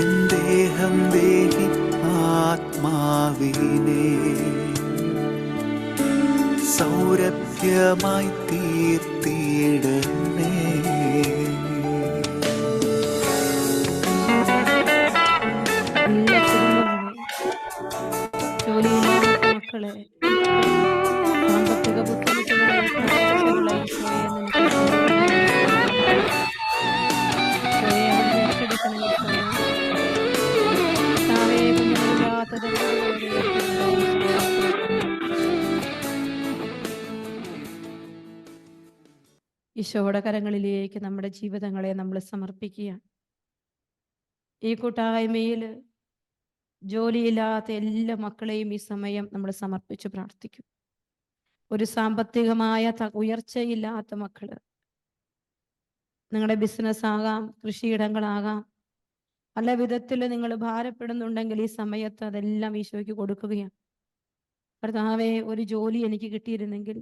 എൻ ദേഹം ദേഹി ആത്മാവിനെ സൗരഭ്യമായി തീർത്തിടണേ. എല്ലാ കുടുംബങ്ങളെ, ജോലിയില്ലാത്ത മക്കളെ, സാമ്പത്തിക ബുദ്ധിമുട്ടുകളെ, പ്രയാസങ്ങളെ ഈശോയെ നിനക്ക് ഈശോയെ അവിടുന്ന് ഏറ്റെടുക്കണം ഈശോയെ. ഈശോയുടെ കരങ്ങളിലേക്ക് നമ്മുടെ ജീവിതങ്ങളെ നമ്മൾ സമർപ്പിക്കുക. ഈ കൂട്ടായ്മയിൽ ജോലിയില്ലാത്ത എല്ലാ മക്കളെയും ഈ സമയം നമ്മൾ സമർപ്പിച്ച് പ്രാർത്ഥിക്കും. ഒരു സാമ്പത്തികമായ ഉയർച്ചയില്ലാത്ത മക്കള്, നിങ്ങളുടെ ബിസിനസ് ആകാം, കൃഷിയിടങ്ങളാകാം, പല വിധത്തിൽ നിങ്ങൾ ഭാരപ്പെടുന്നുണ്ടെങ്കിൽ ഈ സമയത്ത് അതെല്ലാം ഈശോയ്ക്ക് കൊടുക്കുകയാണ്. കർത്താവെ, ഒരു ജോലി എനിക്ക് കിട്ടിയിരുന്നെങ്കിൽ,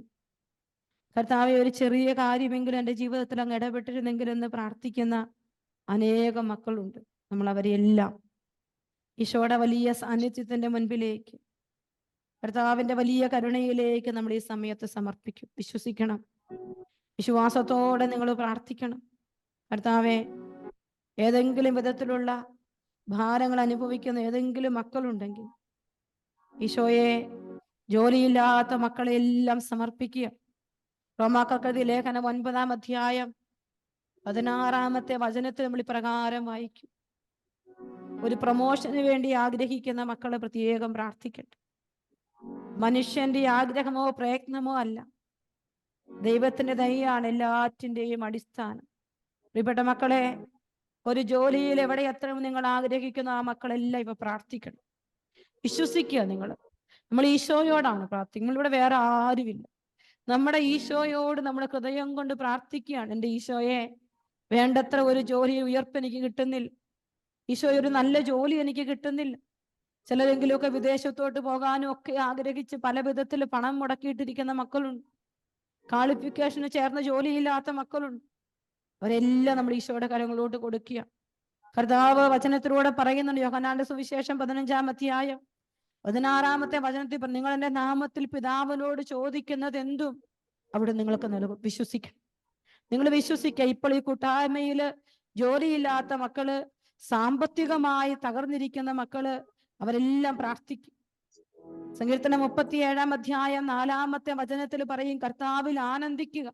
കർത്താവെ ഒരു ചെറിയ കാര്യമെങ്കിലും എൻ്റെ ജീവിതത്തിൽ അങ്ങ് ഇടപെട്ടിരുന്നെങ്കിൽ എന്ന് പ്രാർത്ഥിക്കുന്ന അനേകം മക്കളുണ്ട്. നമ്മൾ അവരെല്ലാം ഈശോയുടെ വലിയ സാന്നിധ്യത്തിന്റെ മുൻപിലേക്ക്, കർത്താവിന്റെ വലിയ കരുണയിലേക്ക് നമ്മൾ ഈ സമയത്ത് സമർപ്പിക്കും. വിശ്വസിക്കണം, വിശ്വാസത്തോടെ നിങ്ങൾ പ്രാർത്ഥിക്കണം. കർത്താവെ, ഏതെങ്കിലും വിധത്തിലുള്ള ഭാരങ്ങൾ അനുഭവിക്കുന്ന ഏതെങ്കിലും മക്കളുണ്ടെങ്കിൽ ഈശോയെ, ജോലിയില്ലാത്ത മക്കളെ എല്ലാം സമർപ്പിക്കുക. റോമാക്കർക്കെഴുതിയ ലേഖനം 9-ാം അധ്യായം 16-ാമത്തെ വചനത്തിൽ നമ്മൾ പ്രകാരം വായിക്കും. ഒരു പ്രമോഷന് വേണ്ടി ആഗ്രഹിക്കുന്ന മക്കളെ പ്രത്യേകം പ്രാർത്ഥിക്കട്ടെ. മനുഷ്യന്റെ ആഗ്രഹമോ പ്രയത്നമോ അല്ല, ദൈവത്തിന്റെ ദയയാണ് എല്ലാറ്റിന്റെയും അടിസ്ഥാനം. പ്രിയപ്പെട്ട മക്കളെ, ഒരു ജോലിയിൽ എവിടെ എത്ര നിങ്ങൾ ആഗ്രഹിക്കുന്ന ആ മക്കളെല്ലാം ഇപ്പൊ പ്രാർത്ഥിക്കണം. വിശ്വസിക്കുക. നമ്മൾ ഈശോയോടാണ് പ്രാർത്ഥിക്കുന്നത്. നമ്മളിവിടെ വേറെ ആരുമില്ല. നമ്മുടെ ഈശോയോട് നമ്മൾ ഹൃദയം കൊണ്ട് പ്രാർത്ഥിക്കുകയാണ്. എൻ്റെ ഈശോയെ, വേണ്ടത്ര ഒരു ജോലി ഉയർപ്പ് എനിക്ക് കിട്ടുന്നില്ല. ഈശോ, ഒരു നല്ല ജോലി എനിക്ക് കിട്ടുന്നില്ല. ചിലരെങ്കിലുമൊക്കെ വിദേശത്തോട്ട് പോകാനും ഒക്കെ ആഗ്രഹിച്ച് പല വിധത്തിൽ പണം മുടക്കിയിട്ടിരിക്കുന്ന മക്കളുണ്ട്. ക്വാളിഫിക്കേഷന് ചേർന്ന ജോലിയില്ലാത്ത മക്കളുണ്ട്. അവരെല്ലാം നമ്മൾ ഈശോയുടെ കരങ്ങളോട്ട് കൊടുക്കുക. കർത്താവ് വചനത്തിലൂടെ പറയുന്നുണ്ട്. യോഹന്നാന്റെ സുവിശേഷം 15-ാം അധ്യായം 16-ാമത്തെ വചനത്തിൽ, നിങ്ങൾ എൻ്റെ നാമത്തിൽ പിതാവിനോട് ചോദിക്കുന്നത് എന്തും അവിടെ നിങ്ങൾക്ക് നൽകും. വിശ്വസിക്കണം. നിങ്ങൾ വിശ്വസിക്കുക. ഇപ്പോൾ ഈ കൂട്ടായ്മയില് ജോലിയില്ലാത്ത മക്കള്, സാമ്പത്തികമായി തകർന്നിരിക്കുന്ന മക്കള്, അവരെല്ലാം പ്രാർത്ഥിക്കും. സങ്കീർത്തനം 37-ാം അധ്യായം 4-ാമത്തെ വചനത്തിൽ പറയും, കർത്താവിൽ ആനന്ദിക്കുക,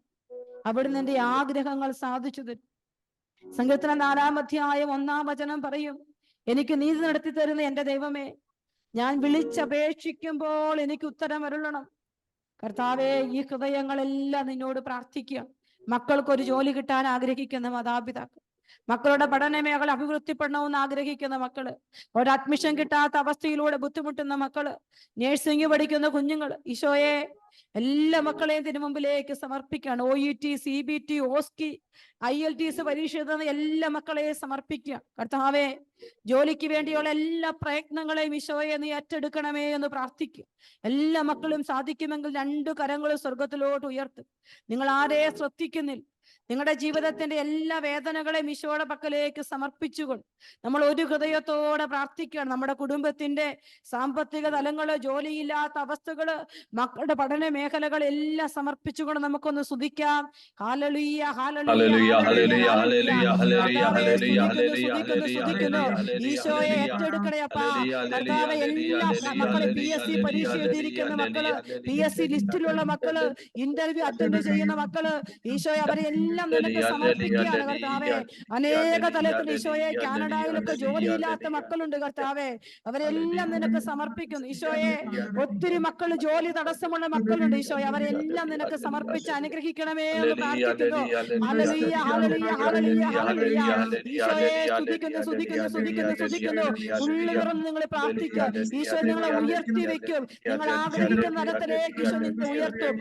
അവിടുന്ന് എൻ്റെ ആഗ്രഹങ്ങൾ സാധിച്ചു തരും. സങ്കീർത്തനം 4-ാം അധ്യായം 1-ാം വചനം പറയും, എനിക്ക് നീതി നടത്തി തരുന്ന എൻ്റെ ദൈവമേ, ഞാൻ വിളിച്ചപേക്ഷിക്കുമ്പോൾ എനിക്ക് ഉത്തരം അരുളണം. കർത്താവെ, ഈ ഹൃദയങ്ങളെല്ലാം നിന്നോട് പ്രാർത്ഥിക്കുക. മക്കൾക്കൊരു ജോലി കിട്ടാൻ ആഗ്രഹിക്കുന്ന മാതാപിതാക്കൾ, മക്കളുടെ പഠനമേഖല അഭിവൃദ്ധിപ്പെടണമെന്ന് ആഗ്രഹിക്കുന്ന മക്കള്, ഒരു അഡ്മിഷൻ കിട്ടാത്ത അവസ്ഥയിലൂടെ ബുദ്ധിമുട്ടുന്ന മക്കള്, നേഴ്സിംഗ് പഠിക്കുന്ന കുഞ്ഞുങ്ങൾ, ഈശോയെ എല്ലാ മക്കളെയും തിരുമുമ്പിലേക്ക് സമർപ്പിക്കുകയാണ്. OET, CBT, OSCE, IELTS പരീക്ഷ എഴുതുന്ന എല്ലാ മക്കളെയും സമർപ്പിക്കുക. കർത്താവെ, ജോലിക്ക് വേണ്ടിയുള്ള എല്ലാ പ്രയത്നങ്ങളെയും ഈശോയെ നീ ഏറ്റെടുക്കണമേ എന്ന് പ്രാർത്ഥിക്കുക. എല്ലാ മക്കളും സാധിക്കുമെങ്കിൽ 2 കരങ്ങളും സ്വർഗത്തിലോട്ട് ഉയർത്തും. നിങ്ങൾ ആരെയും ശ്രദ്ധിക്കുന്നില്ല. നിങ്ങളുടെ ജീവിതത്തിന്റെ എല്ലാ വേദനകളെയും ഈശോയുടെ പക്കലേക്ക് സമർപ്പിച്ചുകൊണ്ട് നമ്മൾ ഒരു ഹൃദയത്തോടെ പ്രാർത്ഥിക്കുകയാണ്. നമ്മുടെ കുടുംബത്തിന്റെ സാമ്പത്തിക തലങ്ങള്, ജോലിയില്ലാത്ത അവസ്ഥകള്, മക്കളുടെ പഠന മേഖലകൾ എല്ലാം സമർപ്പിച്ചുകൊണ്ട് നമുക്കൊന്ന് സ്തുതിക്കാം. ഹല്ലേലൂയ, ഹല്ലേലൂയ, ഹല്ലേലൂയ, സ്തുതിക്കുന്നു. ഈശോയെ ഏറ്റെടുക്കണേ അപ്പാ. കർത്താവേ, എല്ലാ മക്കളെ PSC പരീക്ഷ എഴുതിയിരിക്കുന്ന മക്കള്, PSC ലിസ്റ്റിലുള്ള മക്കള്, ഇന്റർവ്യൂ അറ്റൻഡ് ചെയ്യുന്ന മക്കള്, ഈശോയെ അവരെല്ലാം നിനക്ക് സമർപ്പിക്കുകയാണ്. കർത്താവെ, അനേക തലത്തിൽ ഈശോയെ കാനഡയിലൊക്കെ ജോലിയില്ലാത്ത മക്കളുണ്ട്. കർത്താവെ, അവരെല്ലാം നിനക്ക് സമർപ്പിക്കുന്നു. ഈശോയെ, ഒത്തിരി മക്കൾ ജോലി തടസ്സമുള്ള മക്കളുണ്ട്. ഈശോയെ, അവരെല്ലാം നിനക്ക് സമർപ്പിച്ച് അനുഗ്രഹിക്കണമേ എന്ന് പ്രാർത്ഥിക്കുന്നു. ഹല്ലേലൂയ, ഹല്ലേലൂയ, ഹല്ലേലൂയ, ഹല്ലേലൂയ. ഈശോയെ സ്തുതിക്കുന്നു, സ്തുതിക്കുന്നു, സ്തുതിക്കുന്നു, സ്തുതിക്കുന്നു. ഉള്ളിൽ തുറന്ന് നിങ്ങൾ പ്രാർത്ഥിക്കുക. ഈശോ നിങ്ങളെ ഉയർത്തി വെക്കും. നിങ്ങൾ ആഗ്രഹിക്കുന്ന തലത്തിലേക്ക് ഈശോ നിങ്ങളെ ഉയർത്തും.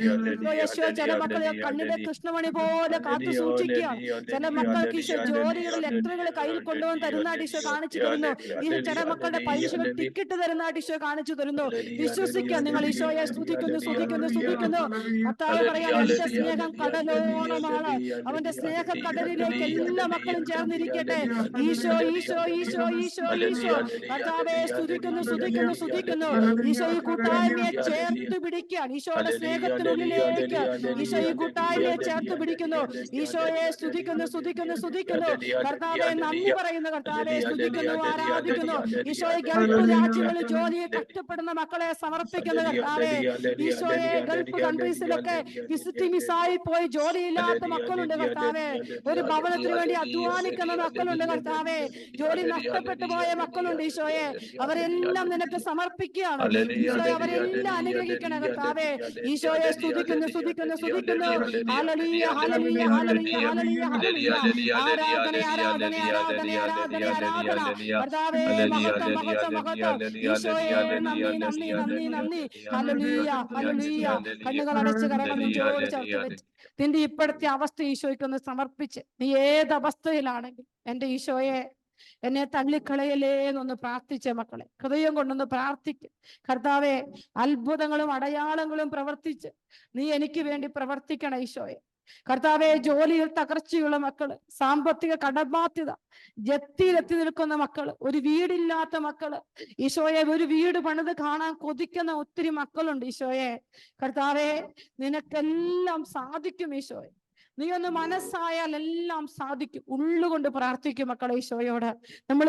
ഈശോ ചില മക്കളെ കണ്ണിലെ കൃഷ്ണമണി പോലെ കാത്തു സൂക്ഷിക്കുകയാണ്. ചില മക്കൾക്ക് ഈശോ ജോലിയുടെ ലെറ്ററുകൾ കയ്യിൽ കൊണ്ടുവന്ന് തരുന്നതായിട്ട് ഈശോ കാണിച്ചു തരുന്നു. ഈ ചില മക്കളുടെ പരീക്ഷകൾ ടിക്കറ്റ് തരുന്നതായിട്ട് ഈശോ കാണിച്ചു തരുന്നു. വിശ്വസിക്കുക. നിങ്ങൾ ഈശോയെ സ്തുതിക്കുന്നു, സ്തുതിക്കുന്നു, സ്തുതിക്കുന്നു. കർത്താവ് പറയാൻ, എന്റെ സ്നേഹം കടലോളമാണ്. അവന്റെ സ്നേഹ കടലിലേക്ക് എല്ലാ മക്കളും ചേർന്നിരിക്കട്ടെ. ഈശോ, ഈശോ, ഈശോ, ഈശോ, ഈശോ. കർത്താവെ, സ്തുതിക്കുന്നു, സ്തുതിക്കുന്നു, സ്തുതിക്കുന്നു. ഈശോ ഈ കൂട്ടായ്മയെ ചേർത്ത് പിടിക്കുകയാണ്. ഈശോയുടെ സ്നേഹത്തിനുള്ളിലേക്ക് ഈശോ ഈ കൂട്ടായ്മയെ ചേർത്ത് പിടിക്കുന്നു. ഈശോയെ സ്തുതിക്കുന്നു, സ്തുതിക്കുന്നു, സ്തുതിക്കുന്നു. കർത്താവെ, നന്ദി പറയുന്നു. കർത്താവെ, സ്തുതിക്കുന്നു, ആരാധിക്കുന്നു. ഈശോയെ, ഗൾഫ് രാജ്യങ്ങളിൽ ജോലിയെ കഷ്ടപ്പെടുന്ന മക്കളെ സമർപ്പിക്കുന്നു. കർത്താവെ, ഈശോയെ, ഗൾഫ് കൺട്രീസിലൊക്കെ വിസിറ്റിംഗ് വിസായി പോയി ജോലിയില്ലാത്ത മക്കളുണ്ട്. കർത്താവെ, ഒരു ഭവനത്തിന് വേണ്ടി അധ്വാനിക്കുന്ന മക്കളുണ്ട്. കർത്താവെ, ജോലി നഷ്ടപ്പെട്ടു പോയ മക്കളുണ്ട്. ഈശോയെ, അവരെല്ലാം നിനക്ക് സമർപ്പിക്കുകയാണ്. ഈശോയെ, അവരെല്ലാം അനുഗ്രഹിക്കണം. കർത്താവെ, ഈശോയെ സ്തുതിക്കുന്നു, സ്തുതിക്കുന്നു, സ്തുതിക്കുന്നു. ഹല്ലേലൂയ, ഹല്ലേലൂയ, ഹല്ലേലൂയ, ഹല്ലേലൂയ, ഹല്ലേലൂയ. ആരാധന, ആരാധന, ആരാധന, ആരാധന, ആരാധന. കർത്താവേ, മഹത്വം, മഹത്വം, മഹത്വം. ഈശോയെ നന്ദി, നന്ദി, നന്ദി, നന്ദി. Hallelujah, hallelujah. കണ്ണുകൾ അടച്ച് കരങ്ങൾ നെഞ്ചോട് ചേർത്ത് വെച്ച് നിന്റെ ഇപ്പോഴത്തെ അവസ്ഥ ഈശോയ്ക്കൊന്ന് സമർപ്പിച്ച്, നീ ഏത് അവസ്ഥയിലാണെങ്കിൽ എന്റെ ഈശോയെ എന്നെ തള്ളിക്കളയലേ എന്നൊന്ന് പ്രാർത്ഥിച്ചേ മക്കളെ. ഹൃദയം കൊണ്ടൊന്ന് പ്രാർത്ഥിക്ക്. കർത്താവെ, അത്ഭുതങ്ങളും അടയാളങ്ങളും പ്രവർത്തിച്ച് നീ എനിക്ക് വേണ്ടി പ്രവർത്തിക്കണം ഈശോയെ. കർത്താവെ, ജോലിയിൽ തകർച്ചയുള്ള മക്കള്, സാമ്പത്തിക കടബാധ്യത, ജപ്തിയിലെത്തി നിൽക്കുന്ന മക്കള്, ഒരു വീടില്ലാത്ത മക്കള്, ഈശോയെ ഒരു വീട് പണിത് കാണാൻ കൊതിക്കുന്ന ഒത്തിരി മക്കളുണ്ട് ഈശോയെ. കർത്താവെ, നിനക്കെല്ലാം സാധിക്കും ഈശോയെ. നീ ഒന്ന് മനസ്സായാൽ എല്ലാം സാധിക്കും. ഉള്ളുകൊണ്ട് പ്രാർത്ഥിക്കും മക്കളെ ഈശോയോട്. നമ്മൾ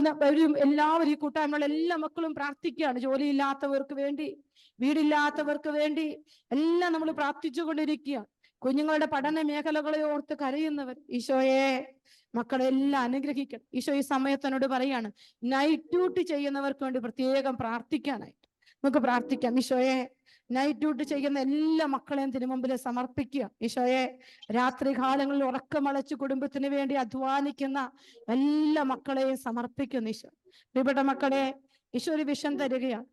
എല്ലാവരും ഈ കൂട്ടായ്മകൾ എല്ലാ മക്കളും പ്രാർത്ഥിക്കുകയാണ്. ജോലിയില്ലാത്തവർക്ക് വേണ്ടി, വീടില്ലാത്തവർക്ക് വേണ്ടി എല്ലാം നമ്മൾ പ്രാർത്ഥിച്ചുകൊണ്ടിരിക്കുകയാണ്. കുഞ്ഞുങ്ങളുടെ പഠന മേഖലകളെ ഓർത്ത് കരയുന്നവർ, ഈശോയെ മക്കളെല്ലാം അനുഗ്രഹിക്കണം. ഈശോ ഈ സമയത്തിനോട് പറയാണ്, നൈറ്റ് ഡ്യൂട്ടി ചെയ്യുന്നവർക്ക് വേണ്ടി പ്രത്യേകം പ്രാർത്ഥിക്കാനായിട്ട് നമുക്ക് പ്രാർത്ഥിക്കാം. ഈശോയെ, നൈറ്റ് ഡ്യൂട്ടി ചെയ്യുന്ന എല്ലാ മക്കളെയും തിരുമുമ്പിൽ സമർപ്പിക്കുക. ഈശോയെ, രാത്രി കാലങ്ങളിൽ ഉറക്കമളച്ച് കുടുംബത്തിന് വേണ്ടി അധ്വാനിക്കുന്ന എല്ലാ മക്കളെയും സമർപ്പിക്കുന്നു. ഈശോ, പ്രിയപ്പെട്ട മക്കളെ, ഈശോ ഒരു വിഷം തരികയാണ്.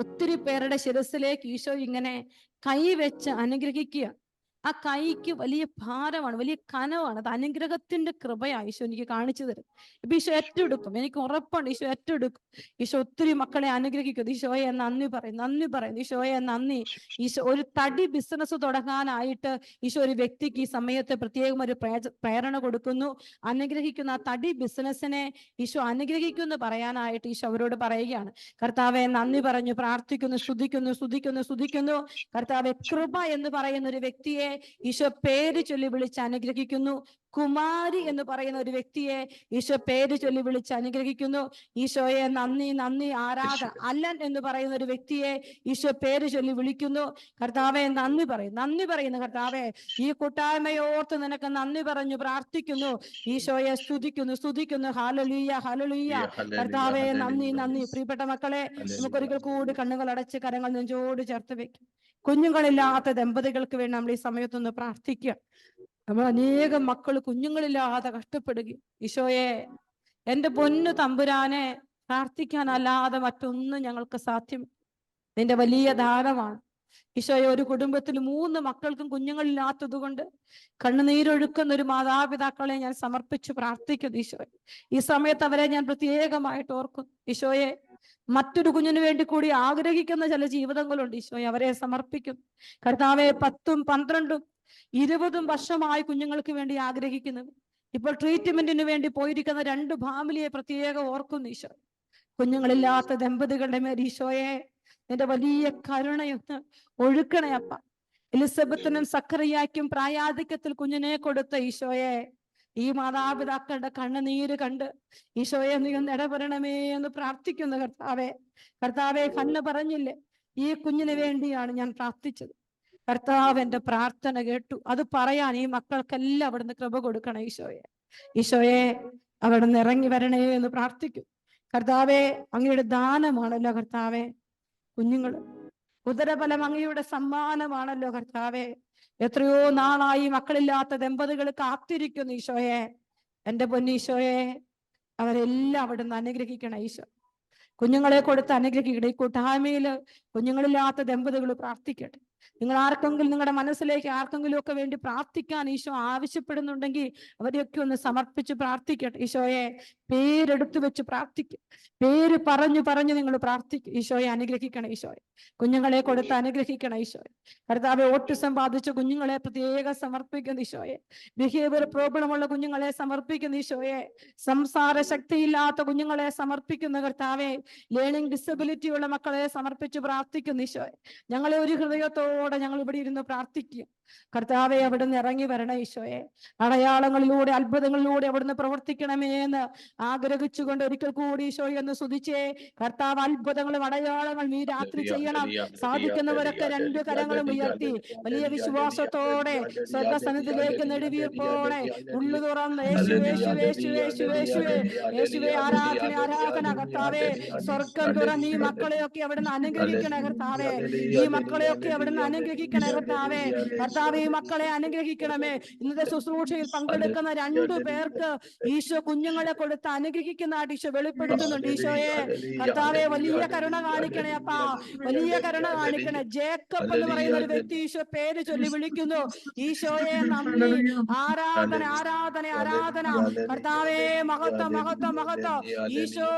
ഒത്തിരി പേരുടെ ശിരസിലേക്ക് ഈശോ ഇങ്ങനെ കൈവെച്ച് അനുഗ്രഹിക്കുക. ആ കൈക്ക് വലിയ ഭാരമാണ്, വലിയ കനവാണ്. അത് അനുഗ്രഹത്തിന്റെ കൃപയാണ് ഈശോ എനിക്ക് കാണിച്ചു തരും. ഇപ്പൊ ഈശോ ഏറ്റെടുക്കും, എനിക്ക് ഉറപ്പുണ്ട് ഈശോ ഏറ്റെടുക്കും. ഈശോ ഒത്തിരി മക്കളെ അനുഗ്രഹിക്കുന്നു. ഈശോയെ നന്ദി പറയും, നന്ദി പറയുന്നു. ഈശോയെ നന്ദി. ഈശോ ഒരു തടി ബിസിനസ് തുടങ്ങാനായിട്ട് ഈശോ ഒരു വ്യക്തിക്ക് ഈ സമയത്ത് പ്രത്യേകം ഒരു പ്രേരണ കൊടുക്കുന്നു, അനുഗ്രഹിക്കുന്നു. ആ തടി ബിസിനസ്സിനെ ഈശോ അനുഗ്രഹിക്കുന്നു പറയാനായിട്ട് ഈശോ അവരോട് പറയുകയാണ്. കർത്താവെ, നന്ദി പറഞ്ഞു പ്രാർത്ഥിക്കുന്നു, സ്തുതിക്കുന്നു, സ്തുതിക്കുന്നു, സ്തുതിക്കുന്നു. കർത്താവെ, കൃപ എന്ന് പറയുന്ന ഒരു വ്യക്തിയെ ഈശോ പേര് ചൊല്ലി വിളിച്ച് അനുഗ്രഹിക്കുന്നു. കുമാരി എന്ന് പറയുന്ന ഒരു വ്യക്തിയെ ഈശോ പേര് ചൊല്ലി വിളിച്ച് അനുഗ്രഹിക്കുന്നു. ഈശോയെ നന്ദി, നന്ദി, ആരാധന. അല്ലൻ എന്ന് പറയുന്ന ഒരു വ്യക്തിയെ ഈശോ പേര് ചൊല്ലി വിളിക്കുന്നു. കർത്താവെ, നന്ദി പറയും, നന്ദി പറയുന്നു. കർത്താവെ, ഈ കൂട്ടായ്മയോർത്ത് നിനക്ക് നന്ദി പറഞ്ഞു പ്രാർത്ഥിക്കുന്നു. ഈശോയെ സ്തുതിക്കുന്നു, സ്തുതിക്കുന്നു. Hallelujah, hallelujah. കർത്താവെ, നന്ദി, നന്ദി. പ്രിയപ്പെട്ട മക്കളെ, നമുക്കൊരിക്കൽ കൂടി കണ്ണുകൾ അടച്ച് കരങ്ങൾ നെഞ്ചോട് ചേർത്ത് വെക്കും. കുഞ്ഞുങ്ങളില്ലാത്ത ദമ്പതികൾക്ക് വേണ്ടി നമ്മൾ ഈ സമയത്തൊന്ന് പ്രാർത്ഥിക്കുക. നമ്മൾ അനേകം മക്കൾ കുഞ്ഞുങ്ങളില്ലാതെ കഷ്ടപ്പെടുകയും, ഈശോയെ എന്റെ പൊന്നു തമ്പുരാനെ, പ്രാർത്ഥിക്കാനല്ലാതെ മറ്റൊന്നും ഞങ്ങൾക്ക് സാധ്യം. നിന്റെ വലിയ ദാനമാണ് ഈശോയെ. ഒരു കുടുംബത്തിൽ 3 മക്കൾക്കും കുഞ്ഞുങ്ങളില്ലാത്തത് കൊണ്ട് കണ്ണുനീരൊഴുക്കുന്ന ഒരു മാതാപിതാക്കളെ ഞാൻ സമർപ്പിച്ച് പ്രാർത്ഥിക്കുന്നു. ഈശോയെ, ഈ സമയത്ത് അവരെ ഞാൻ പ്രത്യേകമായിട്ട് ഓർക്കുന്നു. ഈശോയെ, മറ്റൊരു കുഞ്ഞിന് വേണ്ടി കൂടി ആഗ്രഹിക്കുന്ന ചില ജീവിതങ്ങളുണ്ട് ഈശോയെ, അവരെ സമർപ്പിക്കും. കർത്താവെ, 10ഉം 12ഉം 20ഉം വർഷമായി കുഞ്ഞുങ്ങൾക്ക് വേണ്ടി ആഗ്രഹിക്കുന്നത്, ഇപ്പോൾ ട്രീറ്റ്മെന്റിന് വേണ്ടി പോയിരിക്കുന്ന 2 ഫാമിലിയെ പ്രത്യേകം ഓർക്കുന്നു. ഈശോ, കുഞ്ഞുങ്ങളില്ലാത്ത ദമ്പതികളുടെ മേൽ ഈശോയെ നിന്റെ വലിയ കരുണയൊന്ന് ഒഴുക്കണേ അപ്പ. എലിസബത്തിനും സക്കറിയാക്കും പ്രായാധിക്യത്തിൽ കുഞ്ഞിനെ കൊടുത്ത ഈശോയെ, ഈ മാതാപിതാക്കളുടെ കണ്ണുനീര് കണ്ട് ഈശോയെ നീ ഒന്ന് ഇടപെടണമേ എന്ന് പ്രാർത്ഥിക്കുന്നു. കർത്താവെ, കർത്താവെ, ഹന്ന പറഞ്ഞില്ലേ, ഈ കുഞ്ഞിന് വേണ്ടിയാണ് ഞാൻ പ്രാർത്ഥിച്ചത്. കർത്താവ് എന്റെ പ്രാർത്ഥന കേട്ടു. അത് പറയാൻ ഈ മക്കൾക്കെല്ലാം അവിടുന്ന് കൃപ കൊടുക്കണം ഈശോയെ. ഈശോയെ, അവിടുന്ന് ഇറങ്ങി വരണേ എന്ന് പ്രാർത്ഥിക്കും. കർത്താവെ, അങ്ങയുടെ ദാനമാണല്ലോ കർത്താവെ കുഞ്ഞുങ്ങൾ. ഉദരഫലം അങ്ങയുടെ സമ്മാനമാണല്ലോ കർത്താവെ. എത്രയോ നാളായി മക്കളില്ലാത്ത ദമ്പതികൾ കാത്തിരിക്കുന്നു ഈശോയെ. എന്റെ പൊന്നീശോയെ, അവരെല്ലാം അവിടുന്ന് അനുഗ്രഹിക്കണം ഈശോ. കുഞ്ഞുങ്ങളെ കൊടുത്ത് അനുഗ്രഹിക്കട്ടെ. ഈ കൂട്ടായ്മയില് കുഞ്ഞുങ്ങളില്ലാത്ത ദമ്പതികൾ പ്രാർത്ഥിക്കട്ടെ. നിങ്ങൾ ആർക്കെങ്കിലും, നിങ്ങളുടെ മനസ്സിലേക്ക് ആർക്കെങ്കിലും ഒക്കെ വേണ്ടി പ്രാർത്ഥിക്കാൻ ഈശോ ആവശ്യപ്പെടുന്നുണ്ടെങ്കിൽ അവരെയൊക്കെ ഒന്ന് സമർപ്പിച്ച് പ്രാർത്ഥിക്കട്ടെ. ഈശോയെ, പേരെടുത്തു വെച്ച് പ്രാർത്ഥിക്കും. പേര് പറഞ്ഞു പറഞ്ഞു നിങ്ങൾ പ്രാർത്ഥിക്കും. ഈശോയെ അനുഗ്രഹിക്കണം. ഈശോയെ, കുഞ്ഞുങ്ങളെ കൊടുത്ത് അനുഗ്രഹിക്കണം. ഈശോയെ, കർത്താവെ, ഓട്ടിസം ബാധിച്ച കുഞ്ഞുങ്ങളെ പ്രത്യേകം സമർപ്പിക്കുന്നു. ഈശോയെ, ബിഹേവിയർ പ്രോബ്ലം ഉള്ള കുഞ്ഞുങ്ങളെ സമർപ്പിക്കുന്നു. ഈശോയെ, സംസാര ശക്തിയില്ലാത്ത കുഞ്ഞുങ്ങളെ സമർപ്പിക്കുന്നു. കർത്താവെ, ലേണിംഗ് ഡിസബിലിറ്റി ഉള്ള മക്കളെ സമർപ്പിച്ച് പ്രാർത്ഥിക്കുന്നു. ഈശോയെ, ഞങ്ങളെ ഒരു ഹൃദയത്തോടെ ഞങ്ങൾ ഇവിടെ ഇരുന്ന് പ്രാർത്ഥിക്കും. കർത്താവെ, അവിടുന്ന് ഇറങ്ങി വരണേ ഈശോയെ. അടയാളങ്ങളിലൂടെ, അത്ഭുതങ്ങളിലൂടെ അവിടുന്ന് പ്രവർത്തിക്കണമേ എന്ന് ആഗ്രഹിച്ചുകൊണ്ട് ഒരിക്കൽ കൂടി ഈശോയെ ഒന്ന് സ്തുതിച്ചേ. കർത്താവ്, അത്ഭുതങ്ങളും അടയാളങ്ങളും ഈ രാത്രി ചെയ്യണം. സാധിക്കുന്നവരൊക്കെ 2 കരങ്ങളും ഉയർത്തി വലിയ വിശ്വാസത്തോടെ സ്വർഗസന്നിധിയിലേക്ക് നെടുവീർപ്പോടെ ഉള്ളു തുറന്ന് യേശുവേ, യേശുവേ, യേശുവേ, യേശുവേ, യേശുവേ, യേശുവേ, ആരാധന, ആരാധന. കർത്താവെ, സ്വർഗം തുറന്ന് ഈ മക്കളെയൊക്കെ അവിടുന്ന് അനുഗ്രഹിക്കണേ. കർത്താവെ, ഈ മക്കളെയൊക്കെ അവിടുന്ന് ഒന്ന് അനുഗ്രഹിക്കണേ കർത്താവേ. കർത്താവേ, ഈ മക്കളെ അനുഗ്രഹിക്കണമേ. ഇന്നത്തെ ശുശ്രൂഷയിൽ പങ്കെടുക്കുന്ന 2 പേർക്ക് ഈശോ കുഞ്ഞുങ്ങളെ കൊടുത്ത് അനുഗ്രഹിക്കുന്നതായിട്ട് ഈശോ വെളിപ്പെടുത്തുന്നുണ്ട്. ഈശോയെ കർത്താവെ, വലിയ കരുണ കാണിക്കണേ അപ്പാ, വലിയ കരുണ കാണിക്കണേ. ജേക്കബ് എന്ന് പറയുന്ന ഒരു വ്യക്തി ഈശോ പേര് ചൊല്ലി വിളിക്കുന്നു. ഈശോയെ നന്ദി, ആരാധന ആരാധന ആരാധന. കർത്താവേ, മഹത്വം മഹത്വം മഹത്വം. ഈശോ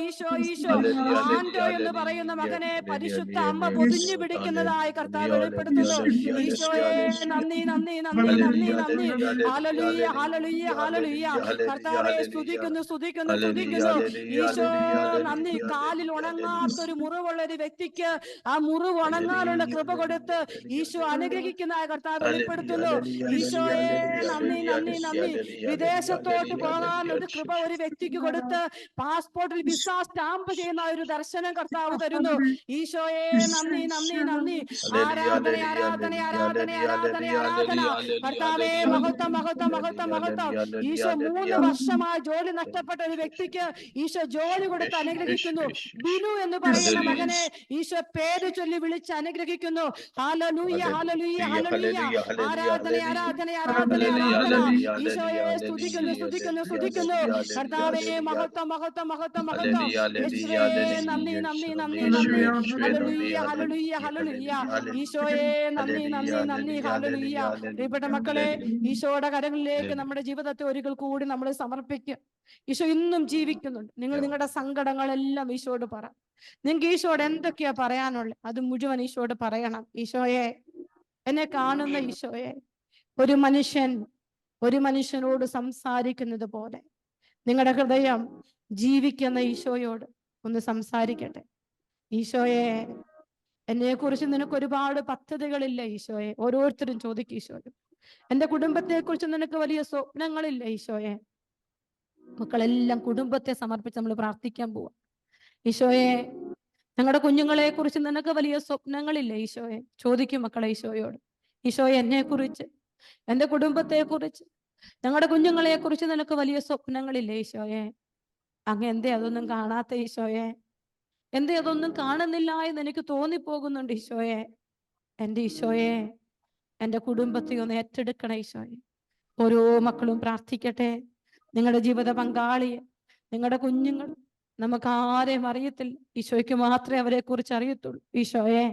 ഈശോ ഈശോ. ആൻഡോ എന്ന് പറയുന്ന മകനെ പരിശുദ്ധ അമ്മ പൊതിഞ്ഞു പിടിക്കുന്നതായി കർത്താവ് വെളിപ്പെടുത്തുന്നു. ഈശോയെ നന്ദി നന്ദി നന്ദി നന്ദി നന്ദി. ഹല്ലേലൂയ ഹല്ലേലൂയ ഹല്ലേലൂയ. കർത്താവെ, സ്തുതിക്കുന്നു സ്തുതിക്കുന്നു സ്തുതിക്കുന്നു. ഈശോ നന്ദി. കാലിൽ ഉണങ്ങാത്തൊരു മുറിവുള്ള ഒരു വ്യക്തിക്ക് ആ മുറിവ് ഉണങ്ങാനുള്ള കൃപ കൊടുത്ത് ഈശോ അനുഗ്രഹിക്കുന്നതായി കർത്താവ് വെളിപ്പെടുത്തുന്നു. ഈശോയെ നന്ദി നന്ദി നന്ദി. വിദേശത്തോട്ട് പോകാൻ ഒരു കൃപ ഒരു വ്യക്തിക്ക് കൊടുത്ത് പാസ്പോർട്ടിൽ വിസ സ്റ്റാമ്പ് ചെയ്യുന്ന ഒരു ദർശനം കർത്താവ് തരുന്നു. ഈശോയെ നന്ദി നന്ദി നന്ദി. ആരാധന ആരാധന ആരാധന ആരാധന ആരാധന. കർത്താവേ, മഹത്വം മഹത്വം മഹത്വം മഹത്വം. ഈശോ 3 വർഷമായി ജോലി നഷ്ടപ്പെട്ട ഒരു വ്യക്തിക്ക് ഈശോ ജോലി കൊടുത്ത് അനുഗ്രഹിക്കുന്നു. ബിനു എന്ന് പറയുന്ന മകനെ ഈശോ പേര് ചൊല്ലി വിളിച്ച് അനുഗ്രഹിക്കുന്നു. ഹല്ലേലൂയ ഹല്ലേലൂയ ഹല്ലേലൂയ. ആരാധന ആരാധന ആരാധന ആരാധന. ഈശോയെ സ്തുതിക്കുന്നു സ്തുതിക്കുന്നു സ്തുതിക്കുന്നു. കർത്താവേ, മഹത്വം മഹത്വം മഹത്വം മഹത്വം. യേശുവേ നന്ദി നന്ദി നന്ദി നന്ദി. ഹല്ലേലൂയ ഹല്ലേലൂയ ഹല്ലേലൂയ. ഈശോയെ നന്ദി നന്ദി നന്ദി. ഹല്ലേലൂയ. പ്രിയപ്പെട്ട മക്കളെ, ഈശോയുടെ കരങ്ങളിലേക്ക് നമ്മുടെ ജീവിതത്തെ ഒരിക്കൽ കൂടി നമ്മൾ സമർപ്പിക്കുക. ഈശോ ഇന്നും ജീവിക്കുന്നുണ്ട്. നിങ്ങൾ നിങ്ങളുടെ സങ്കടങ്ങളെല്ലാം ഈശോയോട് പറ. നിങ്ങൾക്ക് ഈശോയോട് എന്തൊക്കെയാ പറയാനുള്ളത് അത് മുഴുവൻ ഈശോയോട് പറയണം. ഈശോയെ, എന്നെ കാണുന്ന ഈശോയെ, ഒരു മനുഷ്യനോട് സംസാരിക്കുന്നത് പോലെ നിങ്ങളുടെ ഹൃദയം ജീവിക്കുന്ന ഈശോയോട് ഒന്ന് സംസാരിക്കട്ടെ. ഈശോയെ, എന്നെക്കുറിച്ച് നിനക്ക് ഒരുപാട് പദ്ധതികളില്ല ഈശോയെ. ഓരോരുത്തരും ചോദിക്കും ഈശോയെ. എന്റെ കുടുംബത്തെക്കുറിച്ച് നിനക്ക് വലിയ സ്വപ്നങ്ങളില്ല ഈശോയെ. മക്കളെല്ലാം കുടുംബത്തെ സമർപ്പിച്ച് നമ്മൾ പ്രാർത്ഥിക്കാൻ പോവാം. ഈശോയെ, ഞങ്ങളുടെ കുഞ്ഞുങ്ങളെ കുറിച്ച് നിനക്ക് വലിയ സ്വപ്നങ്ങളില്ല ഈശോയെ. ചോദിക്കും മക്കളെ ഈശോയോട്. ഈശോയെ, എന്നെക്കുറിച്ച്, എന്റെ കുടുംബത്തെക്കുറിച്ച്, ഞങ്ങളുടെ കുഞ്ഞുങ്ങളെ കുറിച്ച് നിനക്ക് വലിയ സ്വപ്നങ്ങളില്ലേ ഈശോയെ? അങ്ങ് എന്തേ അതൊന്നും കാണാത്ത ഈശോയെ? എന്തേ അതൊന്നും കാണുന്നില്ല എന്ന് എനിക്ക് തോന്നിപ്പോകുന്നുണ്ട് ഈശോയെ. എൻ്റെ ഈശോയെ, എൻ്റെ കുടുംബത്തെ ഒന്ന് ഏറ്റെടുക്കണേ ഈശോയെ. ഓരോ മക്കളും പ്രാർത്ഥിക്കട്ടെ. നിങ്ങളുടെ ജീവിത പങ്കാളിയെ, നിങ്ങളുടെ കുഞ്ഞുങ്ങൾ, നമുക്ക് ആരെയും അറിയത്തില്ല. ഈശോയ്ക്ക് മാത്രമേ അവരെ കുറിച്ച് അറിയത്തുള്ളൂ. ഈശോയെ,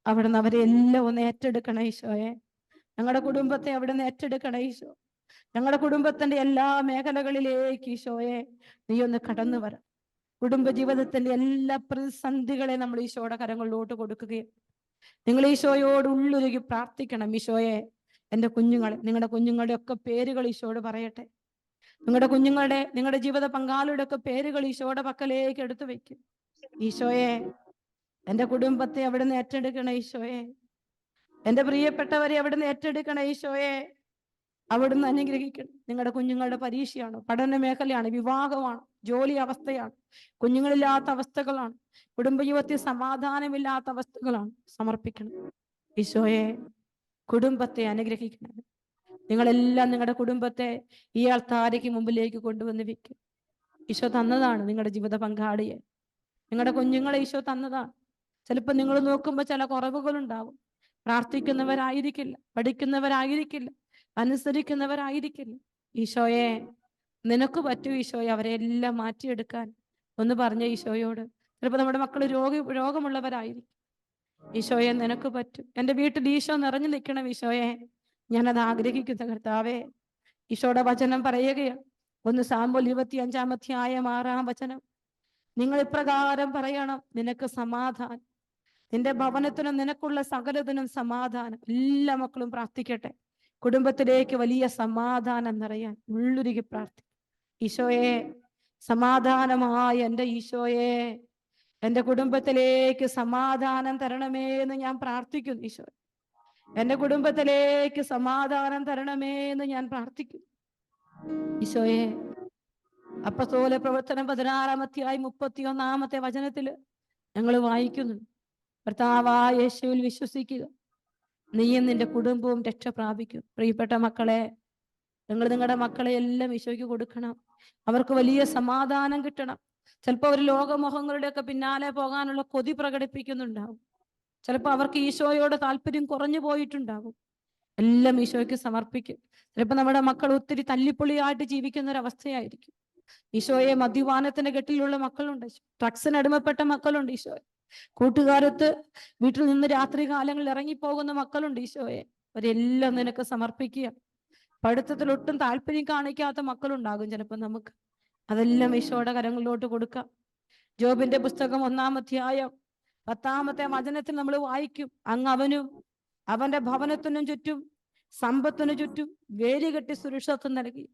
അവിടുന്ന് അവരെ എല്ലാം ഒന്ന് ഏറ്റെടുക്കണേ ഈശോയെ. ഞങ്ങളുടെ കുടുംബത്തെ അവിടുന്ന് ഏറ്റെടുക്കണേ ഈശോ. ഞങ്ങളുടെ കുടുംബത്തിന്റെ എല്ലാ മേഖലകളിലേക്ക് ഈശോയെ നീ ഒന്ന് കടന്നു വരാം. കുടുംബ ജീവിതത്തിന്റെ എല്ലാ പ്രതിസന്ധികളെ നമ്മൾ ഈശോയുടെ കരങ്ങളിലോട്ട് കൊടുക്കുകയും നിങ്ങൾ ഈശോയോട് ഉള്ളുരുകി പ്രാർത്ഥിക്കണം. ഈശോയെ, എൻ്റെ കുഞ്ഞുങ്ങളെ, നിങ്ങളുടെ കുഞ്ഞുങ്ങളുടെ ഒക്കെ പേരുകൾ ഈശോയോട് പറയട്ടെ. നിങ്ങളുടെ ജീവിത പങ്കാളിയുടെ ഒക്കെ പേരുകൾ ഈശോയുടെ പക്കലേക്ക് എടുത്തു വെക്കും. ഈശോയെ, എൻ്റെ കുടുംബത്തെ അവിടുന്ന് ഏറ്റെടുക്കണേ ഈശോയെ. എൻ്റെ പ്രിയപ്പെട്ടവരെ അവിടുന്ന് ഏറ്റെടുക്കണേ ഈശോയെ. അവിടുന്ന് അനുഗ്രഹിക്കണം. നിങ്ങളുടെ കുഞ്ഞുങ്ങളുടെ പരീക്ഷയാണ്, പഠന മേഖലയാണ്, വിവാഹമാണ്, ജോലി അവസ്ഥയാണ്, കുഞ്ഞുങ്ങളില്ലാത്ത അവസ്ഥകളാണ്, കുടുംബജീവിതത്തിൽ സമാധാനമില്ലാത്ത അവസ്ഥകളാണ്. സമർപ്പിക്കണം ഈശോയെ. കുടുംബത്തെ അനുഗ്രഹിക്കണം. നിങ്ങളെല്ലാം നിങ്ങളുടെ കുടുംബത്തെ ഈ ആൾത്താരയ്ക്ക് മുമ്പിലേക്ക് കൊണ്ടുവന്ന് വെക്കും. ഈശോ തന്നതാണ് നിങ്ങളുടെ ജീവിത പങ്കാളിയെ, നിങ്ങളുടെ കുഞ്ഞുങ്ങളെ ഈശോ തന്നതാണ്. ചിലപ്പോൾ നിങ്ങൾ നോക്കുമ്പോൾ ചില കുറവുകളുണ്ടാവും. പ്രാർത്ഥിക്കുന്നവരായിരിക്കില്ല, പഠിക്കുന്നവരായിരിക്കില്ല, അനുസരിക്കുന്നവരായിരിക്കില്ല. ഈശോയെ, നിനക്ക് പറ്റൂ ഈശോയെ അവരെല്ലാം മാറ്റിയെടുക്കാൻ. ഒന്ന് പറഞ്ഞ ഈശോയോട്. ചിലപ്പോൾ നമ്മുടെ മക്കൾ രോഗമുള്ളവരായിരിക്കും. ഈശോയെ, നിനക്ക് പറ്റും. എൻ്റെ വീട്ടിൽ ഈശോ നിറഞ്ഞു നിൽക്കണം ഈശോയെ. ഞാനത് ആഗ്രഹിക്കുന്ന കർത്താവേ. ഈശോയുടെ വചനം പറയുകയാണ്. 1 സാമുവേൽ 25-ാം അധ്യായം 6-ാം വചനം. നിങ്ങൾ ഇപ്രകാരം പറയണം, നിനക്ക് സമാധാനം, നിന്റെ ഭവനത്തിനും നിനക്കുള്ള സകലത്തിനും സമാധാനം. എല്ലാ മക്കളും പ്രാർത്ഥിക്കട്ടെ. കുടുംബത്തിലേക്ക് വലിയ സമാധാനം നിറയാൻ ഉള്ളുരുകി പ്രാർത്ഥിക്കും. ഈശോയെ, സമാധാനമായ എൻ്റെ ഈശോയെ, എൻ്റെ കുടുംബത്തിലേക്ക് സമാധാനം തരണമേ എന്ന് ഞാൻ പ്രാർത്ഥിക്കുന്നു. ഈശോ, എൻ്റെ കുടുംബത്തിലേക്ക് സമാധാനം തരണമേ എന്ന് ഞാൻ പ്രാർത്ഥിക്കുന്നു. ഈശോയെ, അപ്പോസ്തല പ്രവർത്തനം 16-ാം അധ്യായം 31-ാമത്തെ വചനത്തിൽ ഞങ്ങൾ വായിക്കുന്നു, കർത്താവായ യേശുവിൽ വിശ്വസിക്കുക, നീയും നിന്റെ കുടുംബവും രക്ഷ പ്രാപിക്കും. പ്രിയപ്പെട്ട മക്കളെ, നിങ്ങൾ നിങ്ങളുടെ മക്കളെ എല്ലാം ഈശോയ്ക്ക് കൊടുക്കണം. അവർക്ക് വലിയ സമാധാനം കിട്ടണം. ചിലപ്പോൾ ഒരു ലോകമോഹങ്ങളുടെ ഒക്കെ പിന്നാലെ പോകാനുള്ള കൊതി പ്രകടിപ്പിക്കുന്നുണ്ടാവും. ചിലപ്പോൾ അവർക്ക് ഈശോയോട് താല്പര്യം കുറഞ്ഞു പോയിട്ടുണ്ടാകും. എല്ലാം ഈശോയ്ക്ക് സമർപ്പിക്കും. ചിലപ്പോൾ നമ്മുടെ മക്കൾ ഒത്തിരി തല്ലിപ്പൊളിയായിട്ട് ജീവിക്കുന്ന ഒരു അവസ്ഥയായിരിക്കും. ഈശോയെ മദ്യപാനത്തിന്റെ കെട്ടിലുള്ള മക്കളുണ്ട്, ഡ്രഗ്സിന് അടിമപ്പെട്ട മക്കളുണ്ട് ഈശോയെ. കൂട്ടുകാരത്ത് വീട്ടിൽ നിന്ന് രാത്രി കാലങ്ങളിൽ ഇറങ്ങിപ്പോകുന്ന മക്കളുണ്ട് ഈശോയെ. അവരെല്ലാം നിനക്ക് സമർപ്പിക്കുക. പഠിത്തത്തിൽ ഒട്ടും താല്പര്യം കാണിക്കാത്ത മക്കളുണ്ടാകും ചിലപ്പോൾ നമുക്ക്. അതെല്ലാം ഈശോയുടെ കരങ്ങളിലോട്ട് കൊടുക്കാം. ജോബിന്റെ പുസ്തകം 1-ാം അധ്യായം 10-ാമത്തെ വചനത്തിൽ നമ്മൾ വായിക്കും, അങ്ങ് അവനും അവന്റെ ഭവനത്തിനും ചുറ്റും സമ്പത്തിനു ചുറ്റും വേലി കെട്ടി സുരക്ഷിതത്വം നൽകി.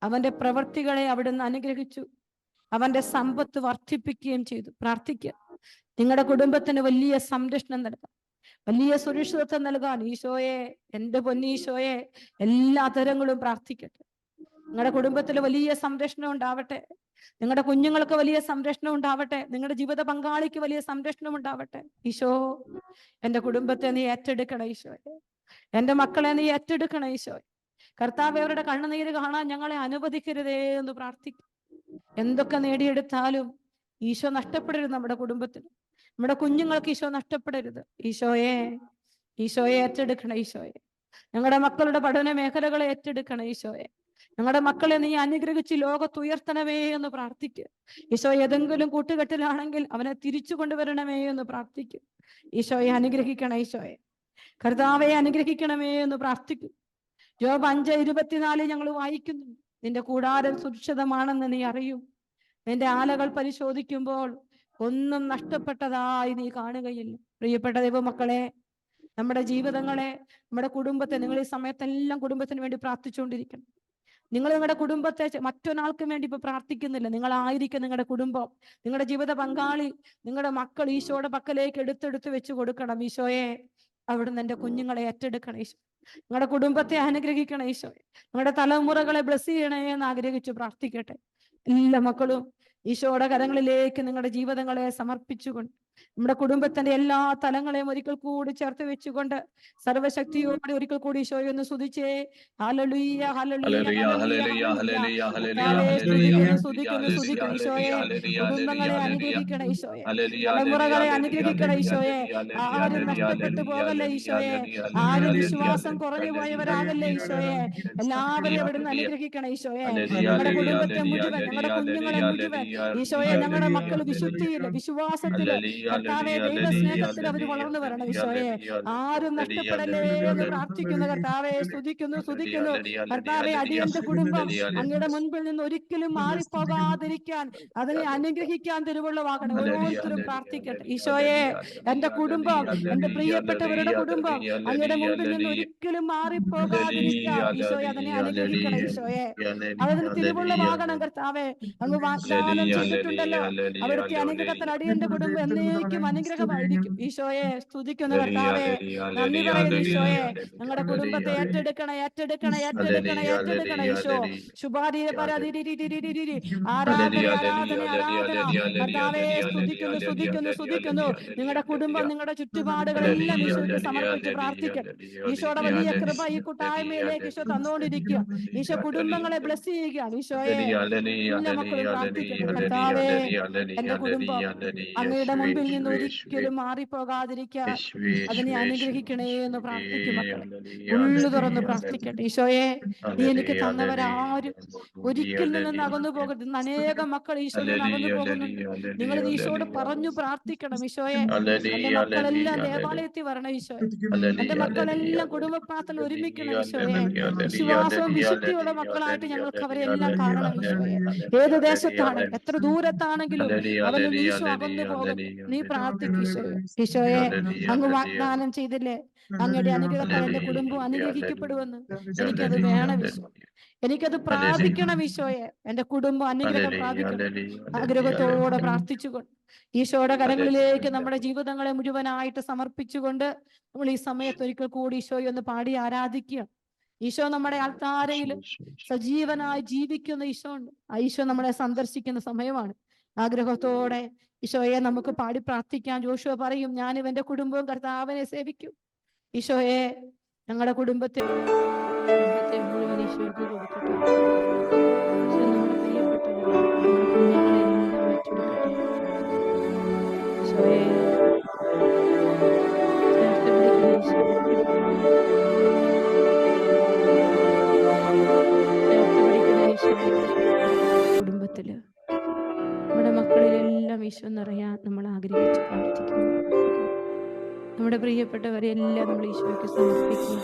അവന്റെ പ്രവൃത്തികളെ അവിടുന്ന് അനുഗ്രഹിച്ചു, അവന്റെ സമ്പത്ത് വർദ്ധിപ്പിക്കുകയും ചെയ്തു. പ്രാർത്ഥിക്കുക, നിങ്ങളുടെ കുടുംബത്തിന് വലിയ സംരക്ഷണം നൽകാൻ, വലിയ സുരക്ഷിതത്വം നൽകാൻ ഈശോയെ, എൻ്റെ പൊന്നീശോയെ, എല്ലാ തരങ്ങളും പ്രാർത്ഥിക്കട്ടെ. നിങ്ങളുടെ കുടുംബത്തിൽ വലിയ സംരക്ഷണം ഉണ്ടാവട്ടെ. നിങ്ങളുടെ കുഞ്ഞുങ്ങൾക്ക് വലിയ സംരക്ഷണം ഉണ്ടാവട്ടെ. നിങ്ങളുടെ ജീവിത പങ്കാളിക്ക് വലിയ സംരക്ഷണം ഉണ്ടാവട്ടെ. ഈശോ, എൻ്റെ കുടുംബത്തെ നീ ഏറ്റെടുക്കണം ഈശോയെ. എൻ്റെ മക്കളെ നീ ഏറ്റെടുക്കണം ഈശോയെ. കർത്താവ്, അവരുടെ കണ്ണുനീര് കാണാൻ ഞങ്ങളെ അനുവദിക്കരുതേ എന്ന് പ്രാർത്ഥിക്കും. എന്തൊക്കെ നേടിയെടുത്താലും ഈശോ നഷ്ടപ്പെടരുത് നമ്മുടെ കുടുംബത്തിന്. നമ്മുടെ കുഞ്ഞുങ്ങൾക്ക് ഈശോ നഷ്ടപ്പെടരുത്. ഈശോയെ, ഈശോയെ ഏറ്റെടുക്കണം ഈശോയെ. ഞങ്ങളുടെ മക്കളുടെ പഠന മേഖലകളെ ഏറ്റെടുക്കണം ഈശോയെ. ഞങ്ങളുടെ മക്കളെ നീ അനുഗ്രഹിച്ച് ലോകത്തുയർത്തണമേ എന്ന് പ്രാർത്ഥിക്കുക. ഈശോ, ഏതെങ്കിലും കൂട്ടുകെട്ടിലാണെങ്കിൽ അവനെ തിരിച്ചു കൊണ്ടുവരണമേ എന്ന് പ്രാർത്ഥിക്കും. ഈശോയെ അനുഗ്രഹിക്കണം ഈശോയെ. കർത്താവെ അനുഗ്രഹിക്കണമേ എന്ന് പ്രാർത്ഥിക്കും. യോബ് 5:24 ഞങ്ങൾ വായിക്കുന്നു, നിന്റെ കൂടാരം സുരക്ഷിതമാണെന്ന് നീ അറിയും. നിന്റെ ആലകൾ പരിശോധിക്കുമ്പോൾ ഒന്നും നഷ്ടപ്പെട്ടതായി നീ കാണുകയില്ല. പ്രിയപ്പെട്ട ദൈവമക്കളെ, നമ്മുടെ ജീവിതങ്ങളെ, നമ്മുടെ കുടുംബത്തെ, നിങ്ങൾ ഈ സമയത്തെല്ലാം കുടുംബത്തിന് വേണ്ടി പ്രാർത്ഥിച്ചുകൊണ്ടിരിക്കണം. നിങ്ങൾ നിങ്ങളുടെ കുടുംബത്തെ മറ്റൊരാൾക്കും വേണ്ടി ഇപ്പൊ പ്രാർത്ഥിക്കുന്നില്ല. നിങ്ങളായിരിക്കും നിങ്ങളുടെ കുടുംബം, നിങ്ങളുടെ ജീവിത പങ്കാളി, നിങ്ങളുടെ മക്കൾ ഈശോയുടെ പക്കലേക്ക് എടുത്തെടുത്ത് വെച്ച് കൊടുക്കണം. ഈശോയെ, അവിടുന്ന് എൻ്റെ കുഞ്ഞുങ്ങളെ ഏറ്റെടുക്കണം ഈശോ. നിങ്ങളുടെ കുടുംബത്തെ അനുഗ്രഹിക്കണം ഈശോയെ. നിങ്ങളുടെ തലമുറകളെ ബ്ലസ് ചെയ്യണേ എന്ന് ആഗ്രഹിച്ചു പ്രാർത്ഥിക്കട്ടെ. എല്ലാ മക്കളും ഈശോയുടെ കരങ്ങളിലേക്ക് നിങ്ങളുടെ ജീവിതങ്ങളെ സമർപ്പിച്ചുകൊണ്ട് നമ്മുടെ കുടുംബത്തിന്റെ എല്ലാ തലങ്ങളെയും ഒരിക്കൽ കൂടി ചേർത്ത് വെച്ചുകൊണ്ട് സർവശക്തിയോടെ ഒരിക്കൽ കൂടി ഈശോയെ ഒന്ന് സ്തുതിച്ചേ. ഹല്ലേലൂയ, ഹല്ലേലൂയ, ഹല്ലേലൂയ, സ്തുതിക്കുന്നു ഈശോയെ. കുടുംബങ്ങളെ അനുഗ്രഹിക്കണം ഈശോയെ. തലമുറകളെ അനുഗ്രഹിക്കണം ഈശോയെ. ആരും നഷ്ടപ്പെട്ടു പോകല്ലേ ഈശോയെ. ആരും വിശ്വാസം കുറഞ്ഞു പോയവരാകല്ലേ ഈശോയെ. എല്ലാവരെയും അവിടുന്ന് അനുഗ്രഹിക്കണം ഈശോയെ. ഞങ്ങളുടെ കുടുംബത്തെ മുഴുവൻ, ഞങ്ങളുടെ കുഞ്ഞുങ്ങളെ മുഴുവൻ ഈശോയെ, ഞങ്ങളുടെ മക്കൾ വിശുദ്ധിയിൽ, വിശ്വാസത്തില്, കർത്താവെ, ദൈവ സ്നേഹത്തിൽ അവർ വളർന്നു വരണം ഈശോയെ. ആരും നഷ്ടപ്പെടല്ലേ എന്ന് പ്രാർത്ഥിക്കുന്നു കർത്താവെ. സ്തുതിക്കുന്നു കർത്താവെ. അടിയന്റെ കുടുംബം അങ്ങയുടെ മുൻപിൽ നിന്ന് ഒരിക്കലും മാറിപ്പോകാതിരിക്കാൻ, അതിനെ അനുഗ്രഹിക്കാൻ തിരുവുള്ളവാകണം. ഓരോരുത്തരും പ്രാർത്ഥിക്കട്ടെ ഈശോയെ. എന്റെ കുടുംബം, എന്റെ പ്രിയപ്പെട്ടവരുടെ കുടുംബം അങ്ങയുടെ മുൻപിൽ നിന്ന് ഒരിക്കലും മാറിപ്പോകാതിരിക്കാൻ ഈശോയെ, അതിനെ അനുഗ്രഹിക്കണം ഈശോയെ. അതിന് തിരുവുള്ളവാകണം കർത്താവെ. അങ്ങ് വാഗ്ദാനം ചെയ്തിട്ടുണ്ടല്ലോ, അവിടുത്തെ അനുഗ്രഹത്തിൽ അടിയന്റെ കുടുംബം എന്നേക്കും അനുഗ്രഹമായിരിക്കും ഈശോയെ. സ്തുതിക്കുന്ന കർത്താവെ, നന്ദി പറയുന്നു ഈശോയെ. ഞങ്ങളുടെ കുടുംബത്തെ ഏറ്റെടുക്കണം ഈശോ. ശുഭാരീ ആരാധന കർത്താവെ. സ്തുതിക്കുന്നു. നിങ്ങളുടെ കുടുംബം, നിങ്ങളുടെ ചുറ്റുപാടുകളെല്ലാം ഈശോയ്ക്ക് സമർപ്പിച്ച് പ്രാർത്ഥിക്കട്ടെ. ഈശോയുടെ വലിയ കൃപ ഈ കൂട്ടായ്മയിലേക്ക് ഈശോ തന്നുകൊണ്ടിരിക്കുക. ഈശോ കുടുംബങ്ങളെ ബ്ലസ് ചെയ്യുകയാണ് ഈശോയെ. എല്ലാ മക്കളും പ്രാർത്ഥിക്കട്ടെ. കർത്താവെ, എന്റെ കുടുംബം അങ്ങയുടെ മുൻപിൽ നിന്ന് ഒരിക്കലും മാറിപ്പോകാതിരിക്കാൻ അതിനെ അനുഗ്രഹിക്കണേ എന്ന് പ്രാർത്ഥിക്കും മക്കളെ. ഉള്ളു തുറന്ന് പ്രാർത്ഥിക്കട്ടെ ഈശോയെ. നീ എനിക്ക് തന്നവരാരും ഒരിക്കൽ നിന്ന് അകന്നു പോകരുത്. ഇന്ന് അനേകം മക്കൾ ഈശോയിൽ നിന്ന് അകന്നു പോകുന്നുണ്ട്. നിങ്ങൾ ഈശോയോട് പറഞ്ഞു പ്രാർത്ഥിക്കണം ഈശോയെ. എന്റെ മക്കളെല്ലാം ദേവാലയത്തിൽ വരണം ഈശോയെ. എന്റെ മക്കളെല്ലാം കുടുംബ പ്രാർത്ഥന ഒരുമിക്കണം ഈശോയെ. വിശ്വാസവും വിശുദ്ധിയുള്ള മക്കളായിട്ട് ഞങ്ങൾക്ക് അവരെ എല്ലാം കാണണം ഈശോയെ. ഏത് ദേശത്താണ്, എത്ര ദൂരത്താണെങ്കിലും അവരിൽ ഈശോ അകന്നു പോകും. നീ പ്രാർത്ഥിക്കും ഈശോയെ. ഈശോയെ, അങ്ങ് വാഗ്ദാനം ചെയ്തില്ലേ, അങ്ങയുടെ അനുഗ്രഹത്താൽ എന്റെ കുടുംബം അനുഗ്രഹിക്കപ്പെടുമെന്ന്. എനിക്കത് വേണം ഈശോ. എനിക്കത് പ്രാപിക്കണം ഈശോയെ. എന്റെ കുടുംബം അനുഗ്രഹം പ്രാപിക്കണം. ആഗ്രഹത്തോടെ പ്രാർത്ഥിച്ചുകൊണ്ട് ഈശോയുടെ കരങ്ങളിലേക്ക് നമ്മുടെ ജീവിതങ്ങളെ മുഴുവനായിട്ട് സമർപ്പിച്ചുകൊണ്ട് നമ്മൾ ഈ സമയത്ത് ഒരിക്കൽ കൂടി ഈശോയെ ഒന്ന് പാടി ആരാധിക്കുക. ഈശോ നമ്മുടെ ആൾത്താരയിൽ സജീവനായി ജീവിക്കുന്ന ഈശോ ഉണ്ട്. ആ ഈശോ നമ്മളെ സന്ദർശിക്കുന്ന സമയമാണ്. ആഗ്രഹത്തോടെ ഈശോയെ നമുക്ക് പാടി പ്രാർത്ഥിക്കാം. ജോഷുവ പറയും, ഞാൻ ഇവന്റെ കുടുംബവും കർത്താവിനെ സേവിക്കും. ഈശോയെ, ഞങ്ങളുടെ കുടുംബത്തെ മുഴുവൻ ഈശോയ്ക്ക് കൊടുക്കട്ടെ. ഈശോ നമ്മുടെ പ്രിയപ്പെട്ടവരെ, നമ്മുടെ കുഞ്ഞുങ്ങളെ എല്ലാം ഏറ്റെടുക്കട്ടെ ഈശോയെ. ഈശോ നിറയാൻ നമ്മൾ ആഗ്രഹിച്ച് പ്രാർത്ഥിക്കുന്നു. നമ്മുടെ പ്രിയപ്പെട്ടവരെ എല്ലാം നമ്മൾ ഈശോയ്ക്ക് സമർപ്പിക്കുക.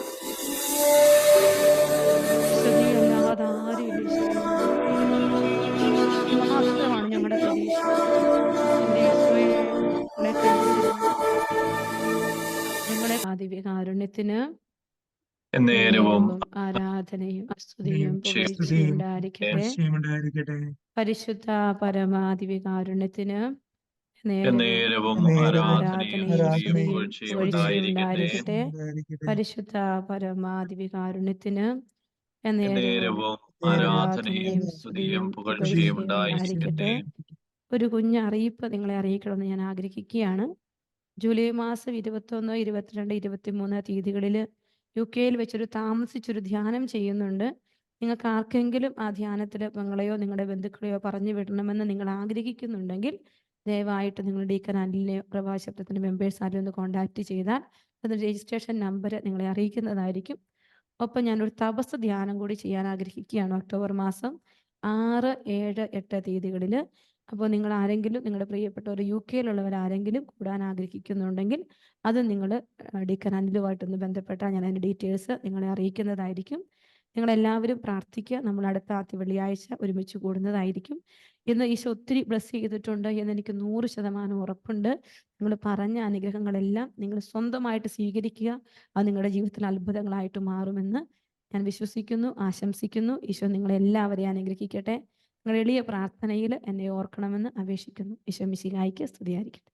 സ്തുതിയല്ലാതെ ആരുമില്ല ഈശോയെ. മാത്രമാണ് ഞങ്ങളുടെ പ്രതീക്ഷ. എൻ്റെ ഈശോയെ, ഞങ്ങളെ കരുതണമേ. ഞങ്ങളെ ദിവ്യകാരുണ്യത്തിന് എന്നേരവും ആരാധനയും സ്തുതിയും പുകഴ്ചയും ഉണ്ടായിരിക്കട്ടെ. പരിശുദ്ധ പരമാദിവ്യകാരുണ്യത്തിന് എന്നേരവും ആരാധനയും സ്തുതിയും പുകഴ്ചയും ഉണ്ടായിരിക്കട്ടെ. പരിശുദ്ധ പരമാദിവ്യകാരുണ്യത്തിന് എന്നേരവും ആരാധനയും സ്തുതിയും പുകഴ്ചയും ഉണ്ടായിരിക്കട്ടെ. ഒരു കുഞ്ഞ് അറിയിപ്പ് നിങ്ങളെ അറിയിക്കണമെന്ന് ഞാൻ ആഗ്രഹിക്കുകയാണ്. ജൂലൈ മാസം 21, 22, 23 തീയതികളിൽ UK വെച്ചൊരു താമസിച്ചൊരു ധ്യാനം ചെയ്യുന്നുണ്ട്. നിങ്ങൾക്ക് ആർക്കെങ്കിലും ആ ധ്യാനത്തിൽ നിങ്ങളെയോ നിങ്ങളുടെ ബന്ധുക്കളെയോ പറഞ്ഞു വിടണമെന്ന് നിങ്ങൾ ആഗ്രഹിക്കുന്നുണ്ടെങ്കിൽ ദയവായിട്ട് നിങ്ങൾ ഡീക്കൻ അനിലിനെയോ പ്രഭാഷകത്തിന്റെ മെമ്പേഴ്സ് ആരും ഒന്ന് കോൺടാക്ട് ചെയ്താൽ അതിന് രജിസ്ട്രേഷൻ നമ്പർ നിങ്ങളെ അറിയിക്കുന്നതായിരിക്കും. ഒപ്പം ഞാനൊരു തപസ് ധ്യാനം കൂടി ചെയ്യാൻ ആഗ്രഹിക്കുകയാണ് ഒക്ടോബർ മാസം 6, 7, 8 തീയതികളിൽ. അപ്പോൾ നിങ്ങൾ ആരെങ്കിലും നിങ്ങളുടെ പ്രിയപ്പെട്ടവർ UK ആരെങ്കിലും കൂടാൻ ആഗ്രഹിക്കുന്നുണ്ടെങ്കിൽ അത് നിങ്ങൾ ഡീക്കൻ അനിലുമായിട്ടൊന്ന് ബന്ധപ്പെട്ടാൽ ഞാൻ അതിൻ്റെ ഡീറ്റെയിൽസ് നിങ്ങളെ അറിയിക്കുന്നതായിരിക്കും. നിങ്ങളെല്ലാവരും പ്രാർത്ഥിക്കുക. നമ്മൾ അടുത്ത വെള്ളിയാഴ്ച ഒരുമിച്ച് കൂടുന്നതായിരിക്കും. ഇന്ന് ഈശോ ഒത്തിരി ബ്ലസ് ചെയ്തിട്ടുണ്ട് എന്ന് എനിക്ക് 100% ഉറപ്പുണ്ട്. നിങ്ങൾ പറഞ്ഞ അനുഗ്രഹങ്ങളെല്ലാം നിങ്ങൾ സ്വന്തമായിട്ട് സ്വീകരിക്കുക. അത് നിങ്ങളുടെ ജീവിതത്തിൽ അത്ഭുതങ്ങളായിട്ട് മാറുമെന്ന് ഞാൻ വിശ്വസിക്കുന്നു, ആശംസിക്കുന്നു. ഈശോ നിങ്ങളെല്ലാവരെയും അനുഗ്രഹിക്കട്ടെ. നിങ്ങൾ എളിയ പ്രാർത്ഥനയിൽ എന്നെ ഓർക്കണമെന്ന് അപേക്ഷിക്കുന്നു. ഈശോ മിശിഹായ്ക്ക് സ്തുതിയായിരിക്കട്ടെ.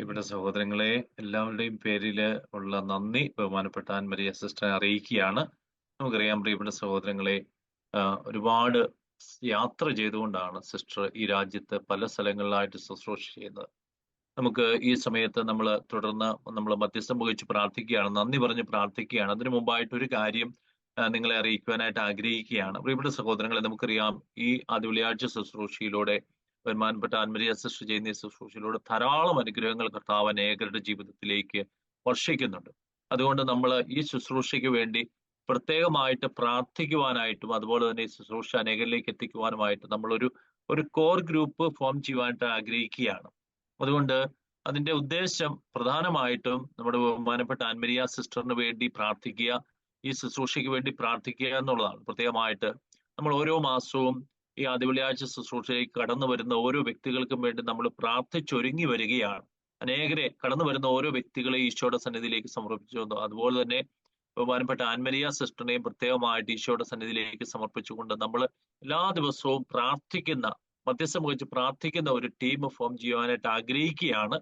ഇവിടെ സഹോദരങ്ങളെ, എല്ലാവരുടെയും പേരിൽ ഉള്ള നന്ദി ബഹുമാനപ്പെട്ട ആൻമരിയ സിസ്റ്ററെ അറിയിക്കുകയാണ്. നമുക്കറിയാം പ്രിയപ്പെട്ട സഹോദരങ്ങളെ, ഒരുപാട് യാത്ര ചെയ്തുകൊണ്ടാണ് സിസ്റ്റർ ഈ രാജ്യത്ത് പല സ്ഥലങ്ങളിലായിട്ട് ശുശ്രൂഷ ചെയ്യുന്നത്. നമുക്ക് ഈ സമയത്ത് നമ്മൾ തുടർന്ന് നമ്മൾ മധ്യസ്ഥം വഹിച്ച് പ്രാർത്ഥിക്കുകയാണ്, നന്ദി പറഞ്ഞ് പ്രാർത്ഥിക്കുകയാണ്. അതിനു മുമ്പായിട്ട് ഒരു കാര്യം നിങ്ങളെ അറിയിക്കുവാനായിട്ട് ആഗ്രഹിക്കുകയാണ്. പ്രിയപ്പെട്ട സഹോദരങ്ങളെ, നമുക്കറിയാം ഈ വെള്ളിയാഴ്ച ശുശ്രൂഷയിലൂടെ ബഹുമാനപ്പെട്ട ആൻമരിയ സിസ്റ്റർ ചെയ്യുന്ന ശുശ്രൂഷയിലൂടെ ധാരാളം അനുഗ്രഹങ്ങൾ കർത്താവ് അനേകരുടെ ജീവിതത്തിലേക്ക് വർഷിക്കുന്നുണ്ട്. അതുകൊണ്ട് നമ്മൾ ഈ ശുശ്രൂഷയ്ക്ക് വേണ്ടി പ്രത്യേകമായിട്ട് പ്രാർത്ഥിക്കുവാനായിട്ടും അതുപോലെ തന്നെ ഈ ശുശ്രൂഷ അനേകരിലേക്ക് എത്തിക്കുവാനുമായിട്ട് നമ്മളൊരു കോർ ഗ്രൂപ്പ് ഫോം ചെയ്യുവാനായിട്ട് ആഗ്രഹിക്കുകയാണ്. അതുകൊണ്ട് അതിന്റെ ഉദ്ദേശം പ്രധാനമായിട്ടും നമ്മുടെ ബഹുമാനപ്പെട്ട ആൻമരിയ സിസ്റ്ററിന് വേണ്ടി പ്രാർത്ഥിക്കുക, ഈ ശുശ്രൂഷയ്ക്ക് വേണ്ടി പ്രാർത്ഥിക്കുക എന്നുള്ളതാണ്. പ്രത്യേകമായിട്ട് നമ്മൾ ഓരോ മാസവും ഈ വെള്ളിയാഴ്ച ശുശ്രൂഷയിലേക്ക് കടന്നു വരുന്ന ഓരോ വ്യക്തികൾക്കും വേണ്ടി നമ്മൾ പ്രാർത്ഥിച്ചൊരുങ്ങി വരികയാണ്. അനേകരെ കടന്നു വരുന്ന ഓരോ വ്യക്തികളെ ഈശോയുടെ സന്നിധിയിലേക്ക് സമർപ്പിച്ചു. അതുപോലെ തന്നെ ബഹുമാനപ്പെട്ട ആൻമരിയ സിസ്റ്ററിനെയും പ്രത്യേകമായിട്ട് ഈശോയുടെ സന്നിധിയിലേക്ക് സമർപ്പിച്ചുകൊണ്ട് നമ്മൾ എല്ലാ ദിവസവും മധ്യസ്ഥം വഹിച്ച് പ്രാർത്ഥിക്കുന്ന ഒരു ടീം ഫോം ചെയ്യുവാനായിട്ട് ആഗ്രഹിക്കുകയാണ്.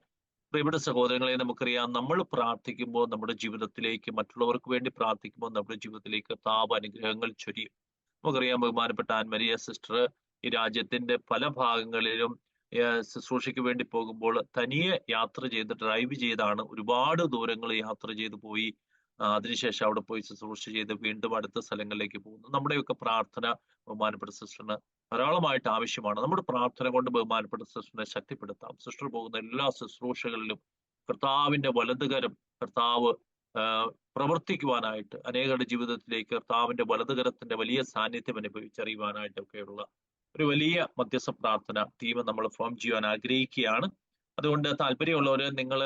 പ്രിയപ്പെട്ട സഹോദരങ്ങളെ, നമുക്കറിയാം നമ്മൾ പ്രാർത്ഥിക്കുമ്പോൾ നമ്മുടെ ജീവിതത്തിലേക്ക്, മറ്റുള്ളവർക്ക് വേണ്ടി പ്രാർത്ഥിക്കുമ്പോൾ നമ്മുടെ ജീവിതത്തിലേക്ക് കർത്താവ് അനുഗ്രഹങ്ങൾ ചൊരിയും. നമുക്കറിയാം ബഹുമാനപ്പെട്ട ആൻമരിയ സിസ്റ്റർ ഈ രാജ്യത്തിന്റെ പല ഭാഗങ്ങളിലും ശുശ്രൂഷയ്ക്ക് വേണ്ടി പോകുമ്പോൾ തനിയെ യാത്ര ചെയ്ത് ഡ്രൈവ് ചെയ്താണ് ഒരുപാട് ദൂരങ്ങൾ യാത്ര ചെയ്ത് പോയി. അതിനുശേഷം അവിടെ പോയി ശുശ്രൂഷ ചെയ്ത് വീണ്ടും അടുത്ത സ്ഥലങ്ങളിലേക്ക് പോകുന്നു. നമ്മുടെയൊക്കെ പ്രാർത്ഥന ബഹുമാനപ്പെട്ട സിസ്റ്ററിന് ധാരാളമായിട്ട് ആവശ്യമാണ്. നമ്മുടെ പ്രാർത്ഥന കൊണ്ട് ബഹുമാനപ്പെട്ട സിസ്റ്ററിനെ ശക്തിപ്പെടുത്താം. സിസ്റ്റർ പോകുന്ന എല്ലാ ശുശ്രൂഷകളിലും കർത്താവിന്റെ വലതുകരം കർത്താവ് പ്രവർത്തിക്കുവാനായിട്ട് അനേകരുടെ ജീവിതത്തിലേക്ക് കർത്താവിന്റെ വലതുകരത്തിന്റെ വലിയ സാന്നിധ്യം അനുഭവിച്ചറിയുവാനായിട്ടൊക്കെയുള്ള ഒരു വലിയ മധ്യസ്ഥ പ്രാർത്ഥന ടീം നമ്മൾ ഫോം ചെയ്യാൻ ആഗ്രഹിക്കുകയാണ്. അതുകൊണ്ട് താല്പര്യമുള്ളവര് നിങ്ങൾ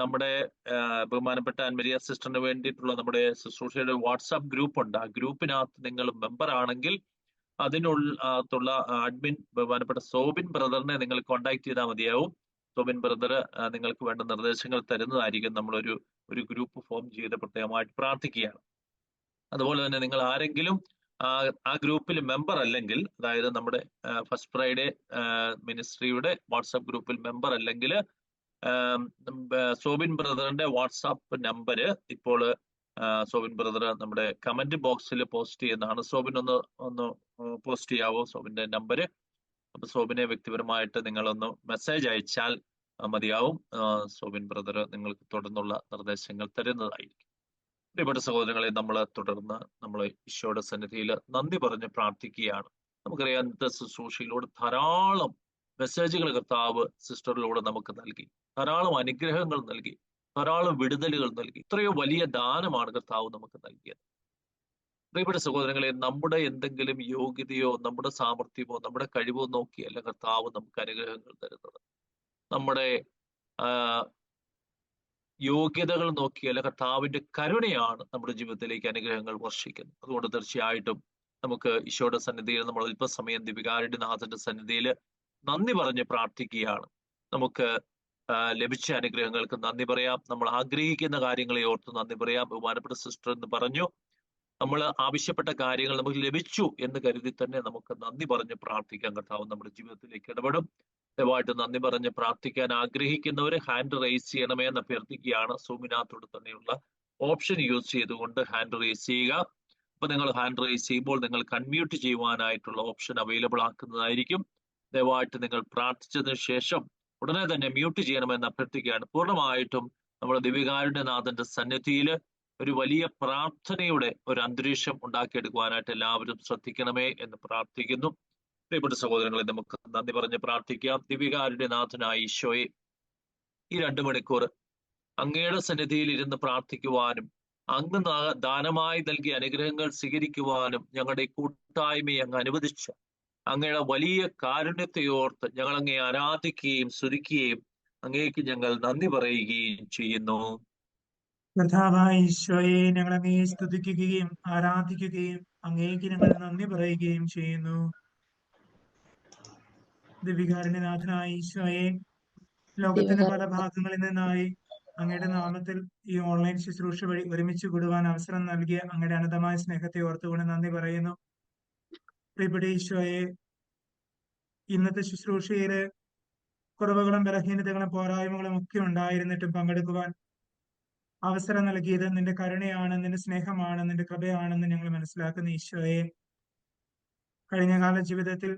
നമ്മുടെ ബഹുമാനപ്പെട്ട ആൻമരിയ സിസ്റ്ററിന് വേണ്ടിയിട്ടുള്ള നമ്മുടെ ശുശ്രൂഷയുടെ വാട്സാപ്പ് ഗ്രൂപ്പ് ഉണ്ട്. ആ ഗ്രൂപ്പിനകത്ത് നിങ്ങൾ മെമ്പർ ആണെങ്കിൽ അതിനകത്തുള്ള അഡ്മിൻ ബഹുമാനപ്പെട്ട സോബിൻ ബ്രദറിനെ നിങ്ങൾ കോൺടാക്ട് ചെയ്താൽ മതിയാവും. സോബിൻ ബ്രദർ നിങ്ങൾക്ക് വേണ്ട നിർദ്ദേശങ്ങൾ തരുന്നതായിരിക്കും. നമ്മളൊരു ഗ്രൂപ്പ് ഫോം ചെയ്ത് പ്രത്യേകമായിട്ട് പ്രാർത്ഥിക്കുകയാണ്. അതുപോലെ തന്നെ നിങ്ങൾ ആരെങ്കിലും ആ ഗ്രൂപ്പിൽ മെമ്പർ അല്ലെങ്കിൽ, അതായത് നമ്മുടെ ഫസ്റ്റ് ഫ്രൈഡേ മിനിസ്ട്രിയുടെ വാട്സാപ്പ് ഗ്രൂപ്പിൽ മെമ്പർ അല്ലെങ്കിൽ സോബിൻ ബ്രദറിന്റെ വാട്സാപ്പ് നമ്പർ ഇപ്പോൾ സോബിൻ ബ്രദർ നമ്മുടെ കമന്റ് ബോക്സിൽ പോസ്റ്റ് ചെയ്യുന്നതാണ്. സോബിൻ ഒന്ന് പോസ്റ്റ് ചെയ്യാവോ സോബിന്റെ നമ്പർ? അപ്പൊ സോബിനെ വ്യക്തിപരമായിട്ട് നിങ്ങളൊന്ന് മെസ്സേജ് അയച്ചാൽ മതിയാവും. സോബിൻ ബ്രദർ നിങ്ങൾക്ക് തുടർന്നുള്ള നിർദ്ദേശങ്ങൾ തരുന്നതായിരിക്കും. പ്രിയപ്പെട്ട സഹോദരങ്ങളെ, തുടർന്ന് നമ്മൾ ഈശോയുടെ സന്നിധിയിൽ നന്ദി പറഞ്ഞ് പ്രാർത്ഥിക്കുകയാണ്. നമുക്കറിയാം ഇന്നത്തെ ശുശ്രൂഷയിലൂടെ ധാരാളം മെസ്സേജുകൾ കർത്താവ് സിസ്റ്ററിലൂടെ നമുക്ക് നൽകി, ധാരാളം അനുഗ്രഹങ്ങൾ നൽകി, ധാരാളം വിടുതലുകൾ നൽകി. ഇത്രയോ വലിയ ദാനമാണ് കർത്താവ് നമുക്ക് നൽകിയത്. പ്രിയപ്പെട്ട സഹോദരങ്ങളെ, നമ്മുടെ എന്തെങ്കിലും യോഗ്യതയോ നമ്മുടെ സാമർഥ്യമോ നമ്മുടെ കഴിവോ നോക്കിയല്ല കർത്താവ് നമുക്ക് അനുഗ്രഹങ്ങൾ തരുന്നത്. നമ്മുടെ ആ, യോഗ്യതകൾ നോക്കിയല്ല കർത്താവിന്റെ കരുണയാണ് നമ്മുടെ ജീവിതത്തിലേക്ക് അനുഗ്രഹങ്ങൾ വർഷിക്കുന്നത്. അതുകൊണ്ട് തീർച്ചയായിട്ടും നമുക്ക് ഈശോയുടെ സന്നിധിയിൽ നമ്മൾ അല്പസമയം ദിവികാരുടെ നാഥന്റെ സന്നിധിയിൽ നന്ദി പറഞ്ഞ് പ്രാർത്ഥിക്കുകയാണ്. നമുക്ക് ലഭിച്ച അനുഗ്രഹങ്ങൾക്ക് നന്ദി പറയാം. നമ്മൾ ആഗ്രഹിക്കുന്ന കാര്യങ്ങളെ ഓർത്ത് നന്ദി പറയാം. ബഹുമാനപ്പെട്ട സിസ്റ്റർ എന്ന് പറഞ്ഞു, നമ്മൾ ആവശ്യപ്പെട്ട കാര്യങ്ങൾ നമുക്ക് ലഭിച്ചു എന്ന് കരുതി തന്നെ നമുക്ക് നന്ദി പറഞ്ഞ് പ്രാർത്ഥിക്കാൻ കർത്താവ് നമ്മുടെ ജീവിതത്തിലേക്ക് ഇടപെടും. ദയവായിട്ട് നന്ദി പറഞ്ഞ് പ്രാർത്ഥിക്കാൻ ആഗ്രഹിക്കുന്നവർ ഹാൻഡ് റേസ് ചെയ്യണമേ എന്ന് അഭ്യർത്ഥിക്കുകയാണ്. സൂമിനകത്തോട് തന്നെയുള്ള ഓപ്ഷൻ യൂസ് ചെയ്തുകൊണ്ട് ഹാൻഡ് റേസ് ചെയ്യുക. അപ്പൊ നിങ്ങൾ ഹാൻഡ് റേസ് ചെയ്യുമ്പോൾ നിങ്ങൾ കൺമ്യൂട്ട് ചെയ്യുവാനായിട്ടുള്ള ഓപ്ഷൻ അവൈലബിൾ ആക്കുന്നതായിരിക്കും. ദയവായിട്ട് നിങ്ങൾ പ്രാർത്ഥിച്ചതിന് ശേഷം ഉടനെ തന്നെ മ്യൂട്ട് ചെയ്യണമെന്ന് അഭ്യർത്ഥിക്കുകയാണ്. പൂർണ്ണമായിട്ടും നമ്മൾ ദിവികാരുടെ നാഥന്റെ സന്നിധിയിൽ ഒരു വലിയ പ്രാർത്ഥനയുടെ ഒരു അന്തരീക്ഷം ഉണ്ടാക്കിയെടുക്കുവാനായിട്ട് എല്ലാവരും ശ്രദ്ധിക്കണമേ എന്ന് പ്രാർത്ഥിക്കുന്നു. പ്രിയപ്പെട്ട സഹോദരങ്ങളെ, നമുക്ക് നന്ദി പറഞ്ഞ് പ്രാർത്ഥിക്കാം. ദിവികാരുടെ നാഥനായ ഈശോയെ, ഈ 2 മണിക്കൂർ അങ്ങയുടെ സന്നിധിയിൽ ഇരുന്ന് പ്രാർത്ഥിക്കുവാനും അങ്ങ് ദാനമായി നൽകിയ അനുഗ്രഹങ്ങൾ സ്വീകരിക്കുവാനും ഞങ്ങളുടെ കൂട്ടായ്മയെ അങ്ങ് അനുവദിച്ച അങ്ങയുടെ വലിയ കാരുണ്യത്തെ ഓർത്ത് ഞങ്ങൾ അങ്ങയെ ആരാധിക്കുകയും സ്തുതിക്കുകയും അങ്ങേക്ക് ഞങ്ങൾ നന്ദി പറയുകയും ചെയ്യുന്നു. കർത്താവായ ഈശോയെ, ഞങ്ങൾ അങ്ങയെ സ്തുതിക്കുകയും ആരാധിക്കുകയും അങ്ങേക്ക് ഞങ്ങൾ നന്ദി പറയുകയും ചെയ്യുന്നു. ദിവികാരുണ്യനാഥനായ ഈശോയെ, ലോകത്തിന്റെ പല ഭാഗങ്ങളിൽ നിന്നായി അങ്ങയുടെ നാമത്തിൽ ഈ ഓൺലൈൻ ശുശ്രൂഷ വഴി ഒരുമിച്ച് കൂടുവാൻ അവസരം നൽകിയ അങ്ങയുടെ അനന്തമായ സ്നേഹത്തെ ഓർത്തുകൊണ്ട് നന്ദി പറയുന്നു. പ്രിയപ്പെട്ട ഈശോയെ, ഇന്നത്തെ ശുശ്രൂഷയില് കുറവുകളും ബലഹീനതകളും പോരായ്മകളും ഒക്കെ ഉണ്ടായിരുന്നിട്ടും പങ്കെടുക്കുവാൻ അവസരം നൽകിയത് നിന്റെ കരുണയാണ്, നിന്റെ സ്നേഹമാണ്, നിന്റെ കൃപയാണെന്ന് ഞങ്ങൾ മനസ്സിലാക്കുന്ന ഈശോയെ, കഴിഞ്ഞ കാല ജീവിതത്തിൽ